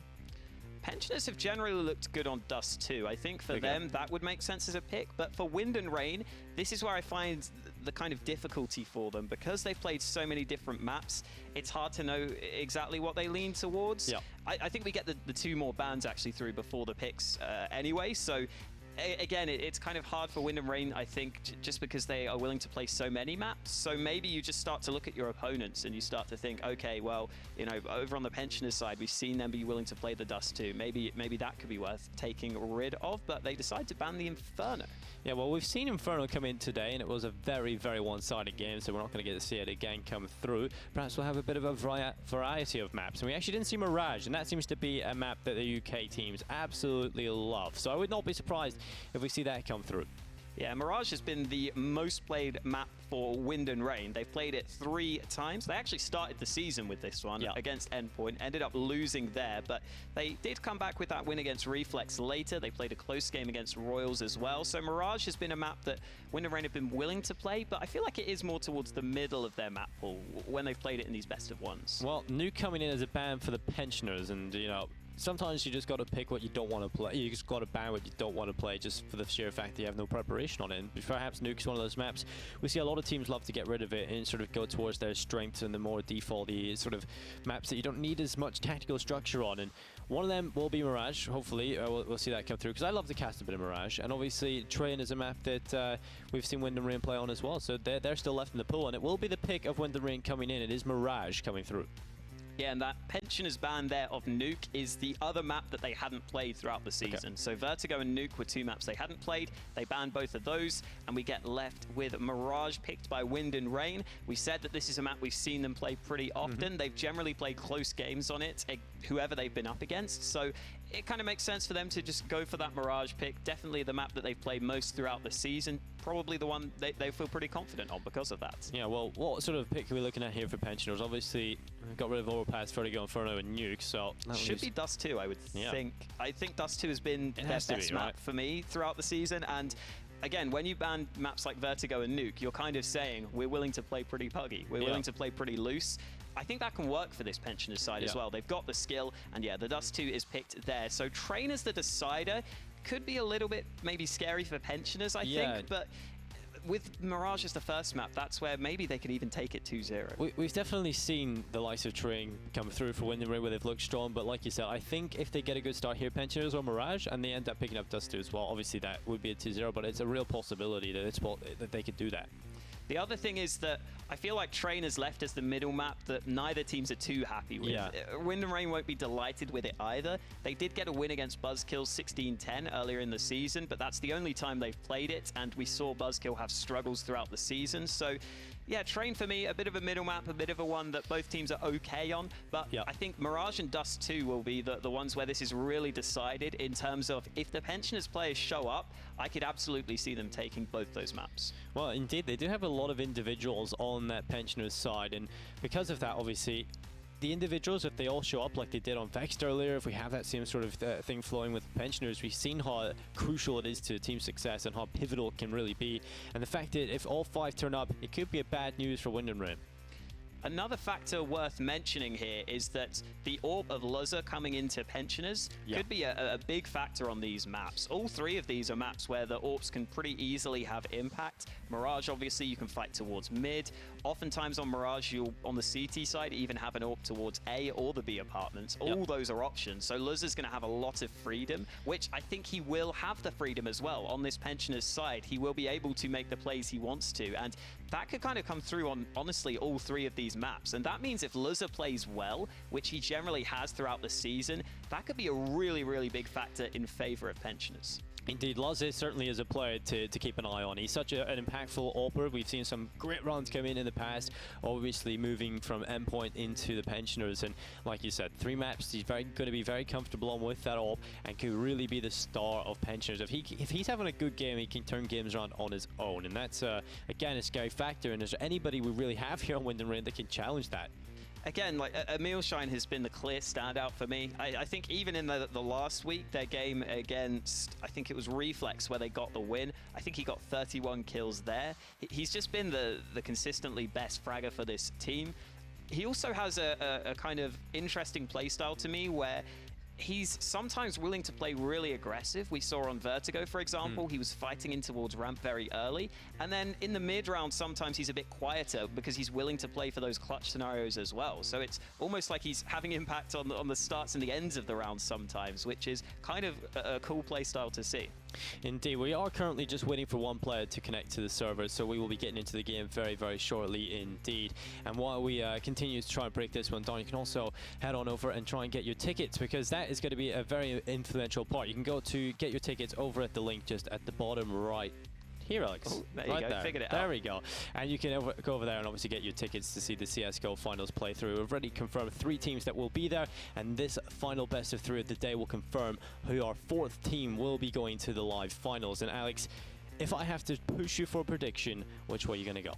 Pensioners have generally looked good on Dust 2. I think for them, that would make sense as a pick. But for Wind and Rain, this is where I find the kind of difficulty for them. Because they've played so many different maps, it's hard to know exactly what they lean towards. I think we get the two more bans actually through before the picks anyway. So again, it's kind of hard for Wind and Rain, I think, just because they are willing to play so many maps. So maybe you just start to look at your opponents and you start to think, okay, well, you know, over on the Pensioners side, we've seen them be willing to play the Dust 2. Maybe that could be worth taking rid of, but they decide to ban the Inferno. Yeah, well, we've seen Inferno come in today, and it was a very, very one-sided game, so we're not going to get to see it again come through. Perhaps we'll have a bit of a variety of maps. And we actually didn't see Mirage, and that seems to be a map that the UK teams absolutely love. So I would not be surprised if we see that come through. Yeah, Mirage has been the most played map for Wind and Rain. They've played it 3 times. They actually started the season with this one against Endpoint, ended up losing there, but they did come back with that win against Reflex later. They played a close game against Royals as well. So Mirage has been a map that Wind and Rain have been willing to play, but I feel like it is more towards the middle of their map pool when they've played it in these best of ones. Well, Nuke coming in as a ban for the Pensioners, and, you know, sometimes you just got to pick what you don't want to play. You just got to ban what you don't want to play just for the sheer fact that you have no preparation on it. And perhaps Nuke's one of those maps. We see a lot of teams love to get rid of it and sort of go towards their strengths and the more defaulty sort of maps that you don't need as much tactical structure on. And one of them will be Mirage. Hopefully, we'll see that come through, because I love to cast a bit of Mirage. And obviously, Train is a map that we've seen Wind and Rain play on as well. So they're still left in the pool. And it will be the pick of Wind and Rain coming in. It is Mirage coming through. Yeah, and that Pensioners ban there of Nuke is the other map that they hadn't played throughout the season. So Vertigo and Nuke were 2 maps they hadn't played. They banned both of those, and we get left with Mirage picked by Wind and Rain. We said that this is a map we've seen them play pretty often. They've generally played close games on it, whoever they've been up against. So it kind of makes sense for them to just go for that Mirage pick. Definitely the map that they've played most throughout the season. Probably the one they feel pretty confident on because of that. Yeah, well, what sort of pick are we looking at here for Pensioners? Obviously, we got rid of Overpass, Vertigo, Inferno, and Nuke, so... Should be Dust 2, I would think. I think Dust 2 has been their best map for me throughout the season, and again, when you ban maps like Vertigo and Nuke, you're kind of saying, we're willing to play pretty puggy. We're willing to play pretty loose. I think that can work for this Pensioners side as well. They've got the skill, and yeah, the Dust 2 is picked there. So Train as the decider could be a little bit maybe scary for Pensioners, I think, but with Mirage as the first map, that's where maybe they could even take it 2-0. We've definitely seen the likes of Train come through for Wind and Rain where they've looked strong, but like you said, I think if they get a good start here, Pensioners or Mirage, and they end up picking up Dust 2 as well, obviously that would be a 2-0, but it's a real possibility that they could do that. The other thing is that I feel like Train is left as the middle map that neither teams are too happy with. Wind and Rain won't be delighted with it either. They did get a win against Buzzkill 16-10 earlier in the season, but that's the only time they've played it, and we saw Buzzkill have struggles throughout the season. So yeah, Train for me, a bit of a middle map, a bit of a one that both teams are okay on. But I think Mirage and Dust 2 will be the ones where this is really decided in terms of if the Pensioners players show up, I could absolutely see them taking both those maps. Well, indeed, they do have a lot of individuals on that Pensioners side, and because of that, obviously, the individuals, if they all show up like they did on Vexed earlier, if we have that same sort of thing flowing with Pensioners, we've seen how crucial it is to team success and how pivotal it can really be. And the fact that if all 5 turn up, it could be a bad news for Wind and Rain. Another factor worth mentioning here is that the AWP of Luzza coming into Pensioners could be a big factor on these maps. All 3 of these are maps where the AWPs can pretty easily have impact. Mirage, obviously, you can fight towards mid. Oftentimes on Mirage, you'll, on the CT side, even have an AWP towards A or the B apartments. All those are options. So Luzza's going to have a lot of freedom, which I think he will have the freedom as well. On this Pensioners side, he will be able to make the plays he wants to. And that could kind of come through on, honestly, all 3 of these maps. And that means if Luzza plays well, which he generally has throughout the season, that could be a really, really big factor in favor of Pensioners. Indeed, Luzza certainly is a player to keep an eye on. He's such an impactful AWPer. We've seen some great runs come in the past, obviously moving from endpoint into the Pensioners. And like you said, 3 maps, he's going to be very comfortable on with that AWP and could really be the star of Pensioners. If he's having a good game, he can turn games around on his own. And that's, again, a scary factor. And is there anybody we really have here on Wind and Rain that can challenge that? Again, like Emilshine has been the clear standout for me. I think even in the last week, their game against, I think it was Reflex, where they got the win. I think he got 31 kills there. He's just been the consistently best fragger for this team. He also has a kind of interesting playstyle to me where he's sometimes willing to play really aggressive. We saw on Vertigo, for example, he was fighting in towards ramp very early. And then in the mid round, sometimes he's a bit quieter because he's willing to play for those clutch scenarios as well. So it's almost like he's having impact on the starts and the ends of the round sometimes, which is kind of a cool play style to see. Indeed, we are currently just waiting for one player to connect to the server, so we will be getting into the game very, very shortly indeed. And while we continue to try and break this one down, you can also head on over and try and get your tickets, because that is going to be a very influential part. You can go to get your tickets over at the link just at the bottom right here, Alex. Oh, there you go. Figured it out. There we go. And you can go over there and obviously get your tickets to see the CSGO finals play through. We've already confirmed 3 teams that will be there, and this final best of 3 of the day will confirm who our 4th team will be going to the live finals. And Alex, if I have to push you for a prediction, which way are you going to go?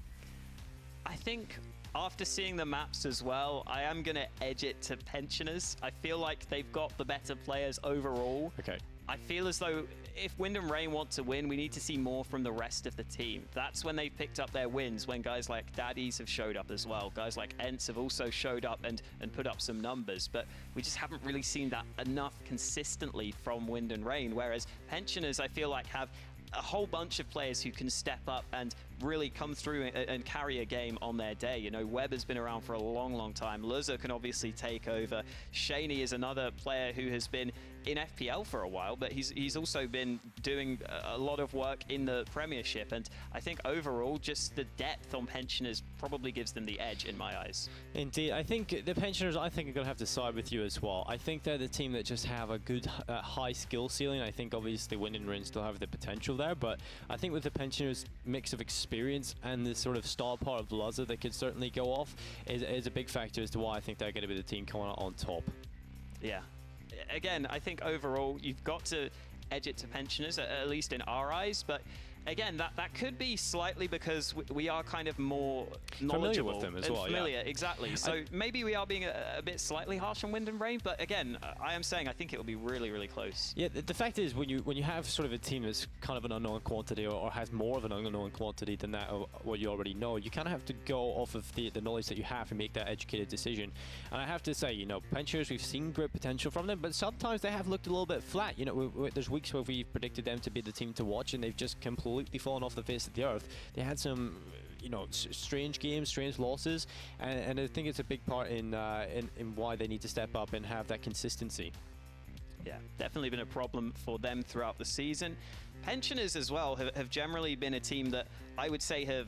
I think after seeing the maps as well, I am going to edge it to Pensioners. I feel like they've got the better players overall. Okay. I feel as though if Wind and Rain want to win, we need to see more from the rest of the team. That's when they've picked up their wins, when guys like Daddies have showed up as well. Guys like Ents have also showed up and put up some numbers, but we just haven't really seen that enough consistently from Wind and Rain, whereas Pensioners, I feel like, have a whole bunch of players who can step up and really come through and carry a game on their day. You know, Webb has been around for a long, long time. Luzza can obviously take over. Shaney is another player who has been in FPL for a while, but he's also been doing a lot of work in the Premiership. And I think overall, just the depth on Pensioners probably gives them the edge in my eyes. Indeed. I think the Pensioners, I think, are going to have to side with you as well. I think they're the team that just have a good high skill ceiling. I think obviously Wind and Rain still have the potential there, but I think with the Pensioners mix of experience and the sort of star part of Luzza that could certainly go off is a big factor as to why I think they're going to be the team coming out on top. Yeah. Again, I think overall you've got to edge it to Pensioners, at least in our eyes, but again, that could be slightly because we are kind of more knowledgeable with them as well. Familiar, exactly. So maybe we are being a bit slightly harsh on Wind and Rain, but again, I am saying I think it will be really, really close. Yeah, the fact is when you have sort of a team that's kind of an unknown quantity or has more of an unknown quantity than that of what you already know, you kind of have to go off of the knowledge that you have and make that educated decision. And I have to say, you know, Pensioners, we've seen great potential from them, but sometimes they have looked a little bit flat. You know, there's weeks where we've predicted them to be the team to watch, and they've just completely fallen off the face of the earth. They had some, you know, strange games, strange losses, and I think it's a big part in why they need to step up and have that consistency. Yeah, definitely been a problem for them throughout the season. Pensioners as well have generally been a team that I would say have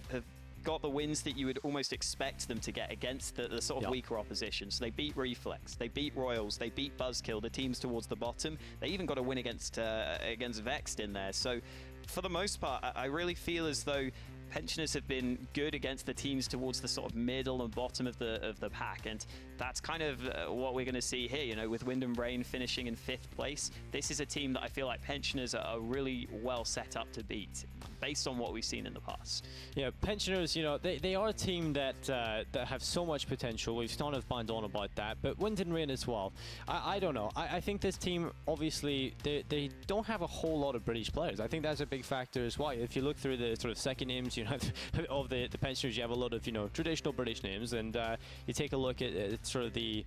got the wins that you would almost expect them to get against the sort of weaker opposition. So they beat Reflex, they beat Royals, they beat Buzzkill, the teams towards the bottom. They even got a win against Vexed in there. So for the most part, I really feel as though Pensioners have been good against the teams towards the sort of middle and bottom of the pack, and that's kind of what we're going to see here. You know, with Wind and Rain finishing in 5th place, this is a team that I feel like Pensioners are really well set up to beat, based on what we've seen in the past. Yeah, Pensioners, you know, they are a team that that have so much potential. We've kind of banged on about that, but Wind and Rain as well. I don't know. I think this team, obviously, they don't have a whole lot of British players. I think that's a big factor as well. If you look through the sort of second names, you know, of the Pensioners, you have a lot of, you know, traditional British names, and you take a look at sort of the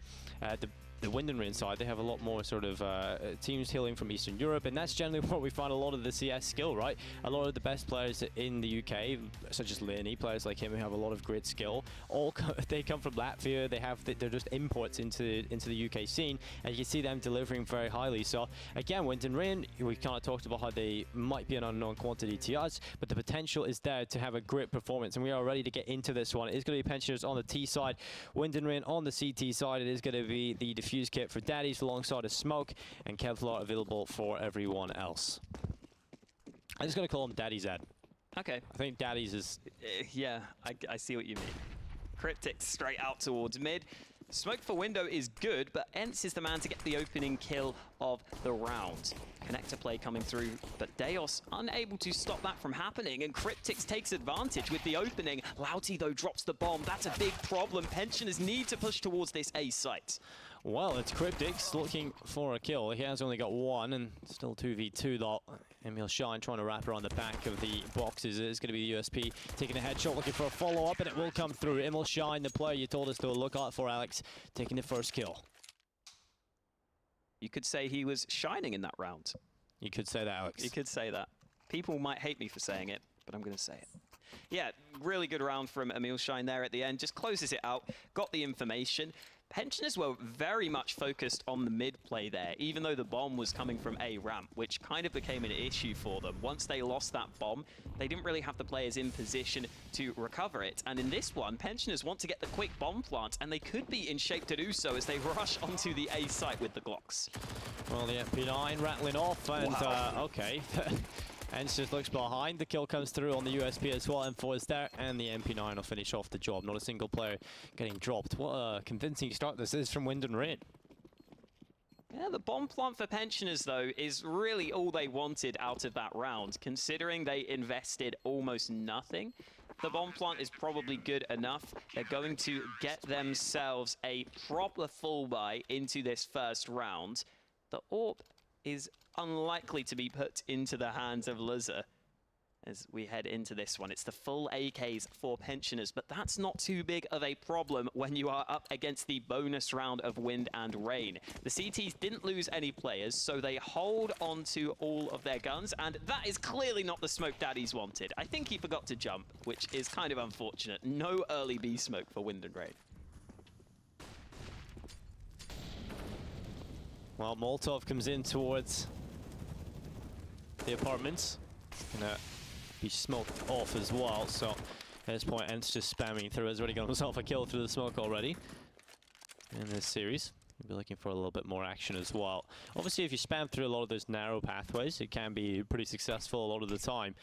Wind and Rain side, they have a lot more sort of teams hailing from Eastern Europe, and that's generally where we find a lot of the CS skill, right? A lot of the best players in the UK, such as Lenny, players like him who have a lot of great skill, they come from Latvia. They're just imports into the UK scene, and you can see them delivering very highly. So again, Wind and Rain, we kind of talked about how they might be an unknown quantity to us, but the potential is there to have a great performance, and we are ready to get into this one. It is going to be Pensioners on the T side, Wind and Rain on the CT side. It is going to be the Fuse kit for Daddies alongside a Smoke, and Kevlar available for everyone else. I'm just going to call him Daddy's Ed. Okay. I think Daddy's is... yeah, I see what you mean. Cryptic straight out towards mid. Smoke for Window is good, but Ents is the man to get the opening kill of the round. Connector play coming through, but Deos unable to stop that from happening, and Cryptix takes advantage with the opening. Louty, though, drops the bomb. That's a big problem. Pensioners need to push towards this A site. Well, it's Cryptix looking for a kill. He has only got one, and still 2v2 though. Emil Shine trying to wrap around the back of the boxes. It's going to be the USP taking a headshot, looking for a follow-up, and it will come through. Emil Shine, the player you told us to look out for, Alex, taking the first kill. You could say he was shining in that round. You could say that, Alex. You could say that. People might hate me for saying it, but I'm going to say it. Yeah, really good round from Emil Shine there at the end. Just closes it out, got the information. Pensioners were very much focused on the mid play there, even though the bomb was coming from A ramp, which kind of became an issue for them. Once they lost that bomb, they didn't really have the players in position to recover it. And in this one, Pensioners want to get the quick bomb plant, and they could be in shape to do so as they rush onto the A site with the Glocks. Well, the FP9 rattling off, and wow. Okay. Ents just looks behind. The kill comes through on the USP as well. M4 is there, and the MP9 will finish off the job. Not a single player getting dropped. What a convincing start this is from Wind and Rain. Yeah, the bomb plant for Pensioners, though, is really all they wanted out of that round, considering they invested almost nothing. The bomb plant is probably good enough. They're going to get themselves a proper full buy into this first round. The AWP is unlikely to be put into the hands of Luzza as we head into this one. It's the full AKs for Pensioners, but that's not too big of a problem when you are up against the bonus round of Wind and Rain. The CTs didn't lose any players, so they hold on to all of their guns, and that is clearly not the smoke Daddies wanted. I think he forgot to jump, which is kind of unfortunate. No early B smoke for Wind and Rain. Well, Molotov comes in towards the apartments. Gonna be smoked off as well, so at this point, Ents just spamming through. Has already got himself a kill through the smoke already in this series. We'll be looking for a little bit more action as well. Obviously, if you spam through a lot of those narrow pathways, it can be pretty successful a lot of the time.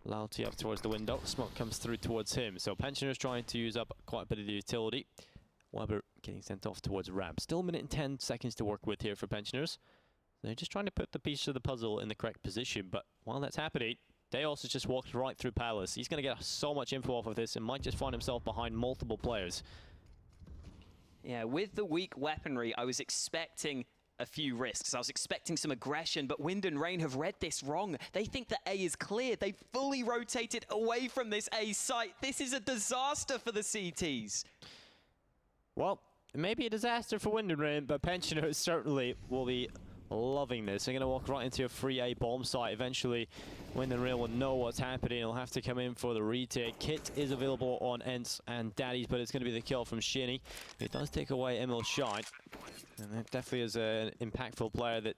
Louty up towards the window. Smoke comes through towards him. So Pensioners trying to use up quite a bit of the utility. Weber getting sent off towards ramp. Still a minute and 10 seconds to work with here for Pensioners. They're just trying to put the piece of the puzzle in the correct position, but while that's happening, Deos has just walked right through Palace. He's going to get so much info off of this and might just find himself behind multiple players. Yeah, with the weak weaponry, I was expecting a few risks. I was expecting some aggression, but Wind and Rain have read this wrong. They think that A is clear. They fully rotated away from this A site. This is a disaster for the CTs. Well, it may be a disaster for Wind and Rain, but Pensioners certainly will be loving this. They're going to walk right into a free A bomb site. Eventually, Wind and Rain will know what's happening. He'll have to come in for the retake. Kit is available on Ents and Daddies, but it's going to be the kill from Shinny. It does take away Emil Shine. And that definitely is an impactful player that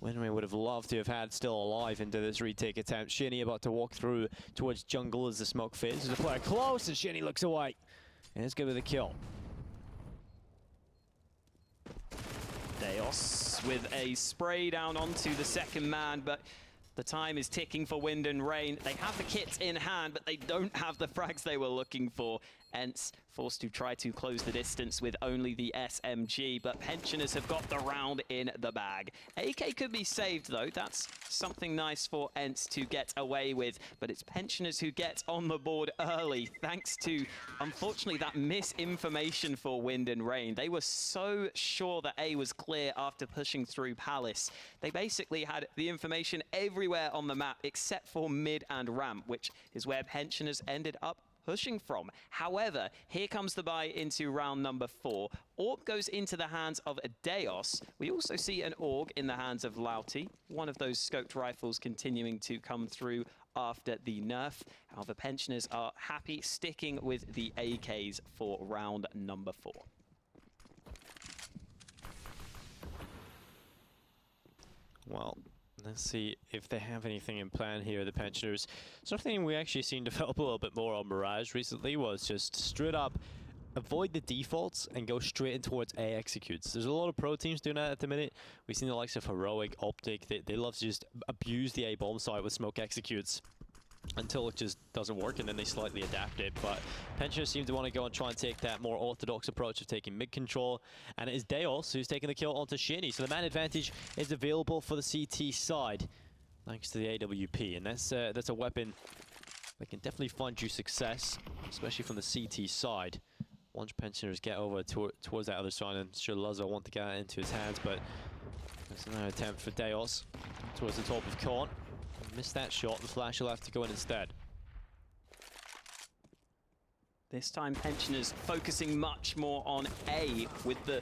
Wind and Rain would have loved to have had still alive into this retake attempt. Shinny about to walk through towards jungle as the smoke fits. There's a player close, and Shinny looks away. And it's good with the kill. Deos with a spray down onto the second man, but The time is ticking for Wind and Rain. They have the kits in hand, but they don't have the frags they were looking for. Ents forced to try to close the distance with only the SMG, but Pensioners have got the round in the bag. AK could be saved, though. That's something nice for Ents to get away with, but it's Pensioners who get on the board early, thanks to, unfortunately, that misinformation for Wind and Rain. They were so sure that A was clear after pushing through Palace. They basically had the information everywhere on the map except for mid and ramp, which is where Pensioners ended up pushing from. However, here comes the buy into round number 4. Orb goes into the hands of Deos. We also see an AUG in the hands of Lauti. One of those scoped rifles continuing to come through after the nerf. However, Pensioners are happy sticking with the AKs for round number 4. Well, let's see if they have anything in plan here, the Pensioners. Something we actually seen develop a little bit more on Mirage recently was just straight up avoid the defaults and go straight in towards A executes. There's a lot of pro teams doing that at the minute. We've seen the likes of Heroic, Optic. They love to just abuse the A bomb site with smoke executes until it just doesn't work, and then they slightly adapt it. But Pensioners seem to want to go and try and take that more orthodox approach of taking mid control, and it is Deos who's taking the kill onto Shinny. So the man advantage is available for the CT side, thanks to the AWP, and that's a weapon that can definitely find you success, especially from the CT side. Once Pensioners get over towards that other side, and sure Luzza will want to get it into his hands, but there's another attempt for Deos towards the top of Corn. Missed that shot, the flash will have to go in instead. This time Pensioners focusing much more on A with the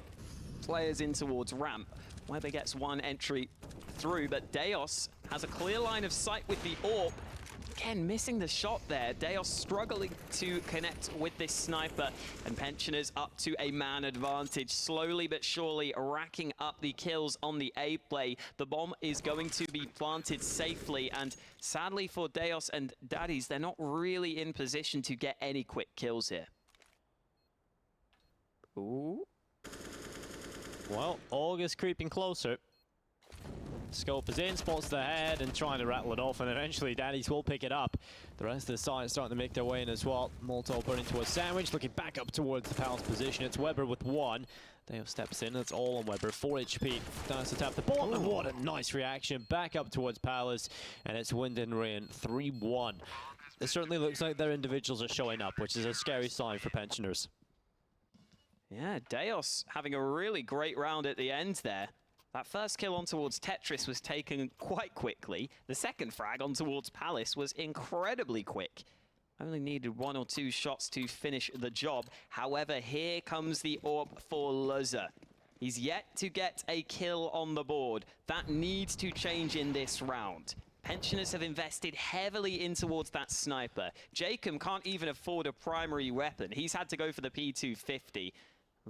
players in towards ramp. Weber gets one entry through, but Deos has a clear line of sight with the AWP. Again, missing the shot there. Deos struggling to connect with this sniper, and Pensioners up to a man advantage. Slowly but surely racking up the kills on the A play. The bomb is going to be planted safely, and sadly for Deos and Daddies, they're not really in position to get any quick kills here. Ooh. Well, August creeping closer. Scope is in, spots the head and trying to rattle it off, and eventually Daddies will pick it up. The rest of the side starting to make their way in as well. Molotov burning towards Sandwich, looking back up towards the Palace position. It's Weber with one. Dale steps in, that's all on Weber. 4 HP, down to tap the ball, and what a nice reaction. Back up towards Palace, and it's Wind and Rain 3-1. It certainly looks like their individuals are showing up, which is a scary sign for Pensioners. Yeah, Deos having a really great round at the end there. That first kill on towards Tetris was taken quite quickly. The second frag on towards Palace was incredibly quick. Only needed 1 or 2 shots to finish the job. However, here comes the AWP for Luzza. He's yet to get a kill on the board. That needs to change in this round. Pensioners have invested heavily in towards that sniper. Jacob can't even afford a primary weapon. He's had to go for the P250.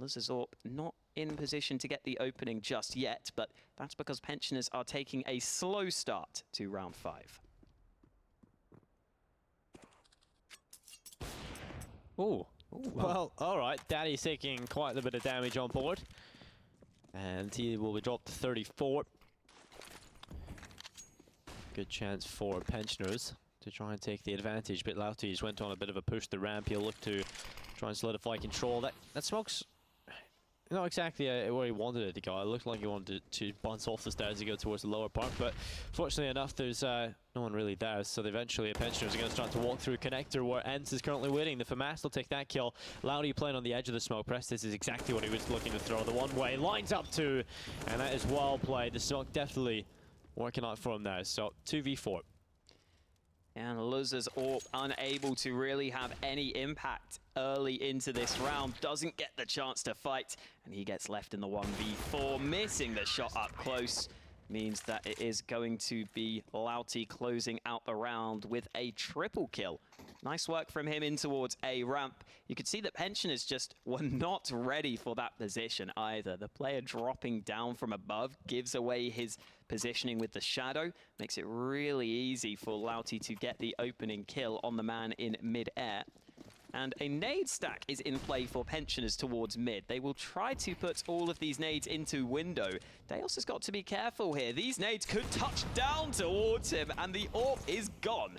Luzza's AWP not in position to get the opening just yet, but that's because Pensioners are taking a slow start to round 5. Ooh. Well, all right. Daddy's taking quite a bit of damage on board, and he will be dropped to 34. Good chance for Pensioners to try and take the advantage, but Lautis went on a bit of a push the ramp. He'll look to try and solidify control. That smoke's not exactly where he wanted it to go. It looked like he wanted to bounce off the stairs to go towards the lower part, but fortunately enough, there's no one really there, so eventually the Pensioners are going to start to walk through connector where Ents is currently waiting. The FAMAS will take that kill. Lauti playing on the edge of the smoke. Prestis is exactly what he was looking to throw. The one way lines up to, and that is well played. The smoke definitely working out for him there, so 2v4. And Luzza's AWP unable to really have any impact early into this round. Doesn't get the chance to fight, and he gets left in the 1v4. Missing the shot up close means that it is going to be Lauti closing out the round with a triple kill. Nice work from him in towards A ramp. You could see that Pensioners just were not ready for that position either. The player dropping down from above gives away his positioning with the shadow, makes it really easy for Lauti to get the opening kill on the man in mid-air. And a nade stack is in play for Pensioners towards mid. They will try to put all of these nades into window. Deos has got to be careful here. These nades could touch down towards him, and the AWP is gone.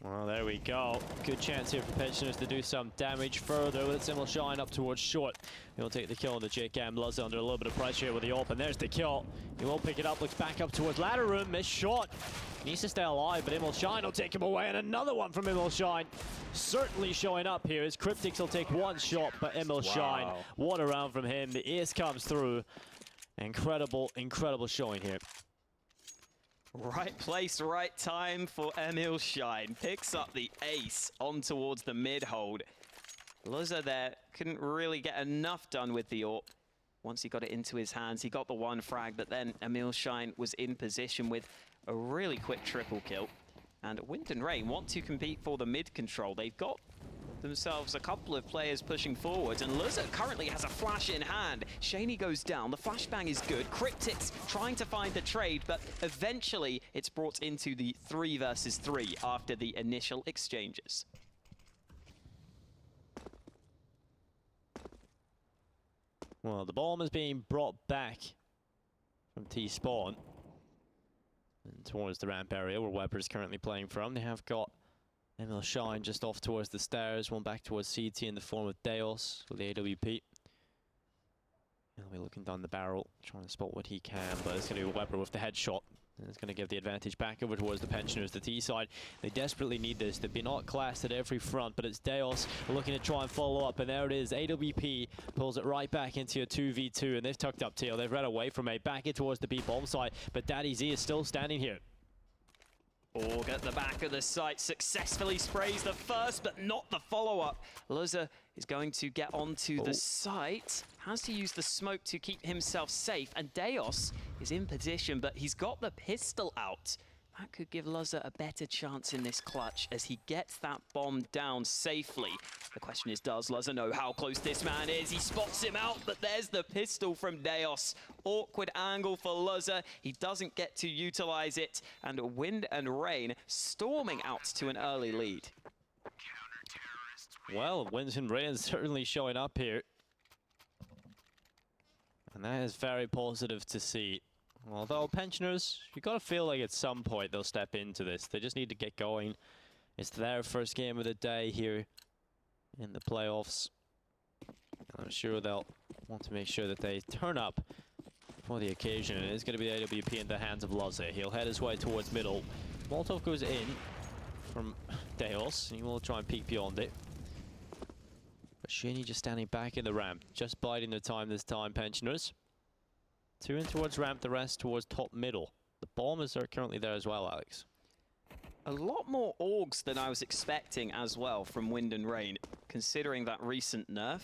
Well, there we go. Good chance here for Pensioners to do some damage further with Simmel Shine up towards short. He'll take the kill on the JCam. Luzza under a little bit of pressure with the AWP, and there's the kill. He won't pick it up, looks back up towards ladder room, missed shot. Needs to stay alive, but Immel Shine will take him away, and another one from Immel Shine. Certainly showing up here as Cryptix will take one shot, but Immel Shine, one around from him. The ace comes through. Incredible, incredible showing here. Right place, right time for Emil Shine. Picks up the ace on towards the mid hold. Luzza there couldn't really get enough done with the AWP. Once he got it into his hands, he got the one frag, but then Emil Shine was in position with a really quick triple kill. And Wind and Rain want to compete for the mid control. They've got themselves a couple of players pushing forward, and Luzza currently has a flash in hand. Shaney goes down, the flashbang is good. Cryptix trying to find the trade, but eventually it's brought into the 3 versus 3 after the initial exchanges. Well, the bomb is being brought back from T-Spawn and towards the ramp area where Weber is currently playing from. They have got Emil Shine just off towards the stairs, one back towards CT in the form of Deos with the AWP. He'll be looking down the barrel, trying to spot what he can, but it's going to be Weber with the headshot. And it's going to give the advantage back over towards the Pensioners, the T side. They desperately need this. They've been outclassed at every front, but it's Deos looking to try and follow up, and there it is. AWP pulls it right back into a 2v2, and they've tucked up tail. They've run away from A, back it towards the B bomb site, but Daddy Z is still standing here. Org at the back of the site successfully sprays the first, but not the follow-up. Luzza is going to get onto the site, has to use the smoke to keep himself safe, and Deos is in position, but he's got the pistol out. That could give Luzza a better chance in this clutch as he gets that bomb down safely. The question is, does Luzza know how close this man is? He spots him out, but there's the pistol from Deos. Awkward angle for Luzza. He doesn't get to utilize it, and Wind and Rain storming out to an early lead. Well, Wind and Rain certainly showing up here. And that is very positive to see. Although Pensioners, you gotta feel like at some point they'll step into this. They just need to get going. It's their first game of the day here in the playoffs. I'm sure they'll want to make sure that they turn up for the occasion. It is going to be the AWP in the hands of Luzza. He'll head his way towards middle. Molotov goes in from Deos. He will try and peek beyond it. But Shinny just standing back in the ramp, just biding the time this time, Pensioners. 2 in towards ramp, the rest towards top middle. The bombers are currently there as well, Alex. A lot more Orgs than I was expecting as well from Wind and Rain, considering that recent nerf.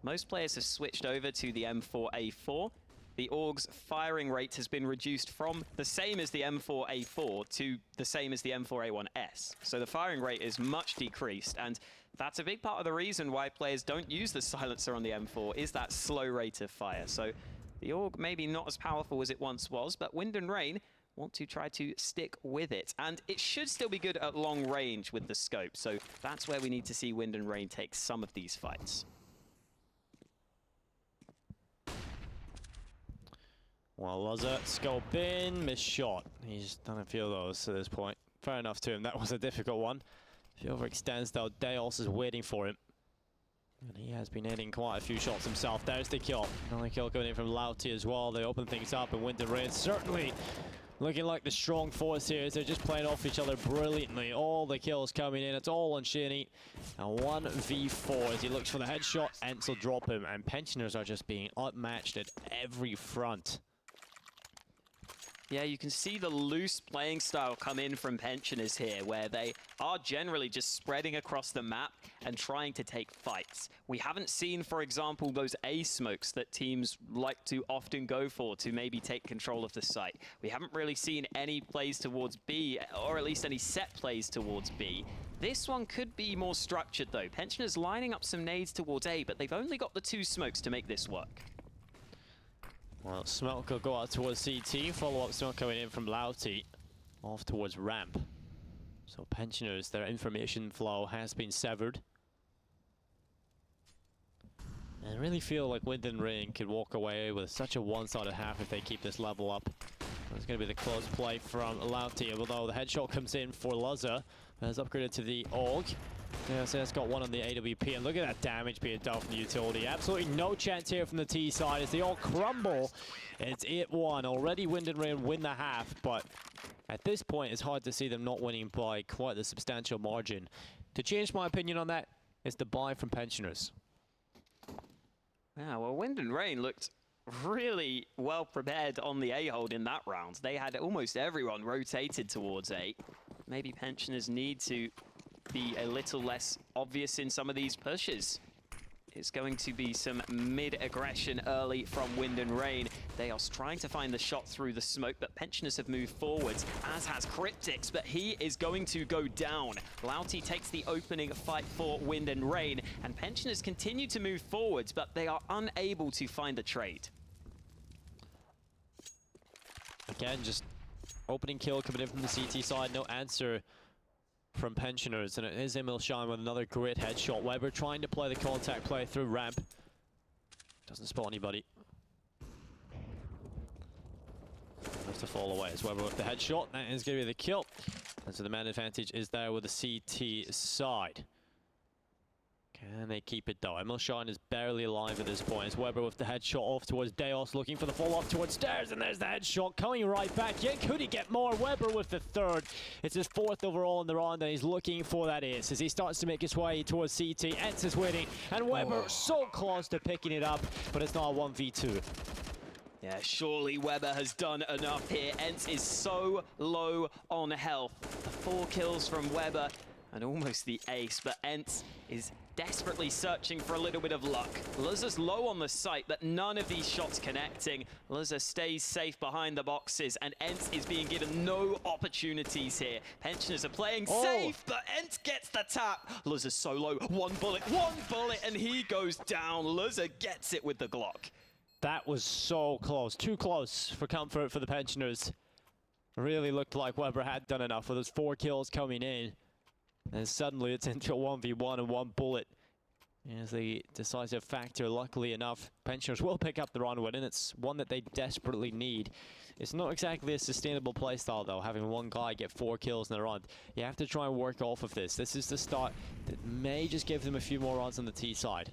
Most players have switched over to the M4A4. The Orgs' firing rate has been reduced from the same as the M4A4 to the same as the M4A1S. So the firing rate is much decreased, and that's a big part of the reason why players don't use the silencer on the M4, is that slow rate of fire. So the Org maybe not as powerful as it once was, but Wind and Rain want to try to stick with it. And it should still be good at long range with the scope, so that's where we need to see Wind and Rain take some of these fights. Well, Luzza, scope in, missed shot. He's done a few of those to this point. Fair enough to him, that was a difficult one. If he overextends though, Deos is waiting for him. And he has been hitting quite a few shots himself. There's the kill. Another kill coming in from Lauti as well. They open things up, and Wind and Rain certainly looking like the strong force here. They're just playing off each other brilliantly. All the kills coming in. It's all on Shinny. And 1v4 as he looks for the headshot. Ents will drop him. And Pensioners are just being outmatched at every front. Yeah, you can see the loose playing style come in from Pensioners here, where they are generally just spreading across the map and trying to take fights. We haven't seen, for example, those A smokes that teams like to often go for to maybe take control of the site. We haven't really seen any plays towards B, or at least any set plays towards B. This one could be more structured though. Pensioners lining up some nades towards A, but they've only got the 2 smokes to make this work. Well, smoke will go out towards CT. Follow-up smoke coming in from Lauti. Off towards ramp. So Pensioners, their information flow has been severed. I really feel like Wind and Rain could walk away with such a one-sided half if they keep this level up. It's going to be the close play from Lauti, although the headshot comes in for Luzza. Has upgraded to the AUG. Yeah, so it's got one on the AWP, and look at that damage being done from the utility. Absolutely no chance here from the T side as they all crumble. It's 8-1. Already Wind and Rain win the half, but at this point it's hard to see them not winning by quite the substantial margin. To change my opinion on that, it's the buy from Pensioners. Yeah, well, Wind and Rain looked really well prepared on the A-hold in that round. They had almost everyone rotated towards A. Maybe Pensioners need to be a little less obvious in some of these pushes. It's going to be some mid-aggression early from Wind and Rain. They are trying to find the shot through the smoke, but Pensioners have moved forwards, as has Cryptix, but he is going to go down. Lauti takes the opening fight for Wind and Rain, and Pensioners continue to move forwards, but they are unable to find the trade. Again, just opening kill coming in from the CT side, no answer from Pensioners, and it is Emil Shine with another great headshot. Weber trying to play the contact play through ramp. Doesn't spot anybody. Has to fall away as Weber with the headshot. That is going to be the kill. And so the man advantage is there with the CT side. Can they keep it though? Emil Shine is barely alive at this point. It's Weber with the headshot off towards Deos, looking for the fall off towards Stairs, and there's the headshot coming right back. Yeah, could he get more? Weber with the third. It's his fourth overall in the round, and he's looking for that ace as he starts to make his way towards CT. Ents is winning, and Weber so close to picking it up, but it's not a 1v2. Yeah, surely Weber has done enough here. Ents is so low on health. 4 kills from Weber and almost the ace, but Ents is desperately searching for a little bit of luck. Luzza's low on the site, but none of these shots connecting. Luzza stays safe behind the boxes, and Ents is being given no opportunities here. Pensioners are playing safe, but Ents gets the tap. Luzza's so low. One bullet, and he goes down. Luzza gets it with the Glock. That was so close. Too close for comfort for the Pensioners. Really looked like Weber had done enough with those 4 kills coming in. And suddenly it's into a 1v1 and 1 bullet. As the decisive factor, luckily enough, Pensioners will pick up the round win, and it's one that they desperately need. It's not exactly a sustainable playstyle though, having one guy get 4 kills in a round. You have to try and work off of this. This is the start that may just give them a few more rounds on the T side.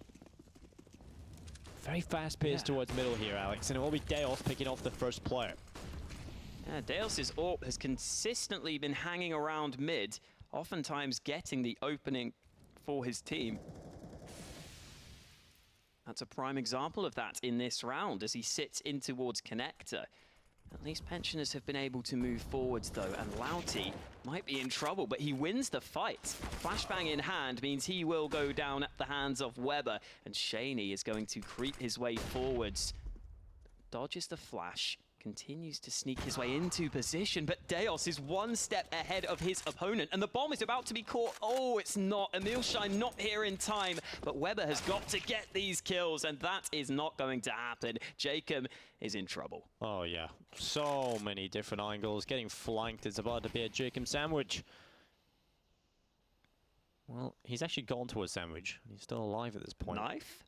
Very fast pace towards middle here, Alex, and it will be Deos picking off the first player. Yeah, Deos' AWP has consistently been hanging around mid, oftentimes getting the opening for his team. That's a prime example of that in this round as he sits in towards Connector. At least Pensioners have been able to move forwards though, and Lauti might be in trouble, but he wins the fight. Flashbang in hand means he will go down at the hands of Weber, and Shaney is going to creep his way forwards. Dodges the flash, continues to sneak his way into position, but Deos is one step ahead of his opponent, and the bomb is about to be caught. Oh, it's not. Emil Shine not here in time, but Weber has got to get these kills, and that is not going to happen. Jacob is in trouble. Oh yeah, so many different angles. Getting flanked is about to be a Jacob sandwich. Well, he's actually gone to a sandwich. He's still alive at this point. Knife?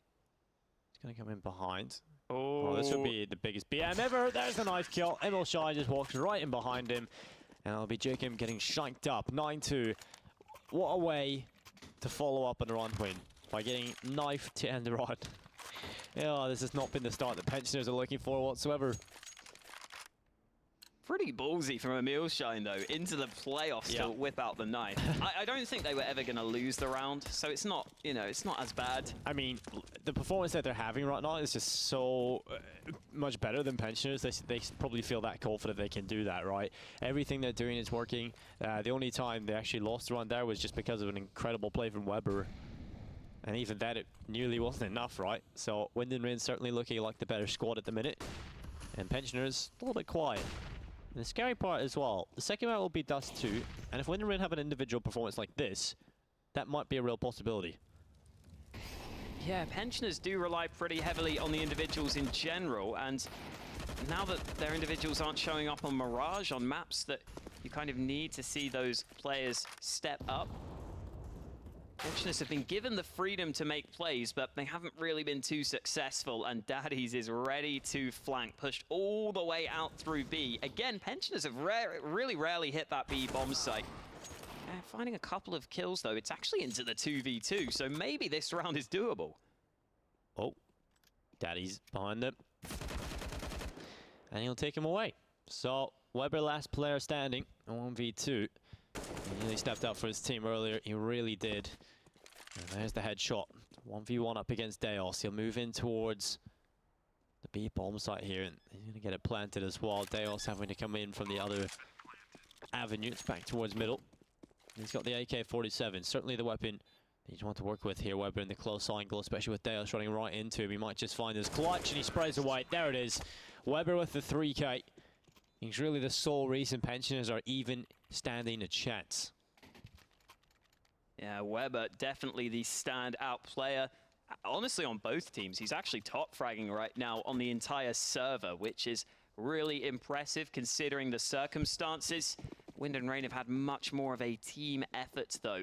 He's going to come in behind. Oh, this would be the biggest BM ever. There's the knife kill. Emil Shine just walks right in behind him. And it'll be Jacob getting shanked up. 9-2. What a way to follow up on a round win by getting knifed to end the round. Yeah, this has not been the start that Pensioners are looking for whatsoever. Pretty ballsy from Emil Shine, though, into the playoffs to whip out the knife. I don't think they were ever going to lose the round, so it's not, you know, it's not as bad. I mean, the performance that they're having right now is just so much better than Pensioners. They probably feel that confident they can do that, right? Everything they're doing is working. The only time they actually lost the round there was just because of an incredible play from Weber. And even that, it nearly wasn't enough, right? So Wind and Rain certainly looking like the better squad at the minute. And Pensioners a little bit quiet. And the scary part as well, the second round will be Dust 2, and if Wind and Rain have an individual performance like this, that might be a real possibility. Yeah, Pensioners do rely pretty heavily on the individuals in general, and now that their individuals aren't showing up on Mirage, on maps that you kind of need to see those players step up, Pensioners have been given the freedom to make plays, but they haven't really been too successful, and Daddies is ready to flank, pushed all the way out through B. Again, Pensioners have really rarely hit that B bomb site. Finding a couple of kills, though. It's actually into the 2v2, so maybe this round is doable. Oh, Daddy's behind them. And he'll take him away. So, Weber, last player standing, 1v2. He really stepped up for his team earlier. He really did. And there's the headshot. 1v1 up against Deos. He'll move in towards the B bomb site here, and he's going to get it planted as well. Deos having to come in from the other avenue. It's back towards middle. He's got the AK-47. Certainly the weapon you want to work with here, Weber, in the close angle, especially with Deos running right into him. He might just find his clutch, and he sprays away. There it is. Weber with the 3K. He's really the sole reason Pensioners are even standing a chance. Yeah, Weber, definitely the standout player. Honestly, on both teams, he's actually top fragging right now on the entire server, which is really impressive considering the circumstances. Wind and Rain have had much more of a team effort, though.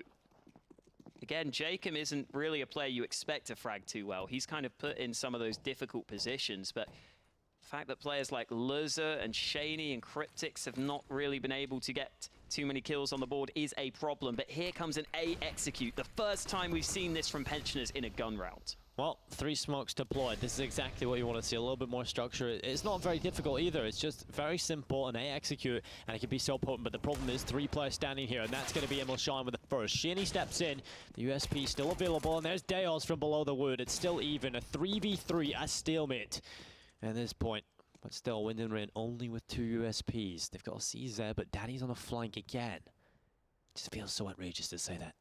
Again, Jacob isn't really a player you expect to frag too well. He's kind of put in some of those difficult positions, but the fact that players like Luzzer and Shaney and Cryptics have not really been able to get too many kills on the board is a problem. But here comes an A execute. The first time we've seen this from Pensioners in a gun round. Well, 3 smokes deployed. This is exactly what you want to see. A little bit more structure. It's not very difficult either. It's just very simple, an A execute, and it can be so potent. But the problem is 3 players standing here, and that's going to be Emil Shine with the first. Shinny steps in. The USP still available, and there's Deos from below the wood. It's still even. A 3v3, a stalemate at this point. But still, Wind and Rain only with 2 USPs. They've got a CZ, but Daddy's on a flank again. It just feels so outrageous to say that.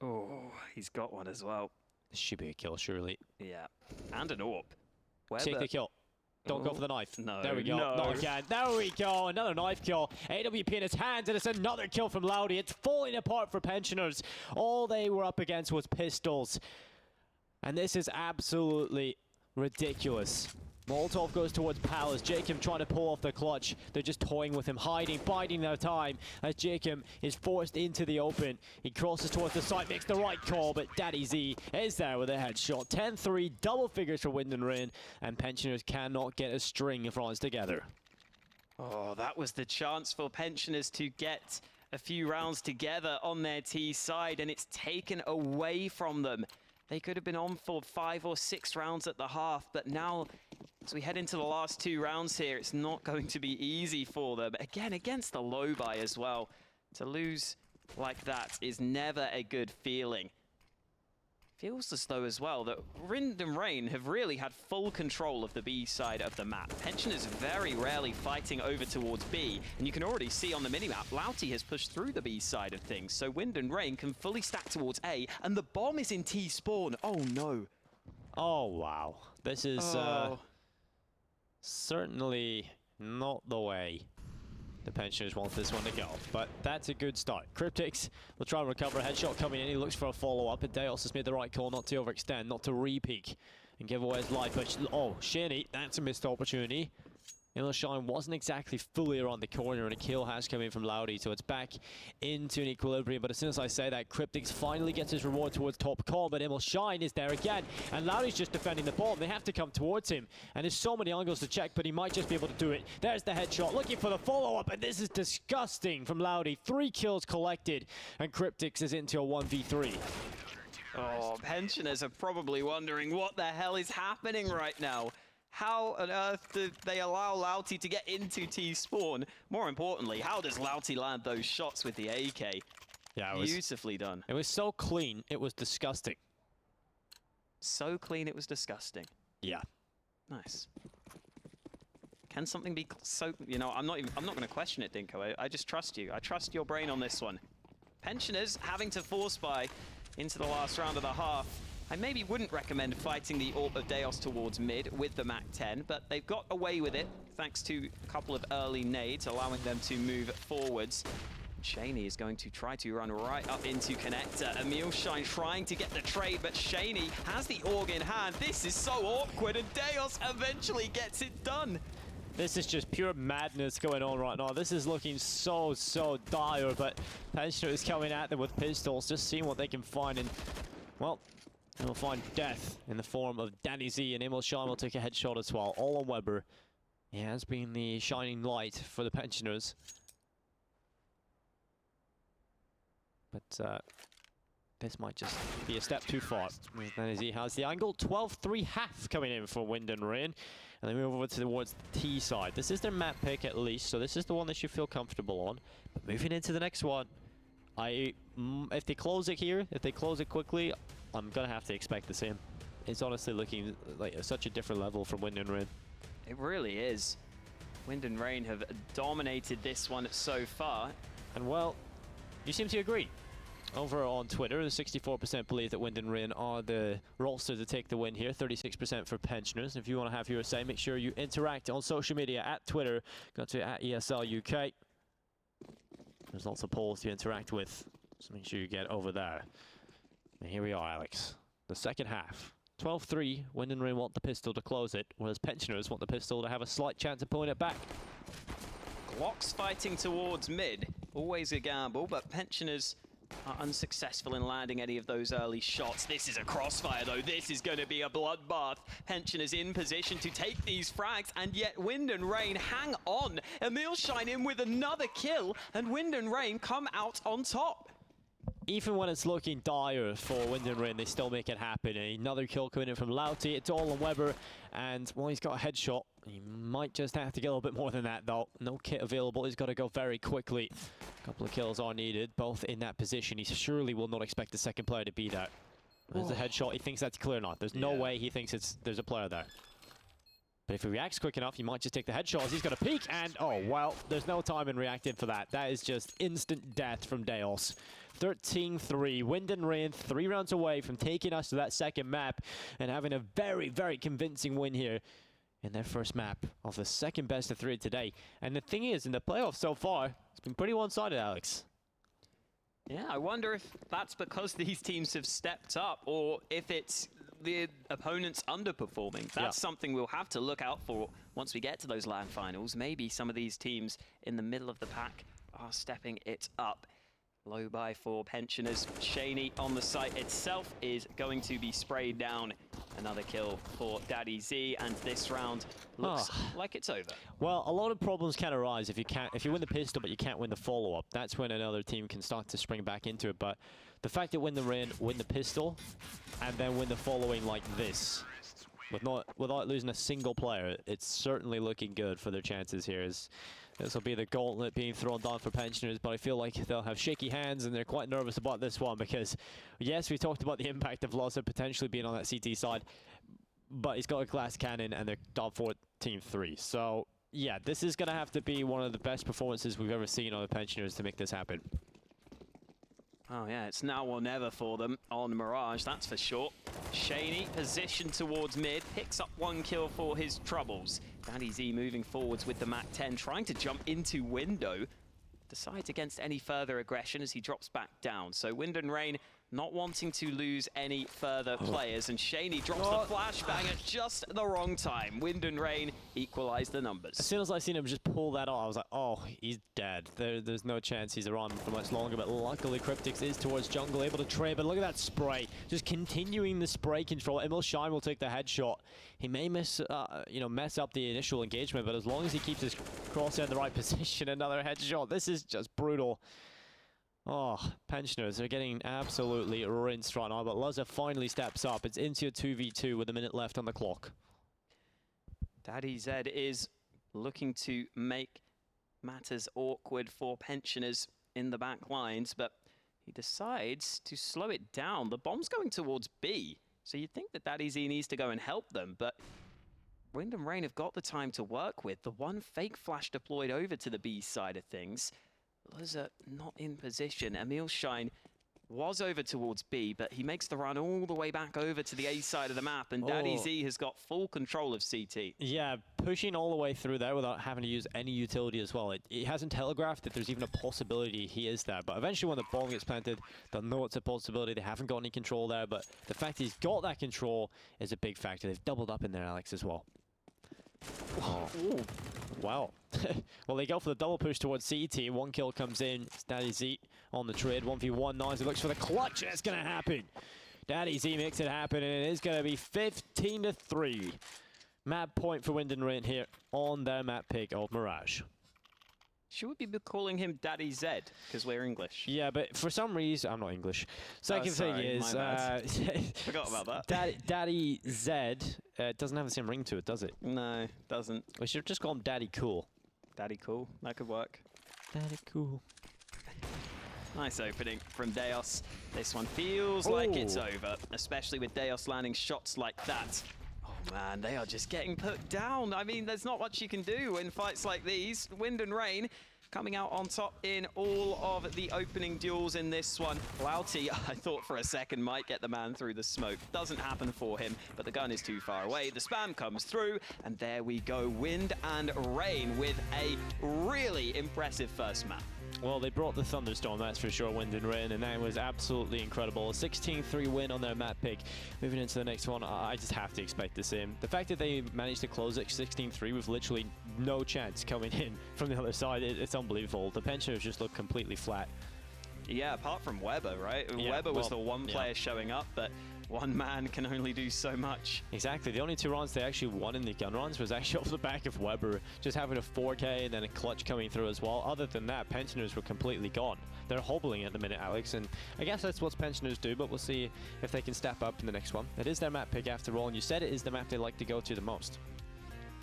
Oh, he's got one as well. This should be a kill, surely. Yeah, and an AWP. Take the kill. Don't go for the knife. No, there we go. no. Not again. There we go. Another knife kill. AWP in his hands, and it's another kill from Loudy. It's falling apart for Pensioners. All they were up against was pistols. And this is absolutely ridiculous. Molotov goes towards Palace. Jacob trying to pull off the clutch. They're just toying with him, hiding, biding their time as Jacob is forced into the open. He crosses towards the site, makes the right call, but Daddy Z is there with a headshot. 10-3, double figures for Wind and Rain, and Pensioners cannot get a string of rounds together. Oh, that was the chance for Pensioners to get a few rounds together on their T side, and it's taken away from them. They could have been on for 5 or 6 rounds at the half, but now, as we head into the last 2 rounds here, it's not going to be easy for them. Again, against the low buy as well. To lose like that is never a good feeling. Feels as though as well that Wind and Rain have really had full control of the B side of the map. Pensioners very rarely fighting over towards B, and you can already see on the minimap, Louty has pushed through the B side of things, so Wind and Rain can fully stack towards A, and the bomb is in T spawn. Oh no. Oh wow. This is certainly not the way the Pensioners want this one to go, but that's a good start. Cryptics will try and recover a headshot coming in. He looks for a follow-up, and Deos has made the right call not to overextend, not to re-peek and give away his life. But oh, Shaney, that's a missed opportunity. Emil Shine wasn't exactly fully around the corner, and a kill has come in from Loudy, so it's back into an equilibrium. But as soon as I say that, Cryptics finally gets his reward towards top call, but Emil Shine is there again, and Loudy's just defending the bomb. They have to come towards him, and there's so many angles to check, but he might just be able to do it. There's the headshot, looking for the follow-up, and this is disgusting from Loudy. 3 kills collected, and Cryptics is into a 1v3. Oh, Pensioners are probably wondering what the hell is happening right now. How on earth did they allow Louty to get into T-spawn? More importantly, how does Louty land those shots with the AK? Yeah, beautifully done. It was so clean, it was disgusting. So clean, it was disgusting. Yeah. Nice. Can something be so... You know, I'm not going to question it, Dinko. I just trust you. I trust your brain on this one. Pensioners having to force buy into the last round of the half. I maybe wouldn't recommend fighting the AWP of Deos towards mid with the MAC-10, but they've got away with it thanks to a couple of early nades, allowing them to move forwards. Shaney is going to try to run right up into connector. Emil Shine trying to get the trade, but Shaney has the AUG in hand. This is so awkward, and Deos eventually gets it done. This is just pure madness going on right now. This is looking so dire, but Pensioner is coming at them with pistols, just seeing what they can find. And Well, we'll find death in the form of Danny Z, and Emil Shine will take a headshot as well. All on Weber. He has been the shining light for the pensioners. But this might just be a step too far. Danny Z has the angle. 12-3 half coming in for Wind and Rain. And they move over towards the T side. This is their map pick at least, so this is the one they should feel comfortable on. But moving into the next one, if they close it here, if they close it quickly, I'm going to have to expect the same. It's honestly looking like such a different level from Wind and Rain. It really is. Wind and Rain have dominated this one so far. And well, you seem to agree. Over on Twitter, the 64% believe that Wind and Rain are the roster to take the win here. 36% for pensioners. If you want to have your say, make sure you interact on social media at Twitter. Go to @ESL UK. There's lots of polls to interact with, so make sure you get over there. And here we are, Alex. The second half. 12-3. Wind and Rain want the pistol to close it, whereas pensioners want the pistol to have a slight chance of pulling it back. Glocks fighting towards mid. Always a gamble, but pensioners are unsuccessful in landing any of those early shots. This is a crossfire though. This is going to be a bloodbath. Pensioners in position to take these frags, and yet Wind and Rain hang on. Emil Shine in with another kill, and Wind and Rain come out on top. Even when it's looking dire for Wind and Rain, they still make it happen. Another kill coming in from Lauti. It's all on Weber, and well, he's got a headshot. He might just have to get a little bit more than that, though. No kit available. He's got to go very quickly. A couple of kills are needed, both in that position. He surely will not expect the second player to be there. There's a headshot. He thinks that's clear enough. There's no way he thinks there's a player there. But if he reacts quick enough, he might just take the headshot as he's got a peek, and oh, well, there's no time in reacting for that. That is just instant death from Deos. 13-3. Wind and Rain 3 rounds away from taking us to that second map and having a very, very convincing win here in their first map of the second best of 3 today. And the thing is, in the playoffs so far, it's been pretty one-sided, Alex. Yeah, I wonder if that's because these teams have stepped up, or if it's the opponents underperforming. That's something we'll have to look out for once we get to those LAN finals. Maybe some of these teams in the middle of the pack are stepping it up. Low buy for pensioners. Shaney on the site itself is going to be sprayed down. Another kill for Daddy Z, and this round looks like it's over. Well, a lot of problems can arise if you win the pistol but you can't win the follow-up. That's when another team can start to spring back into it. But the fact that Wind and Rain win the pistol and then win the following like this, without losing a single player, it's certainly looking good for their chances here. This will be the gauntlet being thrown down for pensioners, but I feel like they'll have shaky hands and they're quite nervous about this one because, yes, we talked about the impact of Loza potentially being on that CT side, but he's got a glass cannon and they're down 14-3. So, yeah, this is going to have to be one of the best performances we've ever seen on the pensioners to make this happen. Oh yeah, it's now or never for them on Mirage, that's for sure. Shaney positioned towards mid, picks up 1 kill for his troubles. Daddy Z moving forwards with the MAC-10, trying to jump into window. Decides against any further aggression as he drops back down. So Wind and Rain not wanting to lose any further players, and Shaney drops the flashbang at just the wrong time. Wind and Rain equalize the numbers. As soon as I seen him just pull that off, I was like, oh, he's dead. There's no chance he's around for much longer, but luckily Cryptix is towards jungle, able to trade, but look at that spray. Just continuing the spray control. Emil Shine will take the headshot. He may mess up the initial engagement, but as long as he keeps his crosshair in the right position, another headshot. This is just brutal. Oh, pensioners are getting absolutely rinsed right now, but Loza finally steps up. It's into a 2v2 with a minute left on the clock. Daddy Z is looking to make matters awkward for pensioners in the back lines, but he decides to slow it down. The bomb's going towards B, so you'd think that Daddy Z needs to go and help them, but Wind and Rain have got the time to work with. The one fake flash deployed over to the B side of things. Loza not in position. Emil Shine was over towards B, but he makes the run all the way back over to the A side of the map, and Daddy Z has got full control of CT. Yeah, pushing all the way through there without having to use any utility as well. It hasn't telegraphed that there's even a possibility he is there, but eventually when the bomb gets planted, they'll know it's a possibility. They haven't got any control there, but the fact he's got that control is a big factor. They've doubled up in there, Alex, as well. Oh. Wow. Well, they go for the double push towards CT. 1 kill comes in. It's Daddy Z on the trade. 1v1. Nice. He looks for the clutch. It's going to happen. Daddy Z makes it happen, and it is going to be 15-3. Map point for Wind and Rain here on their map pick of Mirage. Should we be calling him Daddy Z because we're English? Yeah, but for some reason, I'm not English. Second thing is, forgot about that. Daddy Z doesn't have the same ring to it, does it? No, doesn't. We should just call him Daddy Cool. Daddy Cool, that could work. Daddy Cool. Nice opening from Deos. This one feels like it's over, especially with Deos landing shots like that. Oh man, they are just getting put down. I mean, there's not much you can do in fights like these. Wind and Rain coming out on top in all of the opening duels in this one. Louty, I thought for a second, might get the man through the smoke. Doesn't happen for him, but the gun is too far away. The spam comes through, and there we go. Wind and Rain with a really impressive first map. Well, they brought the thunderstorm, that's for sure, Wind and Rain, and that was absolutely incredible. A 16-3 win on their map pick. Moving into the next one, I just have to expect the same. The fact that they managed to close it 16-3 with literally no chance coming in from the other side, it's unbelievable. The pensioners just look completely flat. Yeah, apart from Weber, right? Yeah, Weber was the one player showing up, but one man can only do so much. Exactly. The only 2 rounds they actually won in the gun runs was actually off the back of Weber, just having a 4K and then a clutch coming through as well. Other than that, pensioners were completely gone. They're hobbling at the minute, Alex, and I guess that's what pensioners do, but we'll see if they can step up in the next one. It is their map pick after all, and you said it is the map they like to go to the most.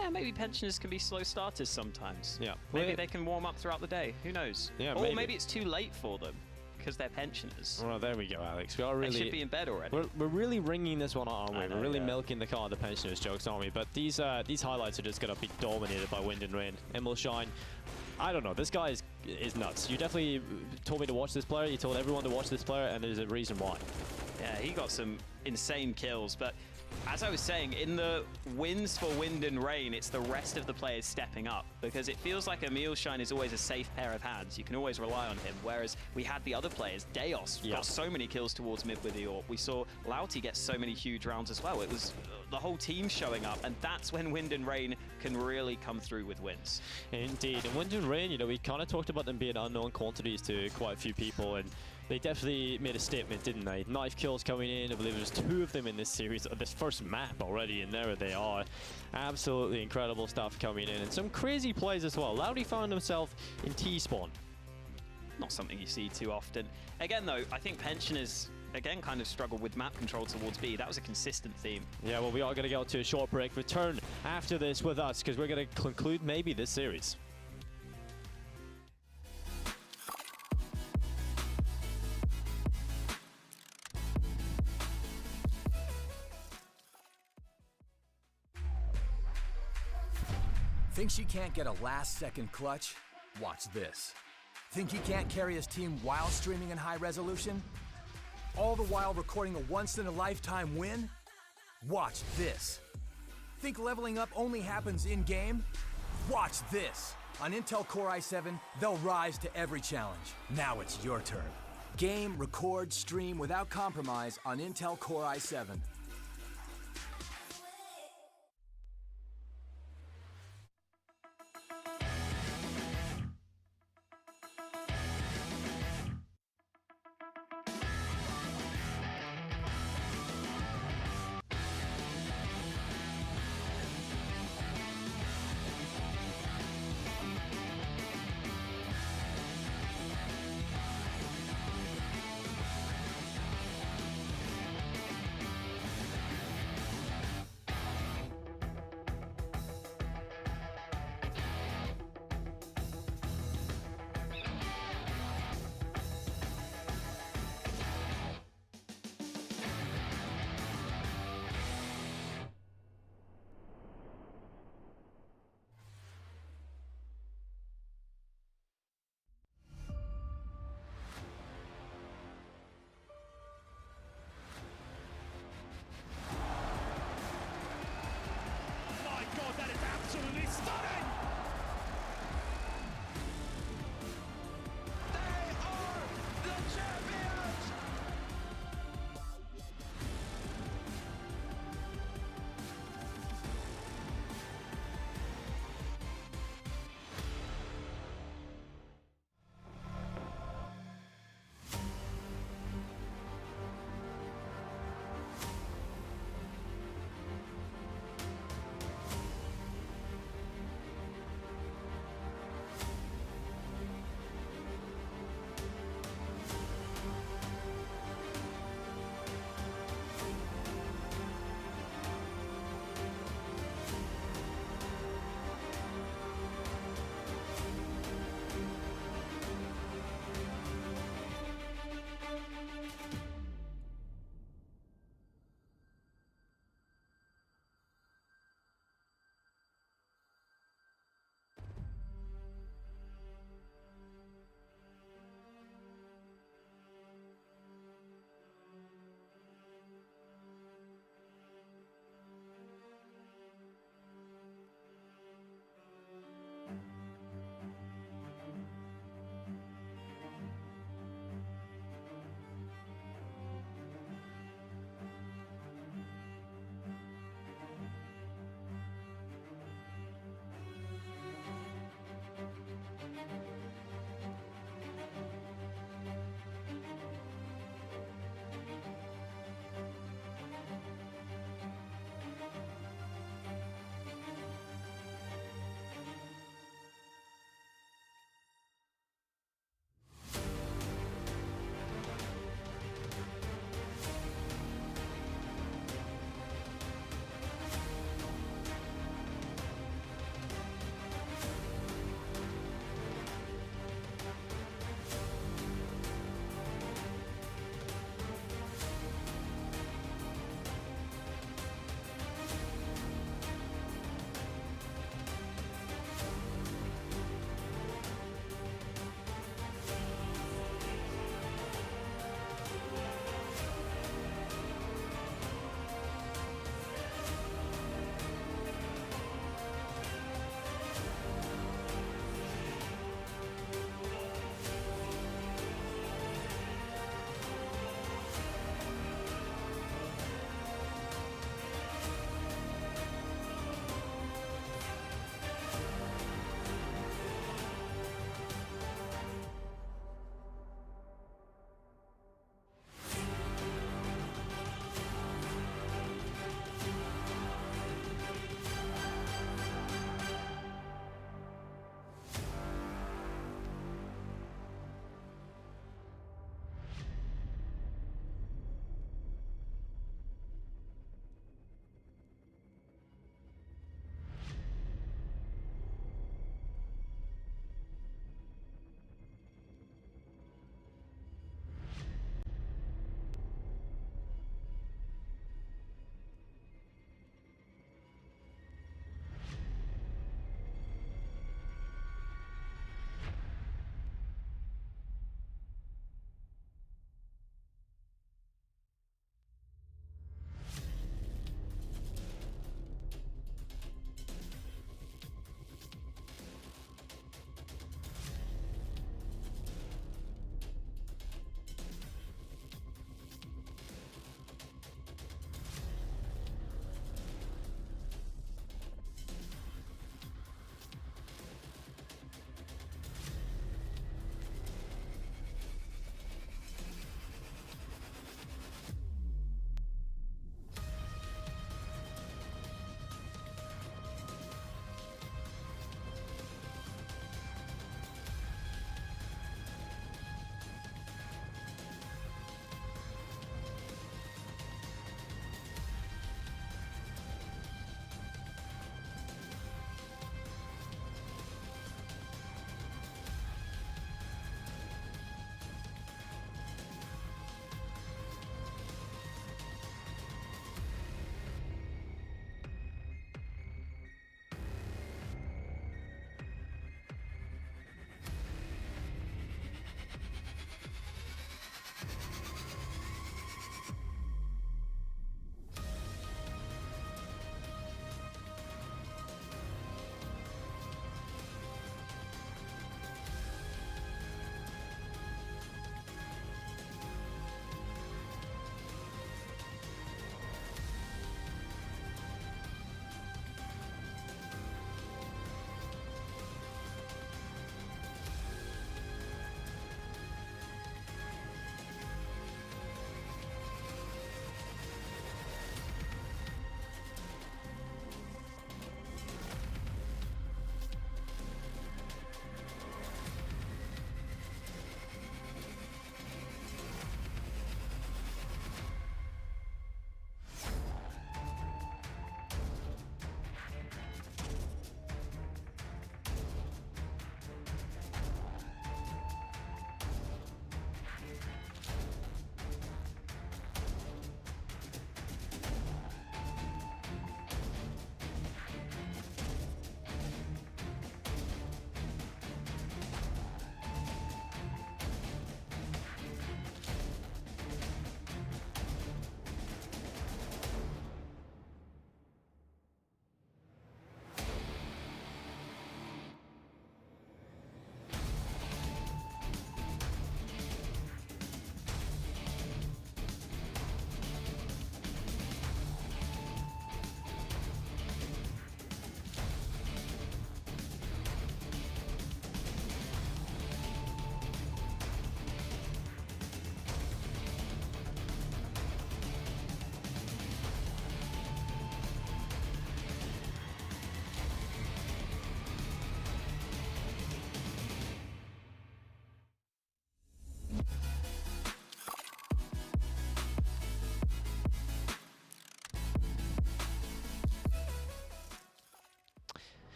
Yeah, maybe pensioners can be slow starters sometimes. Yeah. Maybe they can warm up throughout the day. Who knows? Yeah, or maybe it's too late for them because they're pensioners. Well, there we go, Alex. We are really, they should be in bed already. We're really ringing this one out, aren't we? Know, We're really milking the car of the pensioners jokes, aren't we? But these highlights are just going to be dominated by Wind and Rain. Emil Shine, I don't know. This guy is nuts. You definitely told me to watch this player. You told everyone to watch this player, and there's a reason why. Yeah, he got some insane kills, but as I was saying, in the wins for Wind and Rain, it's the rest of the players stepping up, because it feels like Emil Shine is always a safe pair of hands. You can always rely on him, whereas we had the other players. Deos got so many kills towards mid with the AWP. We saw Louty get so many huge rounds as well. It was the whole team showing up, and that's when Wind and Rain can really come through with wins. Indeed, and Wind and Rain, you know, we kind of talked about them being unknown quantities to quite a few people, and they definitely made a statement, didn't they? Knife kills coming in. I believe there's 2 of them in this series, this first map already, and there they are. Absolutely incredible stuff coming in, and some crazy plays as well. Louty found himself in T-spawn. Not something you see too often. Again, though, I think pensioners, again, kind of struggled with map control towards B. That was a consistent theme. Yeah, well, we are going to go to a short break. Return after this with us, because we're going to conclude maybe this series. Think she can't get a last-second clutch? Watch this. Think he can't carry his team while streaming in high resolution? All the while recording a once-in-a-lifetime win? Watch this. Think leveling up only happens in-game? Watch this. On Intel Core i7, they'll rise to every challenge. Now it's your turn. Game, record, stream without compromise on Intel Core i7.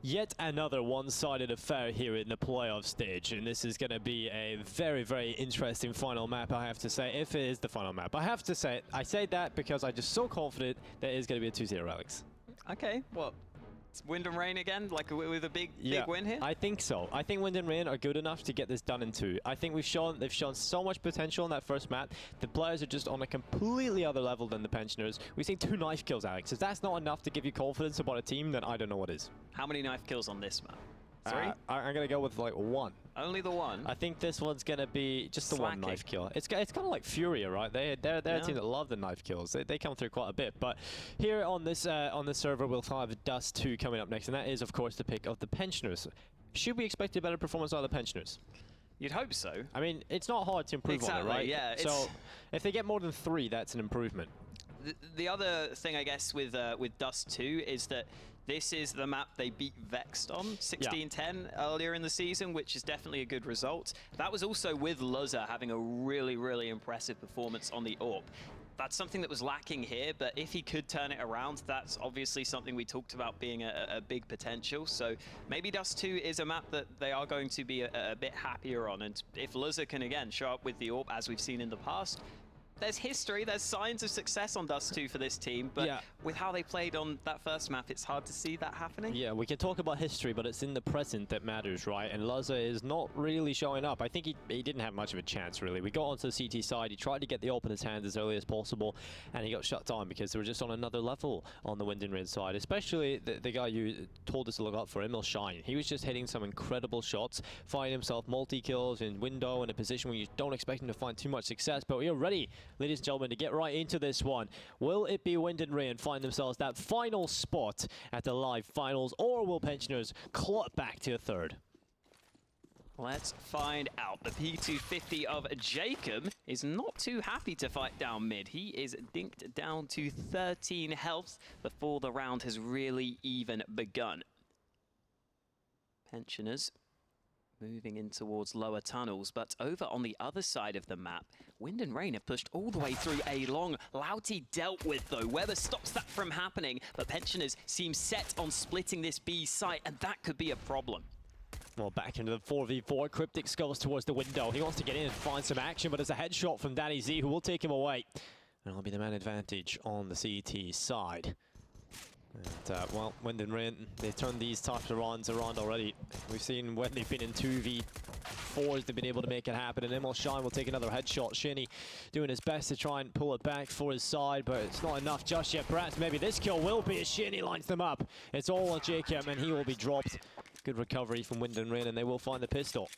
Yet another one-sided affair here in the playoff stage, and this is going to be a very, very interesting final map, I have to say, if it is the final map. I have to say, I say that because I'm just so confident that it is going to be a 2-0 Alex. Okay, what? It's Wind and Rain again, like with a big win here? I think so. I think Wind and Rain are good enough to get this done in 2. I think they've shown so much potential in that first map. The players are just on a completely other level than the Pensioners. We've seen 2 knife kills, Alex. If that's not enough to give you confidence about a team, then I don't know what is. How many knife kills on this map? 3? I'm going to go with like 1. Only the 1? I think this one's going to be just the Slacking. 1 knife kill. It's kind of like Furia, right? They're a team that love the knife kills. They come through quite a bit. But here on this server, we'll have Dust 2 coming up next, and that is, of course, the pick of the Pensioners. Should we expect a better performance out of the Pensioners? You'd hope so. I mean, it's not hard to improve on it, right? Yeah. So if they get more than 3, that's an improvement. The other thing, I guess, with Dust 2 is that this is the map they beat Vexed on, 16-10 earlier in the season, which is definitely a good result. That was also with Luzza having a really, really impressive performance on the AWP. That's something that was lacking here, but if he could turn it around, that's obviously something we talked about being a big potential. So maybe Dust 2 is a map that they are going to be a bit happier on. And if Luzza can, again, show up with the AWP, as we've seen in the past, there's history, there's signs of success on Dust 2 for this team, but with how they played on that first map, it's hard to see that happening. Yeah, we can talk about history, but it's in the present that matters, right? And Luzza is not really showing up. I think he didn't have much of a chance, really. We got onto the CT side, he tried to get the AWP in his hands as early as possible, and he got shut down because they were just on another level on the Wind and Rain side, especially the guy you told us to look out for, Emil Shine. He was just hitting some incredible shots, finding himself multi-kills in window in a position where you don't expect him to find too much success, but we are ready, ladies and gentlemen, to get right into this one. Will it be Wind and Rain find themselves that final spot at the live finals, or will Pensioners claw it back to a 3rd? Let's find out. The P250 of Jacob is not too happy to fight down mid. He is dinked down to 13 health before the round has really even begun. Pensioners moving in towards lower tunnels, but over on the other side of the map, Wind and Rain have pushed all the way through A long. Louty dealt with, though. Weber stops that from happening, but Pensioners seem set on splitting this B site, and that could be a problem. Well, back into the 4v4, Cryptic goes towards the window. He wants to get in and find some action, but it's a headshot from Danny Z, who will take him away. And it'll be the man advantage on the CT side. And, well, Wind and Rain, they've turned these types of runs around already. We've seen when they've been in 2v4s, they've been able to make it happen. And Emil Shine will take another headshot. Shinny doing his best to try and pull it back for his side, but it's not enough just yet. Perhaps maybe this kill will be as Shinny lines them up. It's all on Jacob, and he will be dropped. Good recovery from Wind and Rain, and they will find the pistol.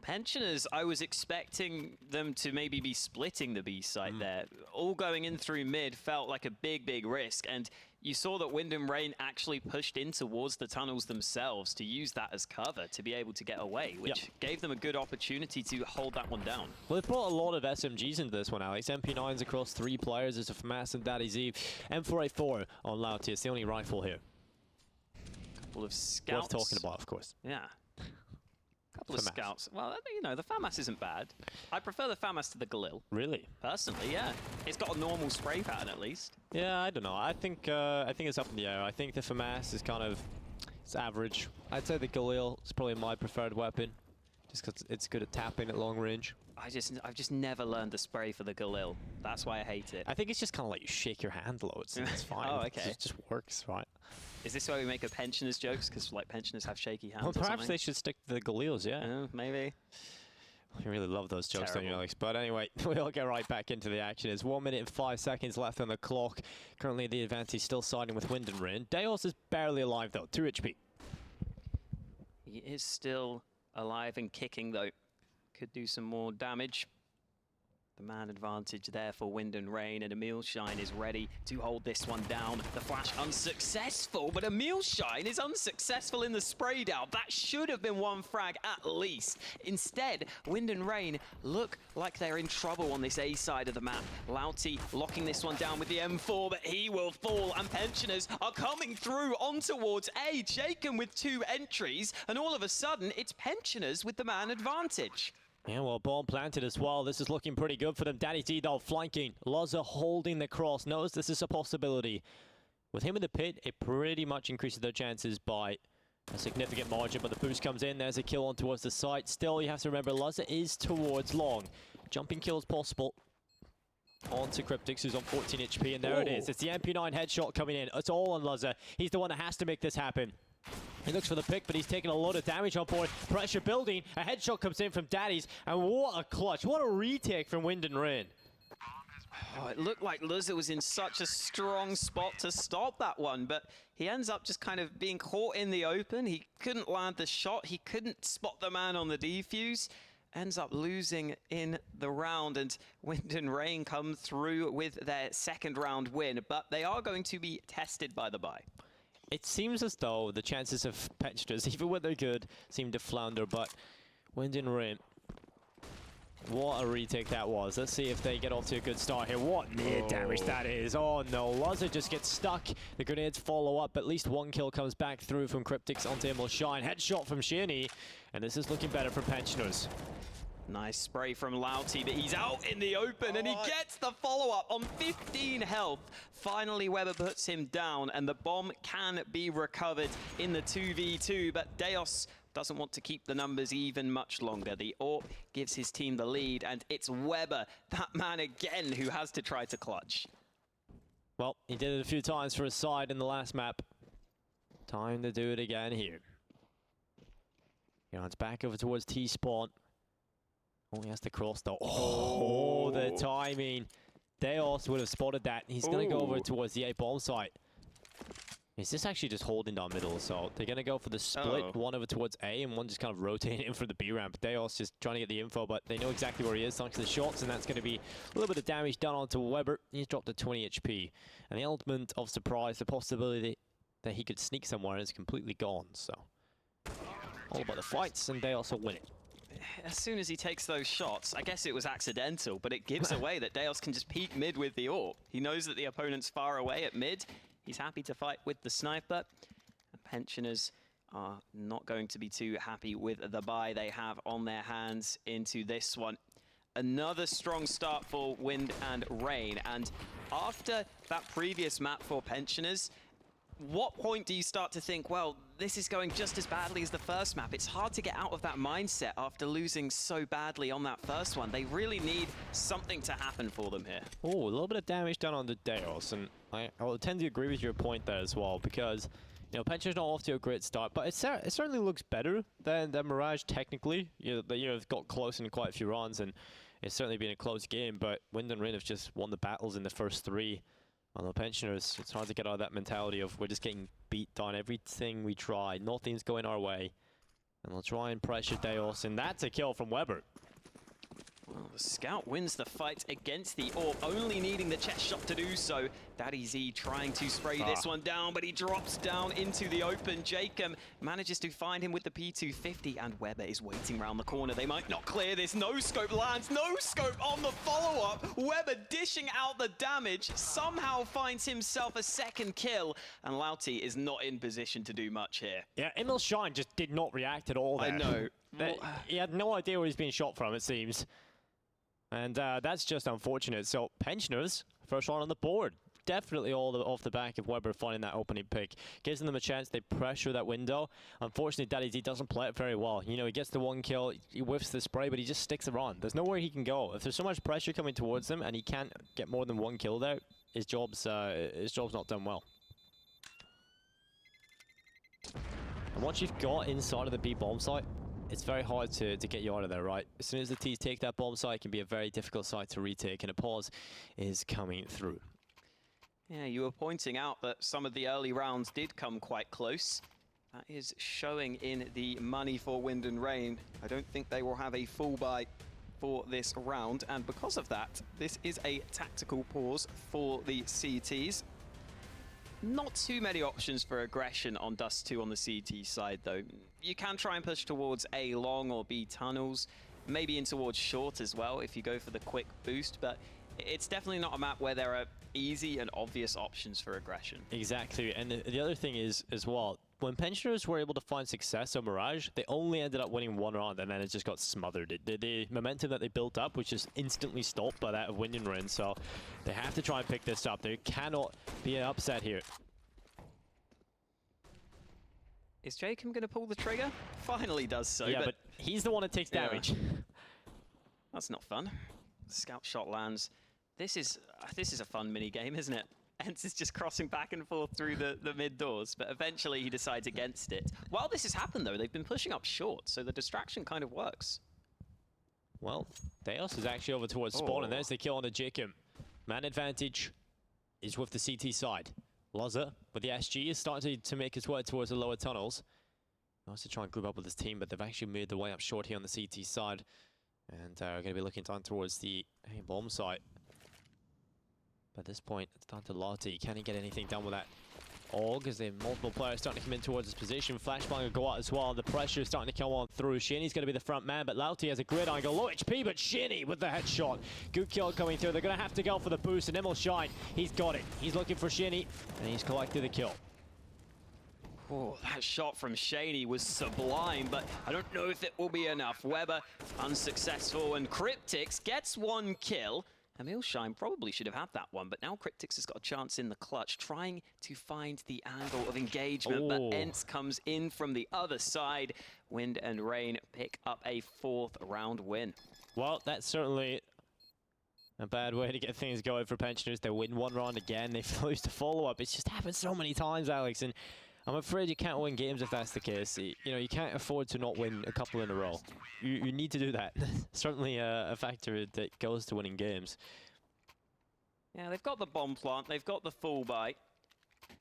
Pensioners, I was expecting them to maybe be splitting the B site there. All going in through mid felt like a big, big risk. And you saw that Wind and Rain actually pushed in towards the tunnels themselves to use that as cover to be able to get away, which gave them a good opportunity to hold that one down. Well, they've brought a lot of SMGs into this one, Alex. MP9s across 3 players. There's a FAMAS and Daddy Z. M4A4 on Louty. It's the only rifle here. Couple of scouts. Worth talking about, of course. Yeah. Couple of scouts. Well, you know, the FAMAS isn't bad. I prefer the FAMAS to the Galil. Really? Personally, yeah. It's got a normal spray pattern at least. Yeah, I don't know. I think it's up in the air. I think the FAMAS is kind of, it's average. I'd say the Galil is probably my preferred weapon, just because it's good at tapping at long range. I've just never learned the spray for the Galil. That's why I hate it. I think it's just kind of like you shake your hand loads and it's fine. Oh, okay. It just works, right? Is this why we make a pensioners jokes? Because like pensioners have shaky hands. Well, or perhaps something? they should stick to the Galils, yeah. Maybe. You really love those jokes, Terrible. don't you, Alex? But anyway, we'll get right back into the action. It's 1 minute and 5 seconds left on the clock. Currently, the advantage still siding with Wind and Rain. Deos is barely alive, though. 2 HP. He is still alive and kicking, though. Could do some more damage. The man advantage there for Wind and Rain, and Emil Shine is ready to hold this one down. The flash unsuccessful, but Emil Shine is unsuccessful in the spray down. That should have been 1 frag at least. Instead, Wind and Rain look like they're in trouble on this A side of the map. Louty locking this one down with the M4, but he will fall, and Pensioners are coming through on towards A. Jacob with 2 entries, and all of a sudden, it's Pensioners with the man advantage. Yeah, well, bomb planted as well. This is looking pretty good for them. Daddy Z-Doll flanking. Luzza holding the cross. Knows this is a possibility. With him in the pit, it pretty much increases their chances by a significant margin, but the boost comes in. There's a kill on towards the site. Still, you have to remember, Luzza is towards long. Jumping kill is possible. On to Cryptix, who's on 14 HP, and there it is. It's the MP9 headshot coming in. It's all on Luzza. He's the one that has to make this happen. He looks for the pick, but he's taking a lot of damage on board. Pressure building. A headshot comes in from Daddy's, and what a clutch. What a retake from Wind and Rain. Oh, it looked like Luzza was in such a strong spot to stop that one, but he ends up just kind of being caught in the open. He couldn't land the shot. He couldn't spot the man on the defuse. Ends up losing in the round, and Wind and Rain come through with their second round win, but they are going to be tested by the bye. It seems as though the chances of Petchers, even when they're good, seem to flounder, but Wind and Rain, what a retake that was. Let's see if they get off to a good start here. What near damage that is. Oh no, Luzza just gets stuck. The grenades follow up. At least one kill comes back through from Cryptix onto Immel Shine. Headshot from Shinny, and this is looking better for Pensioners. Nice spray from Louty, but he's out in the open, and he gets the follow-up on 15 health. Finally, Weber puts him down, and the bomb can be recovered in the 2v2, but Deos doesn't want to keep the numbers even much longer. The AWP gives his team the lead, and it's Weber, that man again, who has to try to clutch. Well, he did it a few times for his side in the last map. Time to do it again here. You know, it's back over towards T-spawn. Only has to cross though. Oh, the timing. Deos would have spotted that. He's going to go over towards the A bomb site. Is this actually just holding down middle? So they're going to go for the split, one over towards A and one just kind of rotating in for the B ramp. Deos just trying to get the info, but they know exactly where he is thanks to the shots, and that's going to be a little bit of damage done onto Weber. He's dropped to 20 HP. And the element of surprise, the possibility that he could sneak somewhere is completely gone. So all about the fights, and Deos will win it. As soon as he takes those shots, I guess it was accidental, but it gives away that Deos can just peek mid with the AWP. He knows that the opponent's far away at mid. He's happy to fight with the sniper. The Pensioners are not going to be too happy with the bye they have on their hands into this one. Another strong start for Wind and Rain, and after that previous map for Pensioners, what point do you start to think, well, this is going just as badly as the first map? It's hard to get out of that mindset after losing so badly on that first one. They really need something to happen for them here. Oh, a little bit of damage done on the Deos, and I will tend to agree with your point there as well, because you know, Pensioners not off to a great start, but it certainly looks better than Mirage technically. They've got close in quite a few runs, and it's certainly been a close game, but Wind and Rain have just won the battles in the first three. On the Pensioners, it's hard to get out of that mentality of we're just getting beat down everything we try. Nothing's going our way. And we'll try and pressure Deos, and that's a kill from Weber. Well, the Scout wins the fight against the AWP, only needing the chest shot to do so. Daddy Z trying to spray this one down, but he drops down into the open. Jacob manages to find him with the P250, and Weber is waiting around the corner. They might not clear this. No scope lands, no scope on the follow-up. Weber dishing out the damage, somehow finds himself a second kill, and Louty is not in position to do much here. Yeah, Immel Shine just did not react at all there. I know. He had no idea where he's being shot from, it seems. And that's just unfortunate. So, Pensioners, first one on the board. Definitely all off the back of Weber finding that opening pick. Gives them a chance, they pressure that window. Unfortunately, Daddy Z doesn't play it very well. You know, he gets the one kill, he whiffs the spray, but he just sticks around. There's nowhere he can go. If there's so much pressure coming towards him and he can't get more than one kill there, his job's not done well. And once you've got inside of the B bomb site, it's very hard to get you out of there, right? As soon as the T's take that bomb site, it can be a very difficult site to retake, and a pause is coming through. Yeah, you were pointing out that some of the early rounds did come quite close. That is showing in the money for Wind and Rain. I don't think they will have a full buy for this round, and because of that, this is a tactical pause for the CTs. Not too many options for aggression on Dust 2 on the CT side, though. You can try and push towards A long or B tunnels, maybe in towards short as well if you go for the quick boost, but it's definitely not a map where there are easy and obvious options for aggression. Exactly, and the other thing is, as well, when Pensioners were able to find success on Mirage, they only ended up winning one round, and then it just got smothered. The momentum that they built up was just instantly stopped by that of Wind and Rain, so they have to try and pick this up. There cannot be an upset here. Is Jacob going to pull the trigger? Finally does so. Yeah, but he's the one that takes damage. That's not fun. Scout shot lands. This is a fun mini game, isn't it? Ents is just crossing back and forth through the mid doors, but eventually he decides against it. While this has happened, though, they've been pushing up short, so the distraction kind of works. Well, Deos is actually over towards spawn, and there's the kill on the Jacob. Man advantage is with the CT side. Loza with the SG is starting to make his way towards the lower tunnels. He wants to try and group up with his team, but they've actually made their way up short here on the CT side. And are going to be looking down towards the bomb site. But at this point, it's down to Lottie. Can he get anything done with that? As they have multiple players starting to come in towards his position. Flashbang will go out as well. The pressure is starting to come on through. Shinny's going to be the front man, but Lauti has a grid angle. Low HP, but Shinny with the headshot. Good kill coming through. They're going to have to go for the boost, and Immel Shine, he's got it. He's looking for Shinny, and he's collected the kill. Oh, that shot from Shaney was sublime, but I don't know if it will be enough. Weber unsuccessful, and Cryptix gets one kill. Emil Shine probably should have had that one, but now Cryptix has got a chance in the clutch, trying to find the angle of engagement, but Ents comes in from the other side. Wind and Rain pick up a 4th round win. Well, that's certainly a bad way to get things going for Pensioners. They win one round again, they lose the follow-up. It's just happened so many times, Alex, and I'm afraid you can't win games if that's the case. You know, you can't afford to not win a couple in a row. You need to do that. Certainly a factor that goes to winning games. Yeah, they've got the bomb plant, they've got the full buy.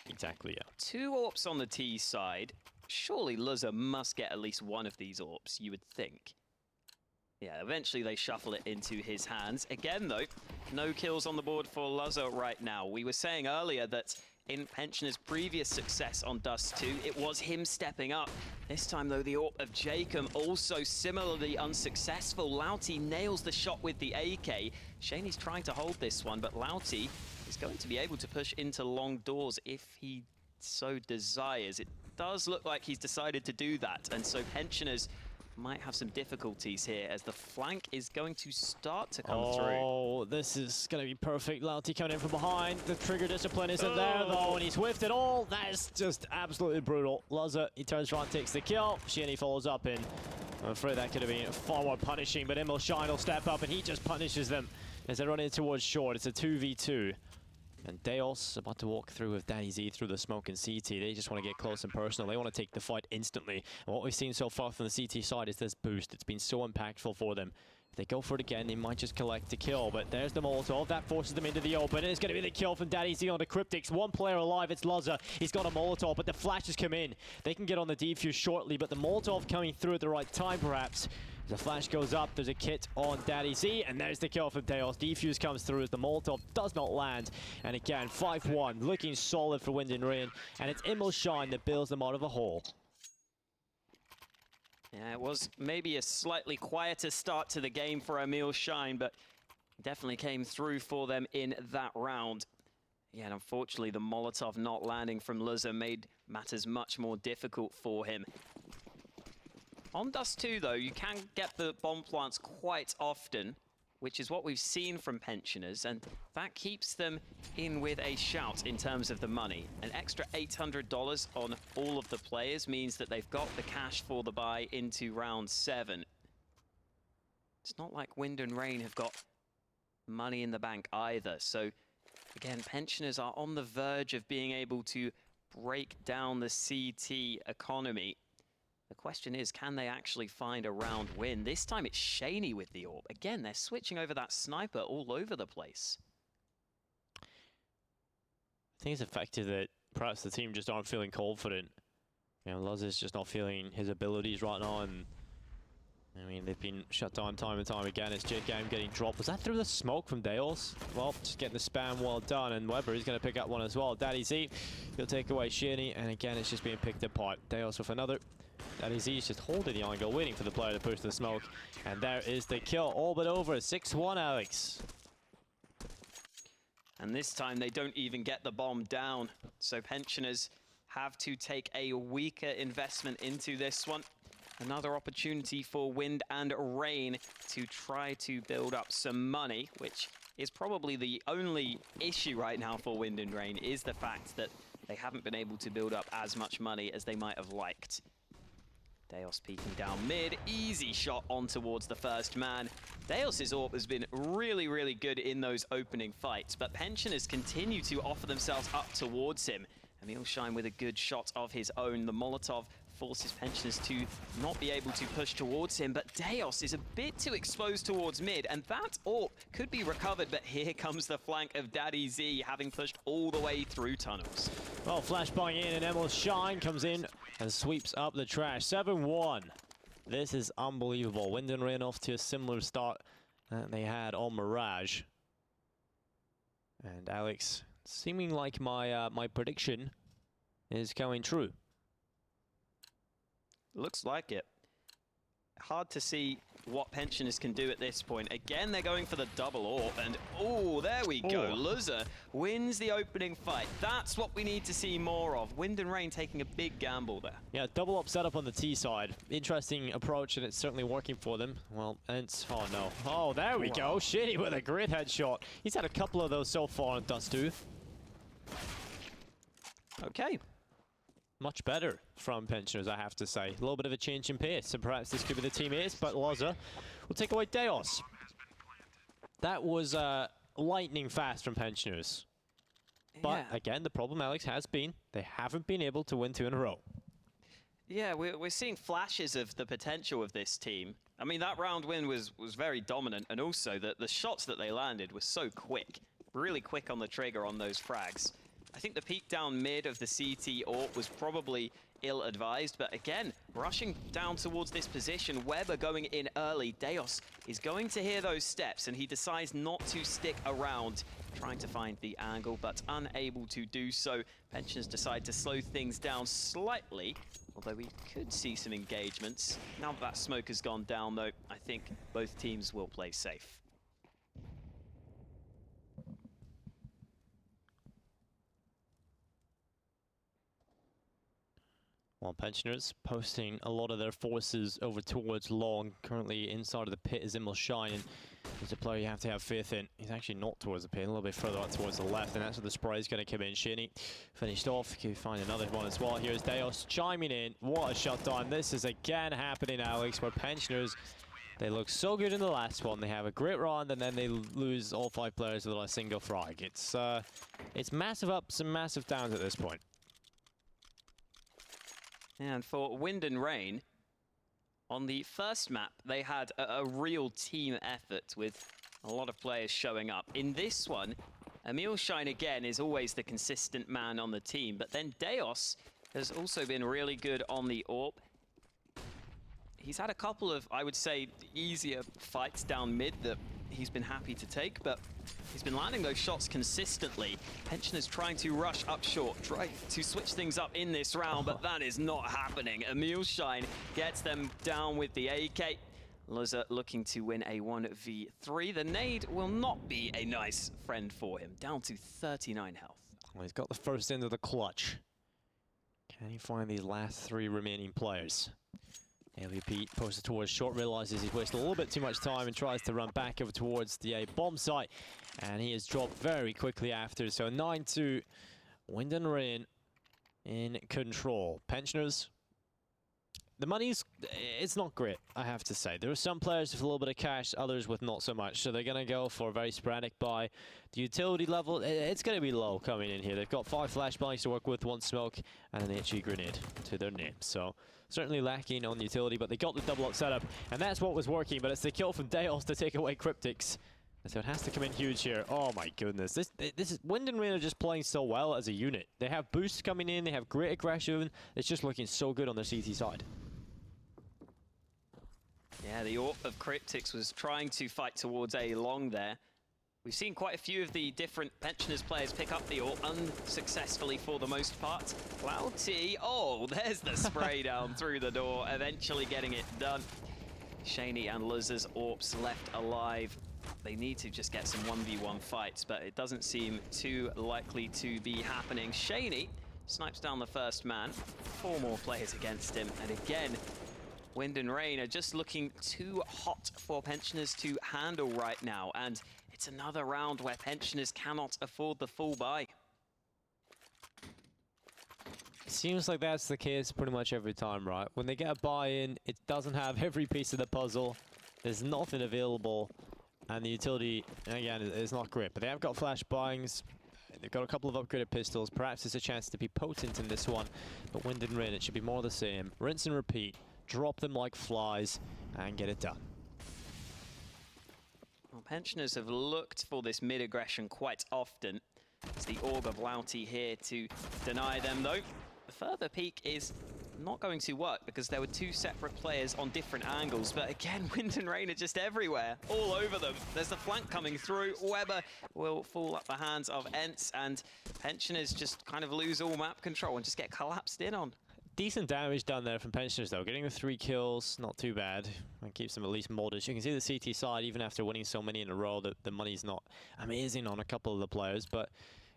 Exactly, yeah. 2 AWPs on the T side. Surely Luzza must get at least one of these AWPs, you would think. Yeah, eventually they shuffle it into his hands. Again, though, no kills on the board for Luzza right now. We were saying earlier that in Pensioner's previous success on Dust 2, it was him stepping up. This time, though, the AWP of Jacob also similarly unsuccessful. Lauti nails the shot with the AK. Shaney's trying to hold this one, but Lauti is going to be able to push into long doors if he so desires. It does look like he's decided to do that, and so Pensioners might have some difficulties here as the flank is going to start to come through. Oh, this is going to be perfect. Lauti coming in from behind. The trigger discipline isn't there, though, and he's whiffed it all. That is just absolutely brutal. Luzza, he turns around, takes the kill. Shinny follows up in. I'm afraid that could have been far more punishing, but Immel Shine will step up, and he just punishes them as they run in towards short. It's a 2v2. And Deos about to walk through with Daddy Z through the smoke and CT. They just want to get close and personal. They want to take the fight instantly. And what we've seen so far from the CT side is this boost. It's been so impactful for them. If they go for it again, they might just collect a kill. But there's the Molotov. That forces them into the open. It's going to be the kill from Daddy Z on the Cryptix. One player alive. It's Luzza. He's got a Molotov, but the flashes come in. They can get on the defuse shortly, but the Molotov coming through at the right time, perhaps. The flash goes up, there's a kit on Daddy Z, and there's the kill from Deos. Defuse comes through as the Molotov does not land. And again, 5-1, looking solid for Wind and Rain. And it's Immel Shine that bails them out of a hole. Yeah, it was maybe a slightly quieter start to the game for Emil Shine, but definitely came through for them in that round. Yeah, and unfortunately, the Molotov not landing from Luzza made matters much more difficult for him. On Dust 2, though, you can get the bomb plants quite often, which is what we've seen from Pensioners, and that keeps them in with a shout in terms of the money. An extra $800 on all of the players means that they've got the cash for the buy into round 7. It's not like Wind and Rain have got money in the bank either, so again, Pensioners are on the verge of being able to break down the CT economy. The question is, can they actually find a round win? This time it's Shaney with the AWP. Again, they're switching over that sniper all over the place. I think it's a factor that perhaps the team just aren't feeling confident. You know, Luzza's just not feeling his abilities right now, and I mean, they've been shut down time and time again. It's Jade Game getting dropped. Was that through the smoke from Deos? Well, just getting the spam well done, and Weber is going to pick up one as well. Daddy Z, he'll take away Shaney, and again, it's just being picked apart. Deos with another. Daddy Z is just holding the angle, waiting for the player to push the smoke. And there is the kill, all but over. 6-1, Alex. And this time they don't even get the bomb down. So Pensioners have to take a weaker investment into this one. Another opportunity for Wind and Rain to try to build up some money, which is probably the only issue right now for Wind and Rain, is the fact that they haven't been able to build up as much money as they might have liked. Deos peeking down mid, easy shot on towards the first man. Deos' AWP has been really, really good in those opening fights, but Pensioners continue to offer themselves up towards him. emeilshine with a good shot of his own. The Molotov forces Pensioners to not be able to push towards him, but Deos is a bit too exposed towards mid, and that AWP could be recovered, but here comes the flank of Daddy Z, having pushed all the way through tunnels. Well, flashbang in, and emeilshine comes in and sweeps up the trash. 7-1. This is unbelievable. Wind and Rain off to a similar start that they had on Mirage. And Alex, seeming like my prediction is coming true. Looks like it. Hard to see what Pensioners can do at this point. Again, they're going for the double AWP, and oh, there we go. Luzza wins the opening fight. That's what we need to see more of. Wind and Rain taking a big gamble there. Yeah, double up setup on the T side. Interesting approach, and it's certainly working for them. Well, and oh no. Oh, there we go. Shitty with a great headshot. He's had a couple of those so far on Dust 2. Okay. Much better from Pensioners, I have to say. A little bit of a change in pace, and perhaps this could be the teammates, but Luzza will take away Deos. That was lightning fast from Pensioners. But again, the problem, Alex, has been they haven't been able to win 2 in a row. Yeah, we're seeing flashes of the potential of this team. I mean, that round win was very dominant, and also the shots that they landed were so quick. Really quick on the trigger on those frags. I think the peek down mid of the CT AWP was probably ill-advised, but again, rushing down towards this position, Weber going in early. Deos is going to hear those steps, and he decides not to stick around, trying to find the angle, but unable to do so. Pensioners decide to slow things down slightly, although we could see some engagements. Now that smoke has gone down, though, I think both teams will play safe. Well, Pensioners posting a lot of their forces over towards long. Currently inside of the pit is emeilshine, and he's a player you have to have faith in. He's actually not towards the pit, a little bit further out towards the left, and that's where the spray is going to come in. Shinny finished off. Can find another one as well. Here's Deos chiming in. What a shutdown. This is again happening, Alex, where Pensioners, they look so good in the last one. They have a great round, and then they lose all 5 players without a single frag. It's massive ups and massive downs at this point. And for Wind and Rain, on the first map, they had a real team effort with a lot of players showing up. In this one, emeilshine again is always the consistent man on the team, but then Deos has also been really good on the AWP. He's had a couple of, I would say, easier fights down mid that he's been happy to take, but he's been landing those shots consistently. Pensioners trying to rush up short, try to switch things up in this round, but that is not happening. emeilshine gets them down with the AK. Luzza looking to win a 1v3. The nade will not be a nice friend for him, down to 39 health. Well, he's got the first end of the clutch. Can he find these last 3 remaining players? LVP posted towards short, realizes he's wasted a little bit too much time and tries to run back over towards the bomb site. And he is dropped very quickly after. So 9-2, Wind and Rain in control. Pensioners, the money's, it's not great, I have to say. There are some players with a little bit of cash, others with not so much. So they're going to go for a very sporadic buy. The utility level, it's going to be low coming in here. They've got 5 flashbangs to work with, 1 smoke, and an HE grenade to their name. So certainly lacking on the utility, but they got the double up setup, and that's what was working. But it's the kill from Deos to take away Cryptics. So it has to come in huge here. Oh my goodness. This is Wind and Rain are just playing so well as a unit. They have boosts coming in, they have great aggression. It's just looking so good on their CT side. Yeah, the AWP of Cryptics was trying to fight towards A long there. We've seen quite a few of the different Pensioners players pick up the AWP unsuccessfully for the most part. Cloud T, oh, there's the spray down through the door, eventually getting it done. Shaney and Luzza's AWPs left alive. They need to just get some 1v1 fights, but it doesn't seem too likely to be happening. Shaney snipes down the first man. 4 more players against him, and again, Wind and Rain are just looking too hot for Pensioners to handle right now, and it's another round where Pensioners cannot afford the full buy. seems like that's the case pretty much every time, right? When they get a buy-in, it doesn't have every piece of the puzzle. There's nothing available, and the utility, again, is not great. But they have got flash buyings. They've got a couple of upgraded pistols. Perhaps it's a chance to be potent in this one. But Wind and Rain, it should be more the same. Rinse and repeat. Drop them like flies and get it done. Well, Pensioners have looked for this mid-aggression quite often. It's the Orb of Louty here to deny them, though. The further peek is not going to work because there were two separate players on different angles. But again, Wind and Rain are just everywhere, all over them. There's the flank coming through. Weber will fall at the hands of Ents, and Pensioners just kind of lose all map control and just get collapsed in on. Decent damage done there from Pensioners, though. Getting the 3 kills, not too bad. And keeps them at least modest. You can see the CT side, even after winning so many in a row, that the money's not amazing on a couple of the players. But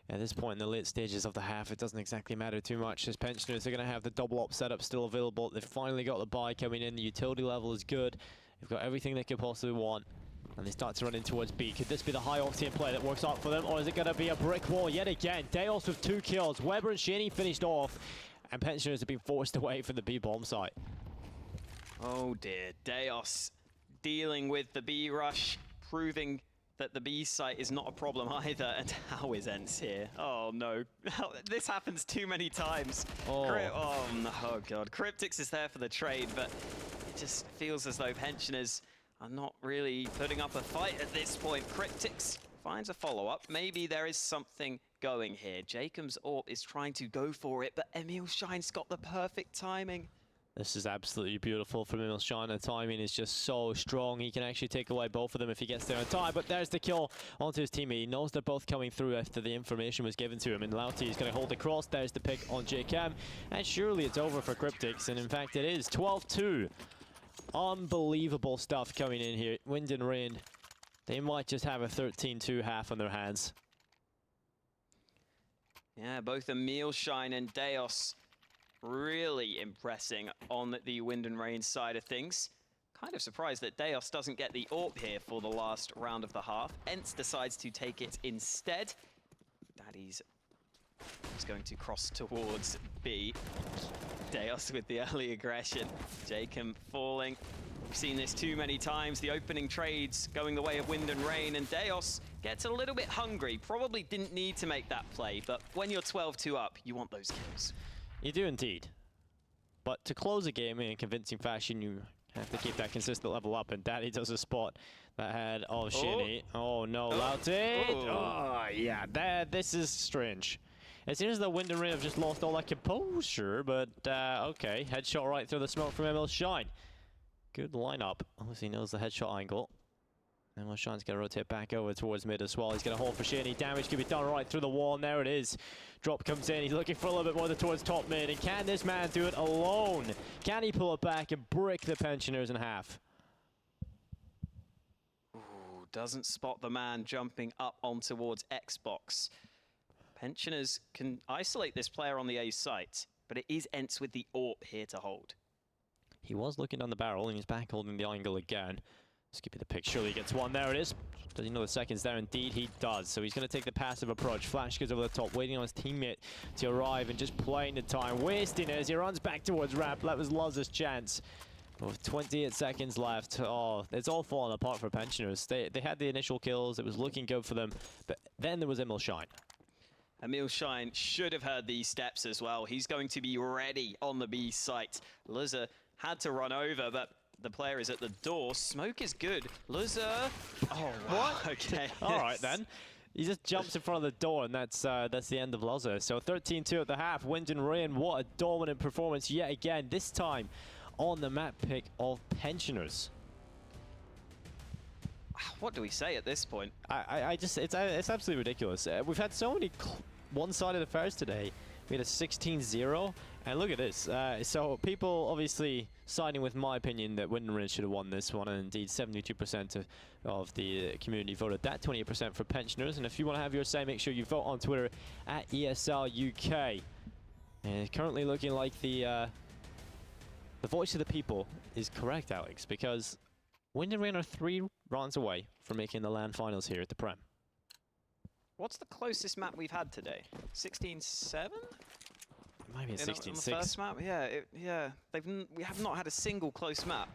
at this point in the late stages of the half, it doesn't exactly matter too much, as Pensioners are going to have the double op setup still available. They've finally got the buy coming in. The utility level is good. They've got everything they could possibly want. And they start to run in towards B. Could this be the high octane play that works out for them? Or is it going to be a brick wall yet again? Deos with 2 kills. Weber and Shaney finished off. And Pensioners have been forced away from the B bomb site. Oh dear, Deos dealing with the B rush, proving that the B site is not a problem either. And how is Ents here? Oh no, this happens too many times. Oh, No, oh god. Cryptix is there for the trade, but it just feels as though Pensioners are not really putting up a fight at this point. Cryptix finds a follow-up. Maybe there is something going here. Jacob's AWP is trying to go for it, but Emil Shine's got the perfect timing. this is absolutely beautiful from Emil Shine. The timing is just so strong. He can actually take away both of them if he gets there in time. But there's the kill onto his teammate. He knows they're both coming through after the information was given to him. And Louty is going to hold the cross. There's the pick on JCam. And surely it's over for Cryptix. And in fact, it is 12-2. Unbelievable stuff coming in here. Wind and Rain. They might just have a 13-2 half on their hands. Yeah, both Emil Shine and Deos really impressing on the Wind and Rain side of things. Kind of surprised that Deos doesn't get the AWP here for the last round of the half. Ents decides to take it instead. Daddy's going to cross towards B. Deos with the early aggression. Jacob falling. We've seen this too many times. The opening trades going the way of Wind and Rain, and Deos gets a little bit hungry. Probably didn't need to make that play, but when you're 12-2 up, you want those kills. You do indeed. But to close a game in a convincing fashion, you have to keep that consistent level up, and Daddy does a spot that had, oh, Shinny. Oh, no, Louty. Oh, yeah, this is strange. It seems that Wind and Rain have just lost all that composure, but okay. Headshot right through the smoke from Emil Shine. Good lineup. Obviously knows the headshot angle. Emil Shine's going to rotate back over towards mid as well. He's going to hold for Shaney. Damage can be done right through the wall, and there it is. Drop comes in. He's looking for a little bit more towards top mid. And can this man do it alone? Can he pull it back and break the Pensioners in half? Ooh, doesn't spot the man jumping up on towards Xbox. Pensioners can isolate this player on the A site, but it is Ents with the AWP here to hold. He was looking down the barrel, and he's back holding the angle again. Skip you the pick. Surely he gets one. There it is. Does he know the second's there? Indeed, he does. So he's going to take the passive approach. Flash goes over the top, waiting on his teammate to arrive and just playing the time, wasting it as he runs back towards Rap. That was Luz's chance. With 28 seconds left, oh, it's all falling apart for Pensioners. They had the initial kills. It was looking good for them. But then there was Emil Shine. Emil Shine should have heard these steps as well. He's going to be ready on the B site. Luzza had to run over, but the player is at the door. Smoke is good. Luzza. Oh, wow. What? Okay. All right, then. He just jumps in front of the door, and that's the end of Luzza. So 13-2 at the half. Wind and Rain, what a dominant performance yet again. This time on the map pick of Pensioners. What do we say at this point? I just, it's absolutely ridiculous. We've had so many one-sided affairs today. We had a 16-0, and look at this. So people obviously siding with my opinion that Wind and Rain should have won this one, and indeed 72% of the community voted that, 28% for Pensioners. And if you want to have your say, make sure you vote on Twitter at ESL UK. And it's currently looking like the voice of the people is correct, Alex, because Wind and Rain are 3 rounds away from making the LAN finals here at the Prem. What's the closest map we've had today? 16-7? might be a 16-6. On the first map, yeah, we have not had a single close map.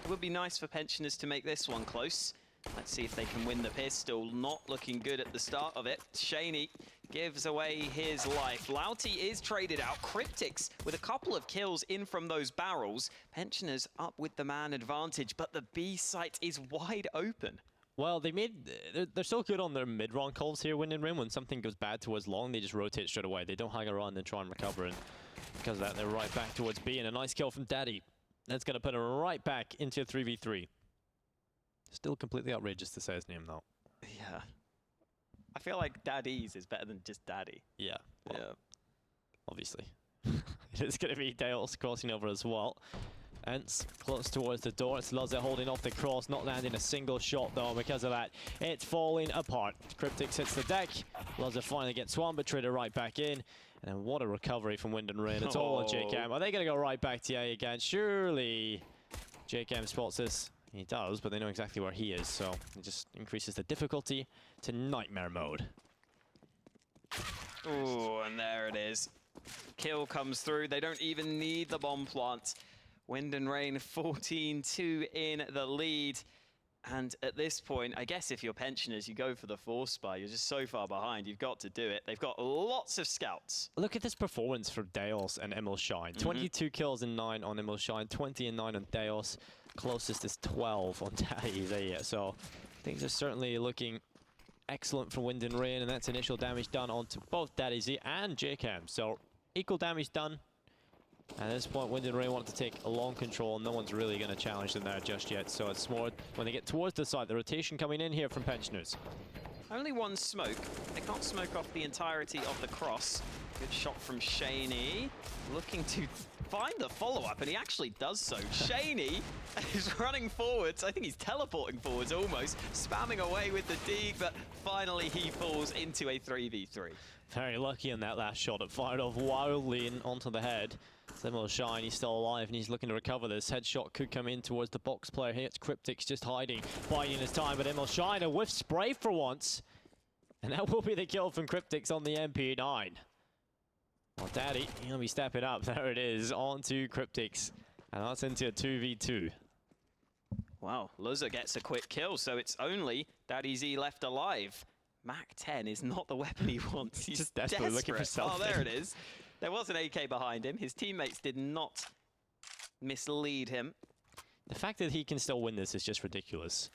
It would be nice for Pensioners to make this one close. Let's see if they can win the pistol. Not looking good at the start of it. Shaney gives away his life. Lauti is traded out. Cryptics with a couple of kills in from those barrels. Pensioners up with the man advantage, but the B site is wide open. Well, they're so good on their mid-round calls here, Wind and Rain. When something goes bad towards long, they just rotate straight away. They don't hang around and try and recover. And because of that, they're right back towards B. And a nice kill from Daddy. That's going to put him right back into a 3v3. Still completely outrageous to say his name, though. Yeah. I feel like Daddy's is better than just Daddy. Yeah. Well, Yeah. obviously. It's going to be Dales crossing over as well. Ents close towards the door. It's Luzza holding off the cross, not landing a single shot though. Because of that, it's falling apart. Cryptics hits the deck. Luzza finally gets one, but Trader right back in. And then what a recovery from Wind and Rain. It's all on JCam. Are they going to go right back to A again? Surely JCam spots this. He does, but they know exactly where he is, so it just increases the difficulty to nightmare mode. Ooh, and there it is. Kill comes through. They don't even need the bomb plant. Wind and Rain 14-2 in the lead. And at this point, I guess if you're Pensioners, you go for the force spy. You're just so far behind. You've got to do it. They've got lots of scouts. Look at this performance for Deos and Emil Shine. 22 kills and 9 on Emil Shine, 20 and 9 on Deos. Closest is 12 on Daddy. So things are certainly looking excellent for Wind and Rain, and that's initial damage done onto both Daddy Z and JCam. So equal damage done. At this point, Wind and Rain want to take a long control. No one's really going to challenge them there just yet. So it's more when they get towards the side. The rotation coming in here from Pensioners. Only one smoke. They can't smoke off the entirety of the cross. Good shot from Shaney. Looking to find the follow-up, and he actually does so. Shaney is running forwards. I think he's teleporting forwards almost, spamming away with the dig, but finally he falls into a 3v3. Very lucky on that last shot. It fired off wildly in onto the head. Emil Shine, he's still alive and he's looking to recover this. Headshot could come in towards the box player here. It's Cryptics just hiding, biding his time, but Emil Shine, a whiff spray for once. And that will be the kill from Cryptics on the MP9. Well, Daddy, he'll be stepping up. There it is, on to Cryptics. And that's into a 2v2. Wow, Luzza gets a quick kill, so it's only Daddy Z left alive. Mac 10 is not the weapon he wants. He's just desperately looking for something. Oh, there it is. There was an AK behind him. His teammates did not mislead him. The fact that he can still win this is just ridiculous.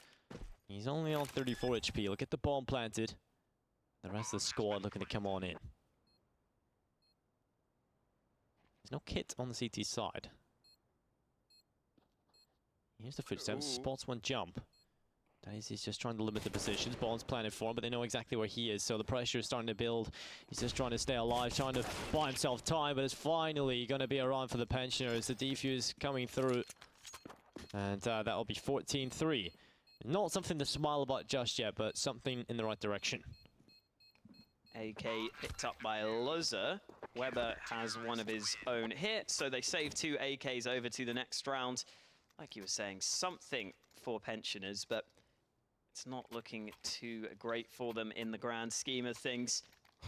He's only on 34 HP. Look at the bomb planted. The rest of the squad looking to come on in. There's no kit on the CT side. Here's the footsteps. Spots one jump. He's just trying to limit the positions. Bomb's planted for him, but they know exactly where he is, so the pressure is starting to build. He's just trying to stay alive, trying to buy himself time, but it's finally going to be a run for the Pensioners. The defuse coming through, and that'll be 14-3. Not something to smile about just yet, but something in the right direction. AK picked up by Luzza. Weber has one of his own hits, so they save 2 AKs over to the next round. Like you were saying, something for Pensioners, but it's not looking too great for them in the grand scheme of things.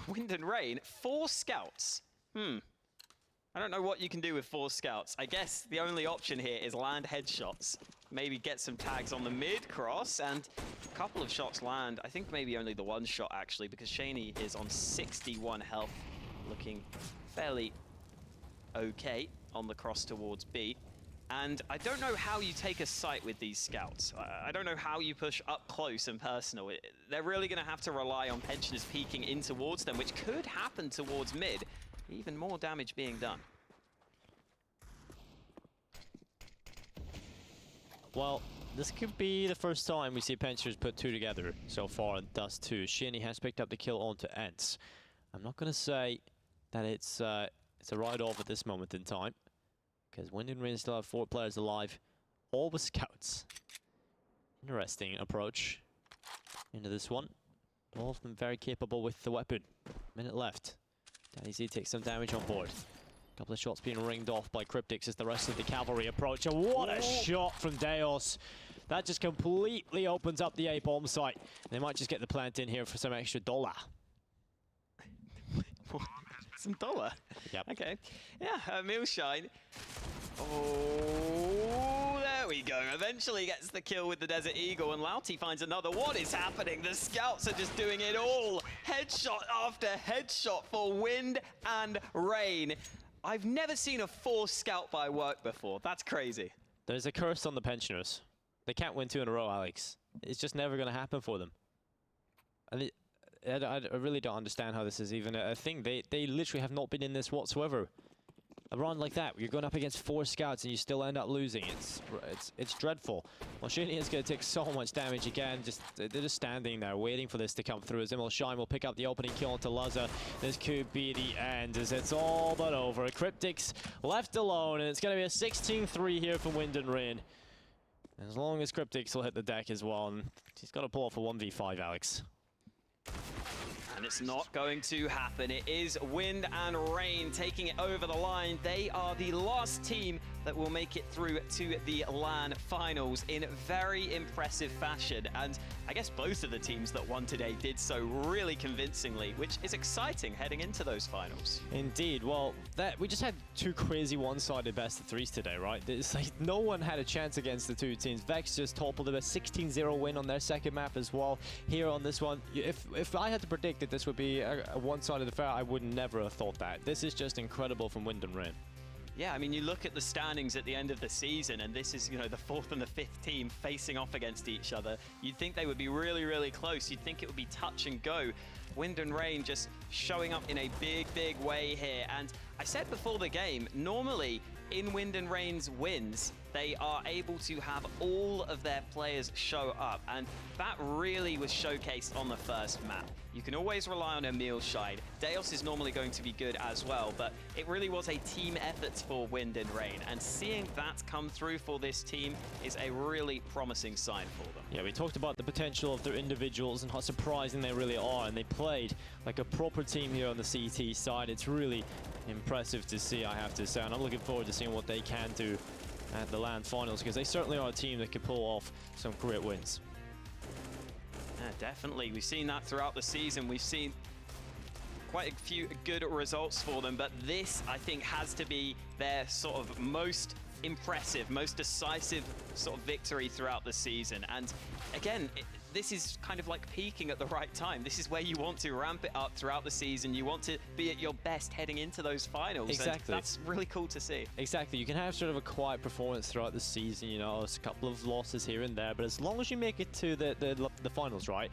Wind and Rain, 4 scouts. I don't know what you can do with 4 scouts. I guess the only option here is land headshots. Maybe get some tags on the mid-cross, and a couple of shots land. I think maybe only the one shot, actually, because Shaney is on 61 health, looking fairly okay on the cross towards B. And I don't know how you take a site with these scouts. I don't know how you push up close and personal. They're really going to have to rely on Pensioners peeking in towards them, which could happen towards mid. Even more damage being done. Well, this could be the first time we see Pensioners put 2 together so far, and thus 2. Shinny has picked up the kill onto Ents. I'm not going to say that it's a write-off at this moment in time, because Wind and Rain still have 4 players alive, all with scouts. Interesting approach into this one. All of them very capable with the weapon. Minute left. Daddy Z takes some damage on board. A couple of shots being ringed off by Cryptics as the rest of the cavalry approach. And what a shot from Deos. That just completely opens up the A-bomb site. They might just get the plant in here for some extra dollar. Some dollar. Yep. Okay. Yeah, Mealshine. Oh, there we go. Eventually gets the kill with the Desert Eagle, and Lauti finds another. What is happening? The scouts are just doing it all. Headshot after headshot for Wind and Rain. I've never seen a 4 scout buy work before. That's crazy. There's a curse on the pensioners. They can't win 2 in a row, Alex. It's just never going to happen for them. And I really don't understand how this is even a thing. They literally have not been in this whatsoever. A run like that, you're going up against 4 scouts and you still end up losing. It's dreadful. Well, Shuni is going to take so much damage again. They're just standing there waiting for this to come through. As Shine will pick up the opening kill onto Laza. This could be the end as it's all but over. Cryptic's left alone, and it's going to be a 16-3 here for Wind and Rain. As long as Cryptic's will hit the deck as well, and he's got to pull off a 1v5, Alex. And it's not going to happen. It is Wind and Rain taking it over the line. They are the last team that will make it through to the LAN finals in very impressive fashion. And I guess both of the teams that won today did so really convincingly, which is exciting heading into those finals. Indeed. Well, we just had 2 crazy one-sided best of 3s today, right? It's like no one had a chance against the 2 teams. Vexed just toppled them, a 16-0 win on their second map as well. Here on this one, if I had to predict that this would be a one-sided affair, I would never have thought that. This is just incredible from Wind and Rain. Yeah, I mean, you look at the standings at the end of the season, and this is, you know, the 4th and the 5th team facing off against each other. You'd think they would be really, really close. You'd think it would be touch and go. Wind and Rain just showing up in a big, big way here. And I said before the game, normally in Wind and Rain's wins, they are able to have all of their players show up, and that really was showcased on the first map. You can always rely on Emil Shine. Deos is normally going to be good as well, but it really was a team effort for Wind and Rain, and seeing that come through for this team is a really promising sign for them. Yeah, we talked about the potential of their individuals and how surprising they really are, and they played like a proper team here on the CT side. It's really impressive to see, I have to say, and I'm looking forward to seeing what they can do at the LAN finals, because they certainly are a team that can pull off some great wins. Yeah, definitely. We've seen that throughout the season. We've seen quite a few good results for them, but this, I think, has to be their sort of most impressive, most decisive sort of victory throughout the season. And again, this is kind of like peaking at the right time. This is where you want to ramp it up throughout the season. You want to be at your best heading into those finals. Exactly. And that's really cool to see. Exactly. You can have sort of a quiet performance throughout the season, you know, a couple of losses here and there, but as long as you make it to the finals, right,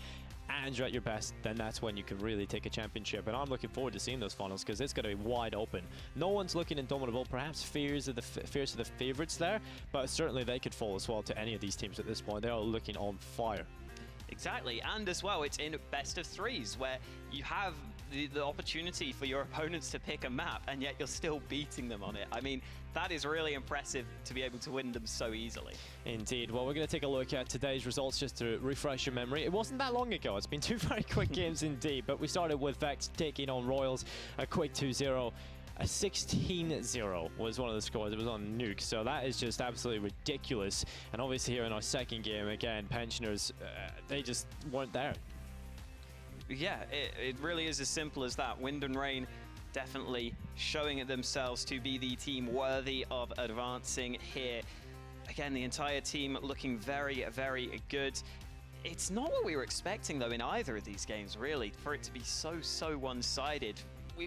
and you're at your best, then that's when you can really take a championship. And I'm looking forward to seeing those finals, because it's going to be wide open. No one's looking indomitable. Perhaps fears of the favorites there, but certainly they could fall as well to any of these teams at this point. They are looking on fire. Exactly, and as well, it's in best of 3s where you have the opportunity for your opponents to pick a map, and yet you're still beating them on it. I mean, that is really impressive to be able to win them so easily. Indeed. Well, we're going to take a look at today's results just to refresh your memory. It wasn't that long ago. It's been 2 very quick games indeed, but we started with Vexed taking on Royals, a quick 2-0. A 16-0 was one of the scores. It was on Nuke, so that is just absolutely ridiculous. And obviously here in our second game, again, Pensioners, they just weren't there. Yeah, it really is as simple as that. Wind and Rain definitely showing themselves to be the team worthy of advancing here. Again, the entire team looking very, very good. It's not what we were expecting, though, in either of these games, really, for it to be so one-sided.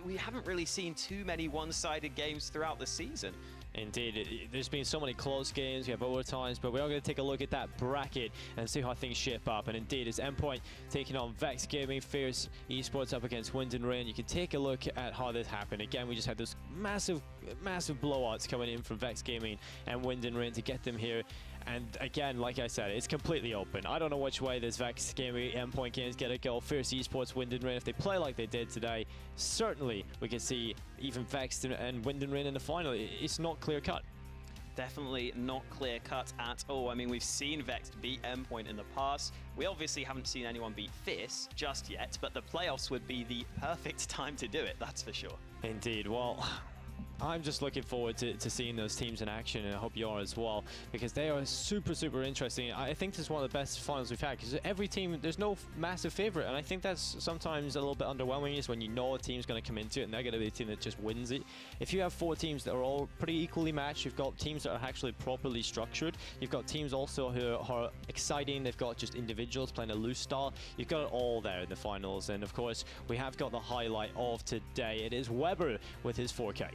We haven't really seen too many one-sided games throughout the season. Indeed, there's been so many close games, we have overtimes, but we are going to take a look at that bracket and see how things shape up. And indeed, it's Endpoint taking on Vexed Gaming, Fierce Esports up against Wind and Rain. You can take a look at how this happened. Again, we just had those massive blowouts coming in from Vexed Gaming and Wind and Rain to get them here. And again, like I said, it's completely open. I don't know which way this Vexed Gaming Endpoint games get a go. Fierce Esports, Wind and Rain, if they play like they did today, certainly we can see even Vexed and Wind and Rain in the final. It's not clear-cut. Definitely not clear-cut at all. I mean, we've seen Vexed beat Endpoint in the past. We obviously haven't seen anyone beat Fierce just yet, but the playoffs would be the perfect time to do it, that's for sure. Indeed. Well, I'm just looking forward to seeing those teams in action, and I hope you are as well, because they are super, super interesting. I think this is one of the best finals we've had, because every team, there's no massive favorite, and I think that's sometimes a little bit underwhelming, is when you know a team's going to come into it and they're going to be a team that just wins it. If you have 4 teams that are all pretty equally matched, you've got teams that are actually properly structured, you've got teams also who are exciting, they've got just individuals playing a loose style, you've got it all there in the finals. And of course, we have got the highlight of today. It is Weber with his 4K.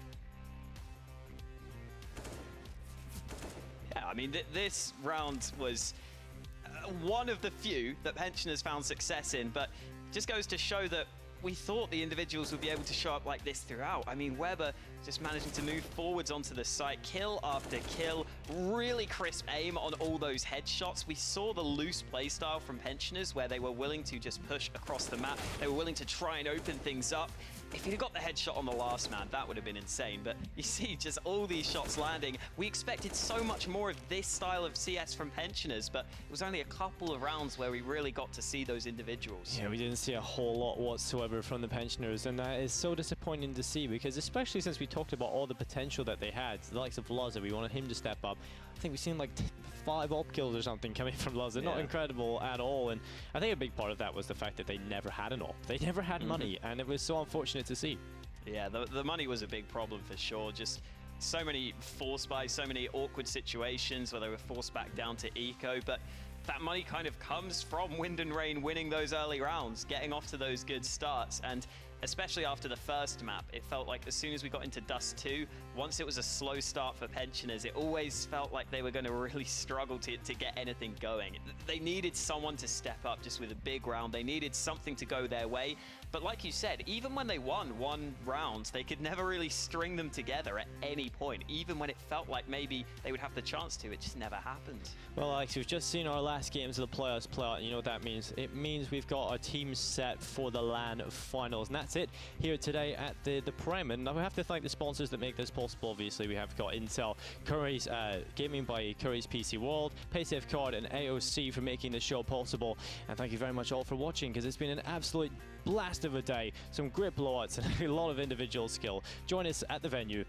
Yeah, I mean, this round was one of the few that Pensioners found success in, but just goes to show that we thought the individuals would be able to show up like this throughout. I mean, Weber just managing to move forwards onto the site, kill after kill, really crisp aim on all those headshots. We saw the loose playstyle from Pensioners, where they were willing to just push across the map. They were willing to try and open things up. If he'd got the headshot on the last man, that would have been insane. But you see just all these shots landing. We expected so much more of this style of CS from Pensioners, but it was only a couple of rounds where we really got to see those individuals. Yeah, we didn't see a whole lot whatsoever from the Pensioners, and that is so disappointing to see, because especially since we talked about all the potential that they had, the likes of Lazar, we wanted him to step up. I think we've seen like 5 op kills or something coming from Lazar. Not incredible at all. And I think a big part of that was the fact that they never had an op. They never had money, and it was so unfortunate to see. Yeah, the money was a big problem for sure. Just so many force buys, so many awkward situations where they were forced back down to eco. But that money kind of comes from Wind and Rain winning those early rounds, getting off to those good starts. And especially after the first map, it felt like as soon as we got into Dust 2, once it was a slow start for Pensioners, it always felt like they were going to really struggle to get anything going. They needed someone to step up just with a big round. They needed something to go their way. But like you said, even when they won 1 round, they could never really string them together at any point. Even when it felt like maybe they would have the chance to, it just never happened. Well, Alex, we've just seen our last games of the playoffs play out, and you know what that means? It means we've got our team set for the LAN finals, and that's it here today at the Prem. And we have to thank the sponsors that make this possible. Obviously, we have got Intel, Curry's Gaming by Curry's PC World, PaySafe Card, and AOC for making this show possible. And thank you very much all for watching, because it's been an absolute blast of a day. Some great blowouts and a lot of individual skill. Join us at the venue.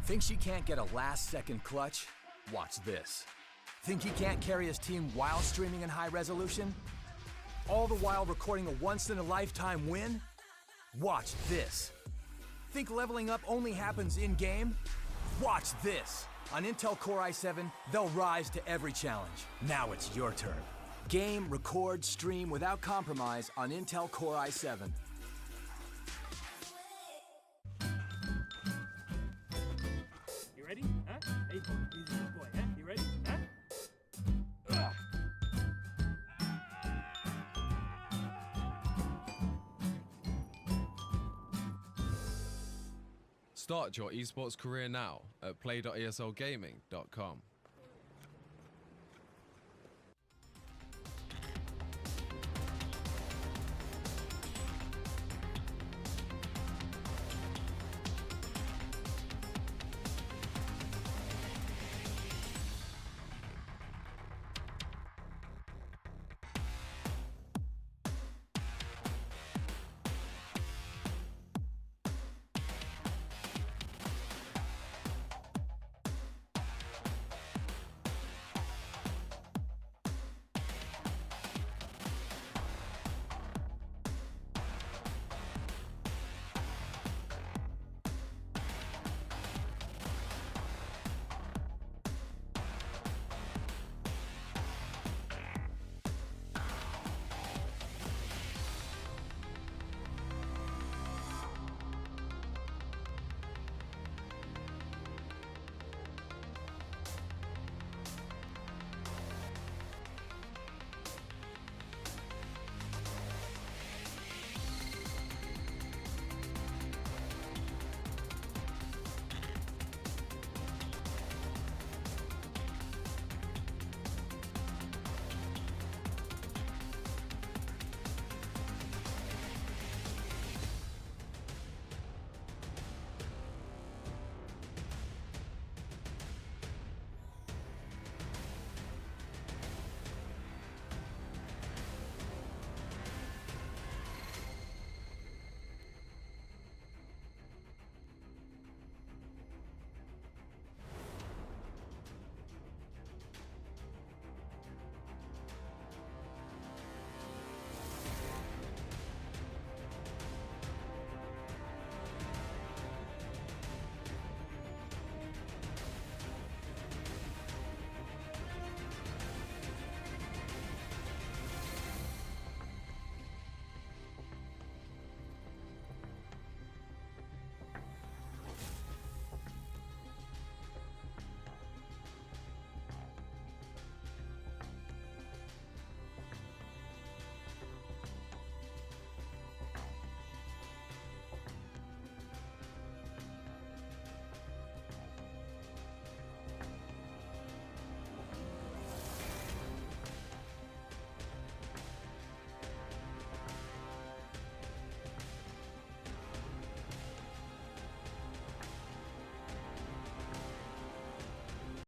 Think she can't get a last-second clutch? Watch this. Think he can't carry his team while streaming in high resolution? All the while recording a once-in-a-lifetime win? Watch this. Think leveling up only happens in-game? Watch this. On Intel Core i7, they'll rise to every challenge. Now it's your turn. Game, record, stream without compromise on Intel Core i7. You ready? Huh? Hey, he's a good boy, huh? You ready? Huh? Start your esports career now at play.eslgaming.com.